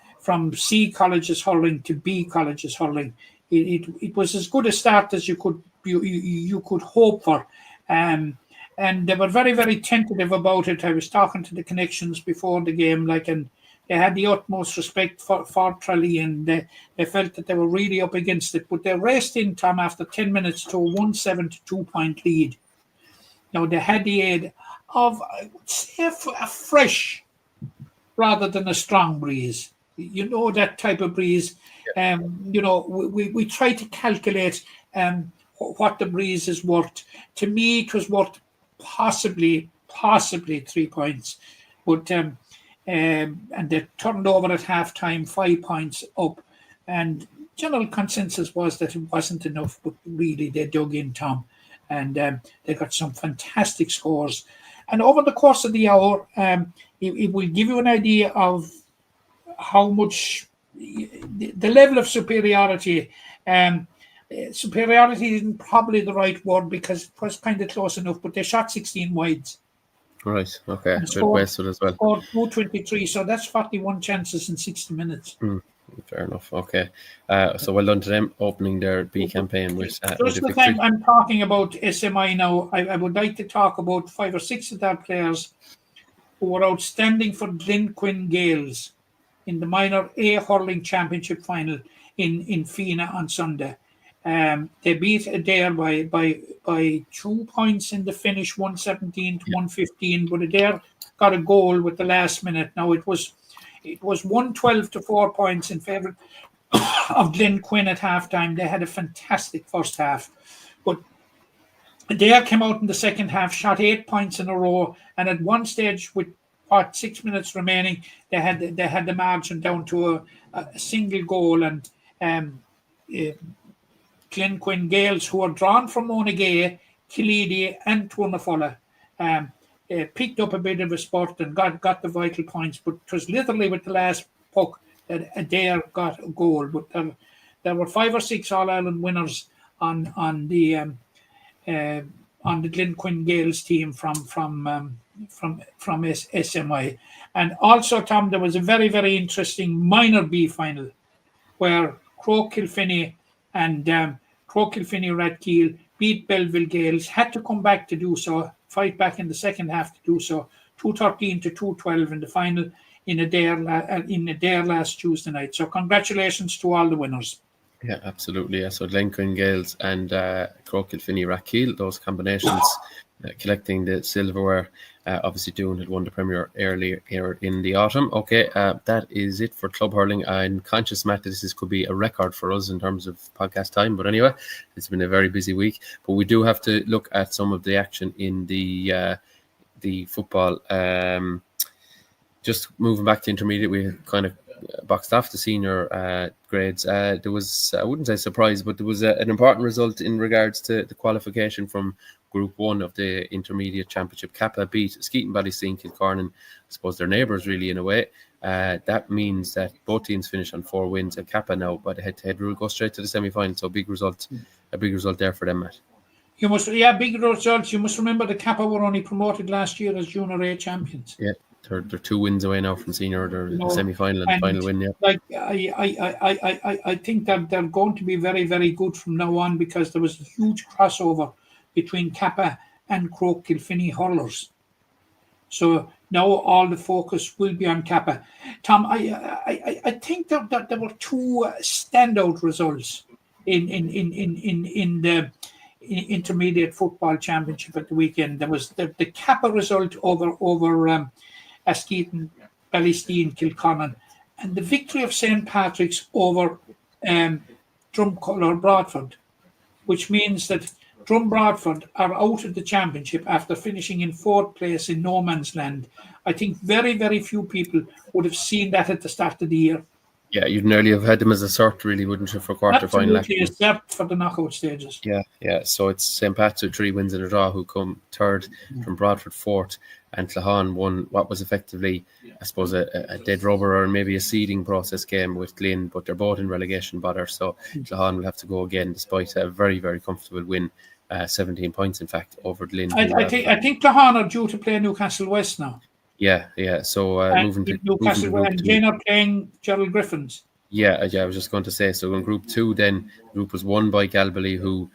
[SPEAKER 7] C colleges hurling to B colleges hurling. It was as good a start as you could hope for, and they were very, very tentative about it. I was talking to the connections before the game, and they had the utmost respect for Tralee, and they felt that they were really up against it. But they raced in, Tom, after 10 minutes to a 1-7 point lead. Now, they had the aid of, I would say, a fresh rather than a strong breeze. You know, that type of breeze. We try to calculate what the breeze is worth. To me, it was worth possibly 3 points. But and they turned over at half-time 5 points up. And general consensus was that it wasn't enough, but really they dug in, Tom. And they got some fantastic scores. And over the course of the hour, it will give you an idea of how much the level of superiority. Superiority isn't probably the right word because it was kind of close enough, but they shot 16 wides.
[SPEAKER 6] Right, okay. Good wasted as well.
[SPEAKER 7] Scored 223, so that's 41 chances in 60 minutes.
[SPEAKER 6] Fair enough. Okay. So well done to them opening their B campaign with
[SPEAKER 7] Just
[SPEAKER 6] a
[SPEAKER 7] the
[SPEAKER 6] victory.
[SPEAKER 7] time I'm talking about SMI now, I would like to talk about 5 or 6 of their players who were outstanding for Glenquin Gales in the Minor A Hurling Championship final in Fina on Sunday. They beat Adair by 2 points in the finish, 117 to 115, but Adair got a goal with the last minute. Now it was 112 to 4 points in favour of Glenquin at halftime. They had a fantastic first half, but Adair came out in the second half, shot 8 points in a row, and at one stage with 6 minutes remaining, they had the margin down to a single goal, and Glenquin Gales, who are drawn from Monagea, Killeedy and Tournafulla, picked up a bit of a spurt and got the vital points, but it was literally with the last puck that Adair got a goal. But there were 5 or 6 All-Ireland winners on the Glenquin Gales team from SMI. And also, Tom, there was a very, very interesting minor B final where Croke Kilfinney and Croke Kilfinney Rathkeale beat Belleville Gales, had to come back to do so, fight back in the second half to do so, 213 to 212 in the final in Adair last Tuesday night. So congratulations to all the winners.
[SPEAKER 6] Yeah, absolutely. Yeah. So Glenquin Gales and Croke Kilfinney Rathkeale, those combinations collecting the silverware. Obviously, Doon had won the Premier earlier in the autumn. Okay, that is it for Club Hurling. I'm conscious, Matt, that this could be a record for us in terms of podcast time. But anyway, it's been a very busy week. But we do have to look at some of the action in the football. Just moving back to intermediate, we kind of boxed off the senior grades. There was, I wouldn't say surprise, but there was an important result in regards to the qualification from Group 1 of the Intermediate Championship. Kappa beat Skeeton Ballysteen, Kilcornan, I suppose their neighbours really in a way. That means that both teams finish on 4 wins, and Kappa now by the head-to-head rule go straight to the semi-final. So a big result there for them, Matt.
[SPEAKER 7] Big results. You must remember the Kappa were only promoted last year as Junior A champions.
[SPEAKER 6] Yeah. They're 2 wins away now from senior. They're the semi-final and final win. Yeah,
[SPEAKER 7] I think that they're going to be very, very good from now on, because there was a huge crossover between Kappa and Croke Kilfinney hurlers. So now all the focus will be on Kappa. Tom, I think that there were 2 standout results in the Intermediate Football Championship at the weekend. There was the Kappa result over Skeeton Ballysteen Kilcornan, and the victory of St. Patrick's over Drumcolor Broadford, which means that Drum Bradford are out of the championship after finishing in 4th place in no man's land. I think very, very few people would have seen that at the start of the year.
[SPEAKER 6] Yeah, you'd nearly have had them as a cert, really, wouldn't you, for quarter-final
[SPEAKER 7] Absolutely,
[SPEAKER 6] action?
[SPEAKER 7] a cert for the knockout stages.
[SPEAKER 6] Yeah. So it's St. Pat's with 3 wins and a draw who come third, from Bradford 4th, and Clahan won what was effectively, I suppose, a dead rubber or maybe a seeding process game with Glyn, but they're both in relegation bother. So Clahan will have to go again despite a very, very comfortable win, 17 points, in fact, over Glyn.
[SPEAKER 7] I think Clahan are due to play Newcastle West now.
[SPEAKER 6] Yeah. So moving to
[SPEAKER 7] Newcastle
[SPEAKER 6] Group
[SPEAKER 7] and
[SPEAKER 6] 2.
[SPEAKER 7] Jane are playing Gerald Griffins.
[SPEAKER 6] Yeah, I was just going to say, so in Group 2 then, the group was won by Galbally, who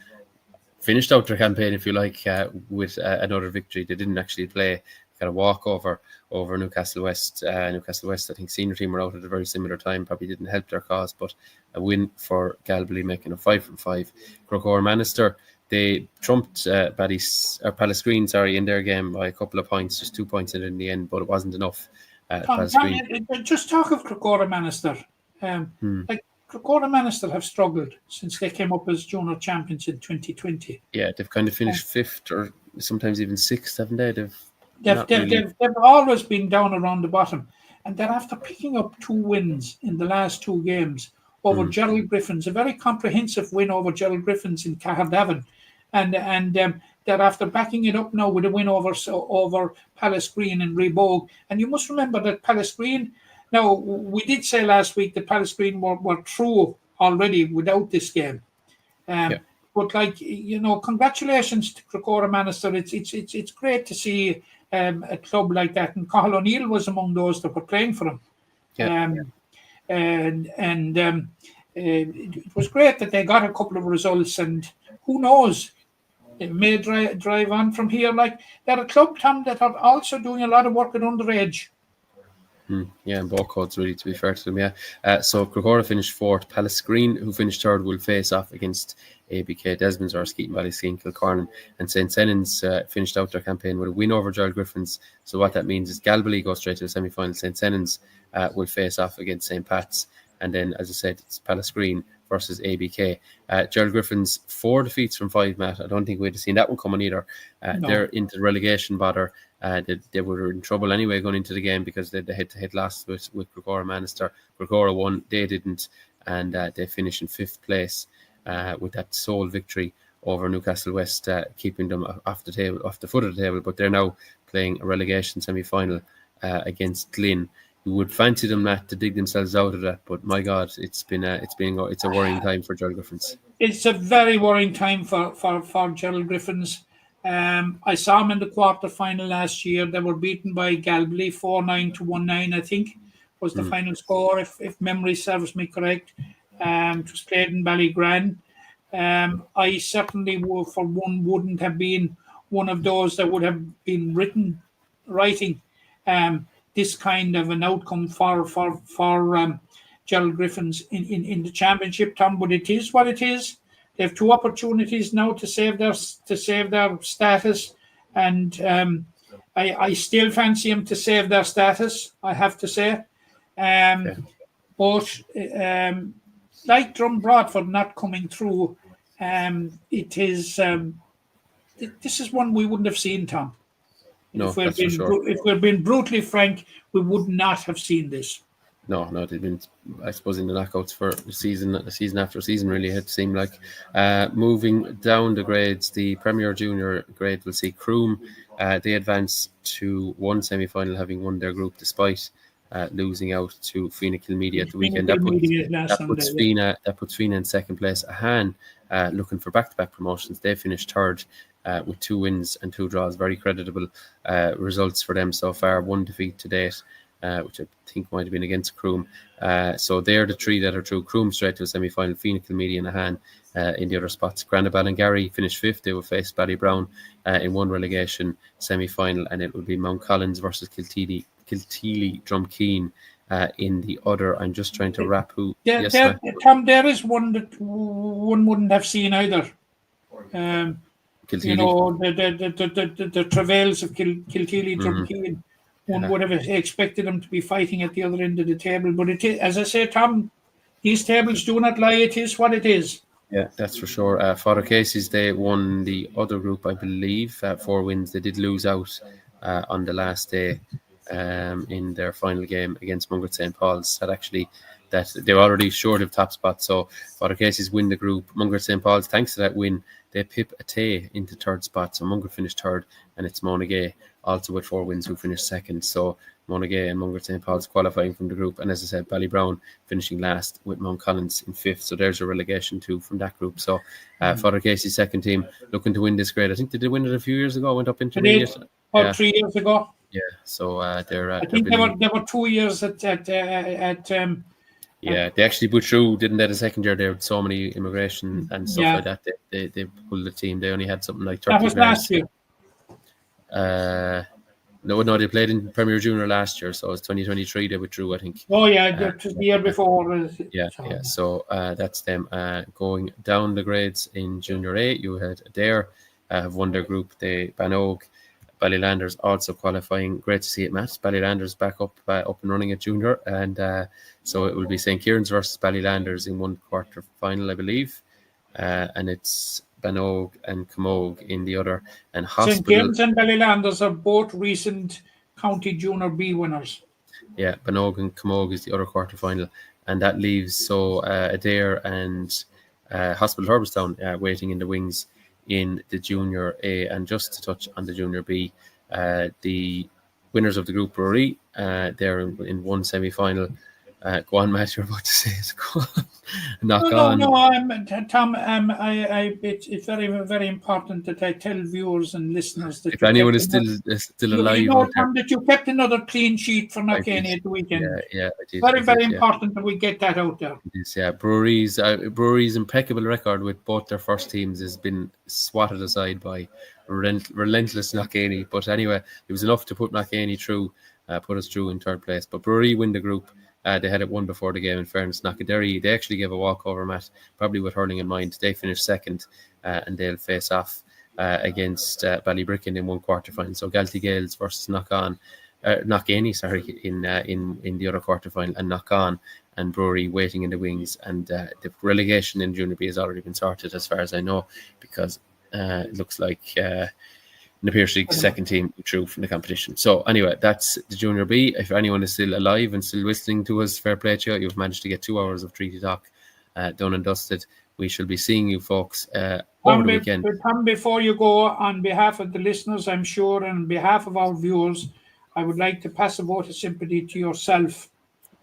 [SPEAKER 6] finished out their campaign, if you like, with another victory. They didn't actually play, got a walkover over Newcastle West. Newcastle West, I think senior team were out at a very similar time, probably didn't help their cause, but a win for Galbally, making a 5 from 5. Crocor Manister, they trumped Palace Green, in their game by a couple of points, just 2 points in the end, but it wasn't enough.
[SPEAKER 7] Just talk of Crocor Manister. Like Crocor Manister have struggled since they came up as junior champions in 2020.
[SPEAKER 6] Yeah, they've kind of finished 5th or sometimes even 6th, haven't they?
[SPEAKER 7] They've always been down around the bottom, and then after picking up 2 wins in the last 2 games over Gerald Griffins, a very comprehensive win over Gerald Griffins in Caherdavin, and they're after backing it up now with a win over Palace Green and Rebogue. And you must remember that Palace Green. Now, we did say last week that Palace Green were through already without this game. But, congratulations to Crocor Manister. It's great to see a club like that. And Cathal O'Neill was among those that were playing for him. It was great that they got a couple of results. And who knows, it may drive on from here. Like, they're a club, Tom, that are also doing a lot of work at underage.
[SPEAKER 6] Yeah, and ball codes, really, to be fair to them, yeah. So Crocora finished 4th. Palace Green, who finished 3rd, will face off against ABK Desmonds or Skeeton Ballyskean, Kilcornan, and St. Senans finished out their campaign with a win over Gerald Griffins. So what that means is Galbally goes straight to the semi-final. St. Senans will face off against St. Pat's, and then, as I said, it's Palace Green versus ABK. Gerald Griffins, 4 defeats from 5, Matt. I don't think we'd have seen that one coming either. No. They're into relegation bother. They were in trouble anyway going into the game because they had to hit last with Crocor Manister. Crocor won, they didn't, and they finished in 5th place with that sole victory over Newcastle West, keeping them off the foot of the table. But they're now playing a relegation semi-final against Glyn. You would fancy them, Matt, to dig themselves out of that, but my God, it's a worrying time for Gerald Griffins. It's
[SPEAKER 7] a very worrying time for Gerald Griffins. I saw them in the quarter-final last year. They were beaten by Galbally 4-9 to 1-9, I think, was the final score, if memory serves me correct. It was played in Ballygran. I certainly, for one, wouldn't have been one of those that would have been writing this kind of an outcome for Gerald Griffins in the championship, Tom. But it is what it is. They have 2 opportunities now to save their status, and I still fancy them to save their status, I have to say. But like Drum Bradford not coming through, it is this is one we wouldn't have seen, Tom.
[SPEAKER 6] No, that's for sure.
[SPEAKER 7] If we're being brutally frank, we would not have seen this.
[SPEAKER 6] No, they've been, I suppose, in the knockouts for season after season, really, it seemed like. Moving down the grades, the Premier Junior grade will see Croom. They advance to 1 semi-final, having won their group despite losing out to Fianna Kilmedia at the weekend. That puts Fianna in 2nd place. Ahan, looking for back-to-back promotions, they finished 3rd. With 2 wins and 2 draws, very creditable results for them so far. 1 defeat to date, which I think might have been against Croom. So they're the 3 that are through. Croom straight to a semi-final, Fianna Kilmedia and Ahan in the other spots. Granaban and Gary finished 5th. They will face Ballybrown in 1 relegation semi-final, and it will be Mount Collins versus Kilteely Drumkeen in the other. I'm just trying to wrap who.
[SPEAKER 7] Tom, there is one that one wouldn't have seen either. You know, the travails of Kilteely Drumkeen. One would have expected them to be fighting at the other end of the table. But it is, as I say, Tom, these tables do not lie. It is what it is.
[SPEAKER 6] Yeah, that's for sure. Father Casey's, they won the other group, I believe, 4 wins. They did lose out on the last day in their final game against Mungret St. Paul's. That they were already short of top spot. So Father Casey's win the group. Mungret St. Paul's, thanks to that win, they pip a Tay into third spot. So Mungret finished third, and it's Monaghay also with 4 wins who finished second. So Monaghay and Mungret St. Paul's qualifying from the group. And as I said, Ballybrown finishing last with Mount Collins in 5th. So there's a relegation too from that group. So Father Casey's second team looking to win this grade. I think they did win it a few years ago, went up intermediate.
[SPEAKER 7] About 3 years ago.
[SPEAKER 6] Yeah, so they're.
[SPEAKER 7] I think there were 2 years at
[SPEAKER 6] yeah, they actually put through, didn't they? The second year, there were so many immigration and stuff like that. They pulled the team. They only had something like 30
[SPEAKER 7] That was last year.
[SPEAKER 6] No, they played in Premier Junior last year, so it was 2023 they withdrew, I think.
[SPEAKER 7] Oh, yeah, the year before.
[SPEAKER 6] Yeah. So that's them going down the grades in Junior A. You had Adair have won their group. They Banog, Ballylanders also qualifying. Great to see it, Matt. Ballylanders back up and running at Junior, and so it will be St. Kieran's versus Ballylanders in one quarter final, I believe, and it's Banog and Camogue in the other, and Hospital.
[SPEAKER 7] St. Kieran's and Ballylanders are both recent County Junior B winners.
[SPEAKER 6] Yeah, Banog and Camogue is the other quarter final, and that leaves Adair and Hospital Herberstown waiting in the wings in the Junior A. And just to touch on the Junior B, the winners of the group Rory, they're in one semi-final. Go on, Matt, you're about to say it. Go on.
[SPEAKER 7] Tom, it's very, very important that I tell viewers and listeners that
[SPEAKER 6] if anyone is still alive,
[SPEAKER 7] you know, Tom, that you kept another clean sheet for Knockane at the weekend.
[SPEAKER 6] Yeah, I did.
[SPEAKER 7] Very, very important that we get that out there.
[SPEAKER 6] It is, yeah. Brewery's impeccable record with both their first teams has been swatted aside by relentless Knockane. But anyway, it was enough to put Knockane through, put us through in third place. But Brewery win the group. They had it won before the game, in fairness. Knockaderry, they actually gave a walkover, Matt, probably with Hurling in mind. They finished second, and they'll face off against Ballybricken in one quarter final. So Galty Gales versus Knockane, in the other quarter final, and Knockon and Brewery waiting in the wings. And the relegation in Junior B has already been sorted, as far as I know, because it looks like the Pierce League second team withdrew from the competition. So anyway, that's the Junior B. If anyone is still alive and still listening to us, fair play to you. You've managed to get 2 hours of Treaty Talk done and dusted. We shall be seeing you folks over the weekend.
[SPEAKER 7] Tom, before you go, on behalf of the listeners, I'm sure, and on behalf of our viewers, I would like to pass a vote of sympathy to yourself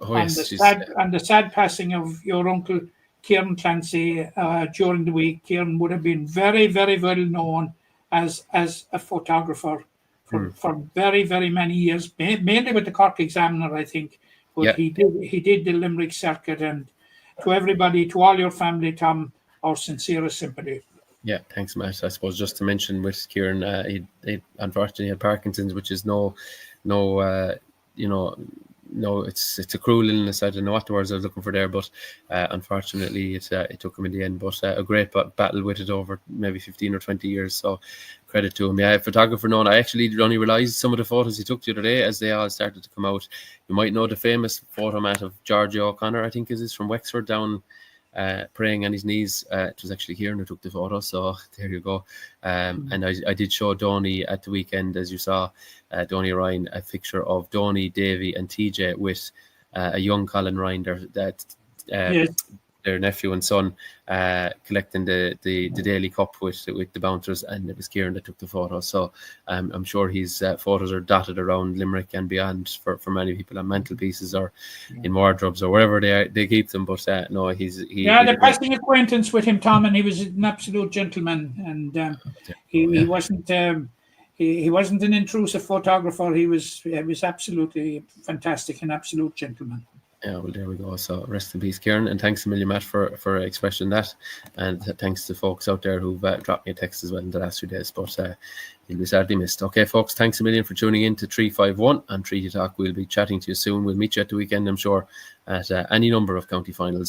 [SPEAKER 7] on the sad passing of your uncle, Kieran Clancy, during the week. Kieran would have been very, very well known as a photographer for very, very many years, mainly with the Cork Examiner, I think. But he did the Limerick circuit, and to everybody, to all your family, Tom, our sincerest sympathy.
[SPEAKER 6] Yeah, thanks, Matt. I suppose just to mention with Kieran, he unfortunately had Parkinson's, which is it's a cruel illness. I don't know what the words I was looking for there, but unfortunately it took him in the end. But a great battle with it over maybe 15 or 20 years. So credit to him. Yeah, photographer known. I actually only realised some of the photos he took the other day as they all started to come out. You might know the famous photo, Matt, of Georgia O'Connor, I think is from Wexford, down praying on his knees. It was actually Kieran who took the photo, so there you go. And I did show Donny at the weekend, as you saw, Donny Ryan, a picture of Donny, Davy and TJ with a young Colin Ryan, their nephew and son, collecting the daily cup with the bouncers, and it was Kieran that took the photo. So I'm sure his photos are dotted around Limerick and beyond for many people on mantelpieces or in wardrobes or wherever they keep them. But no,
[SPEAKER 7] the passing acquaintance with him, Tom, and he was an absolute gentleman, and he wasn't. He wasn't an intrusive photographer. He was absolutely fantastic, an absolute gentleman.
[SPEAKER 6] Yeah, well, there we go. So rest in peace, Kieran, and thanks a million, Matt, for expressing that, and thanks to folks out there who've dropped me a text as well in the last few days. But you'll be sadly missed. Okay, folks, thanks a million for tuning in to 351 and Treaty Talk. We'll be chatting to you soon. We'll meet you at the weekend, I'm sure, at any number of county finals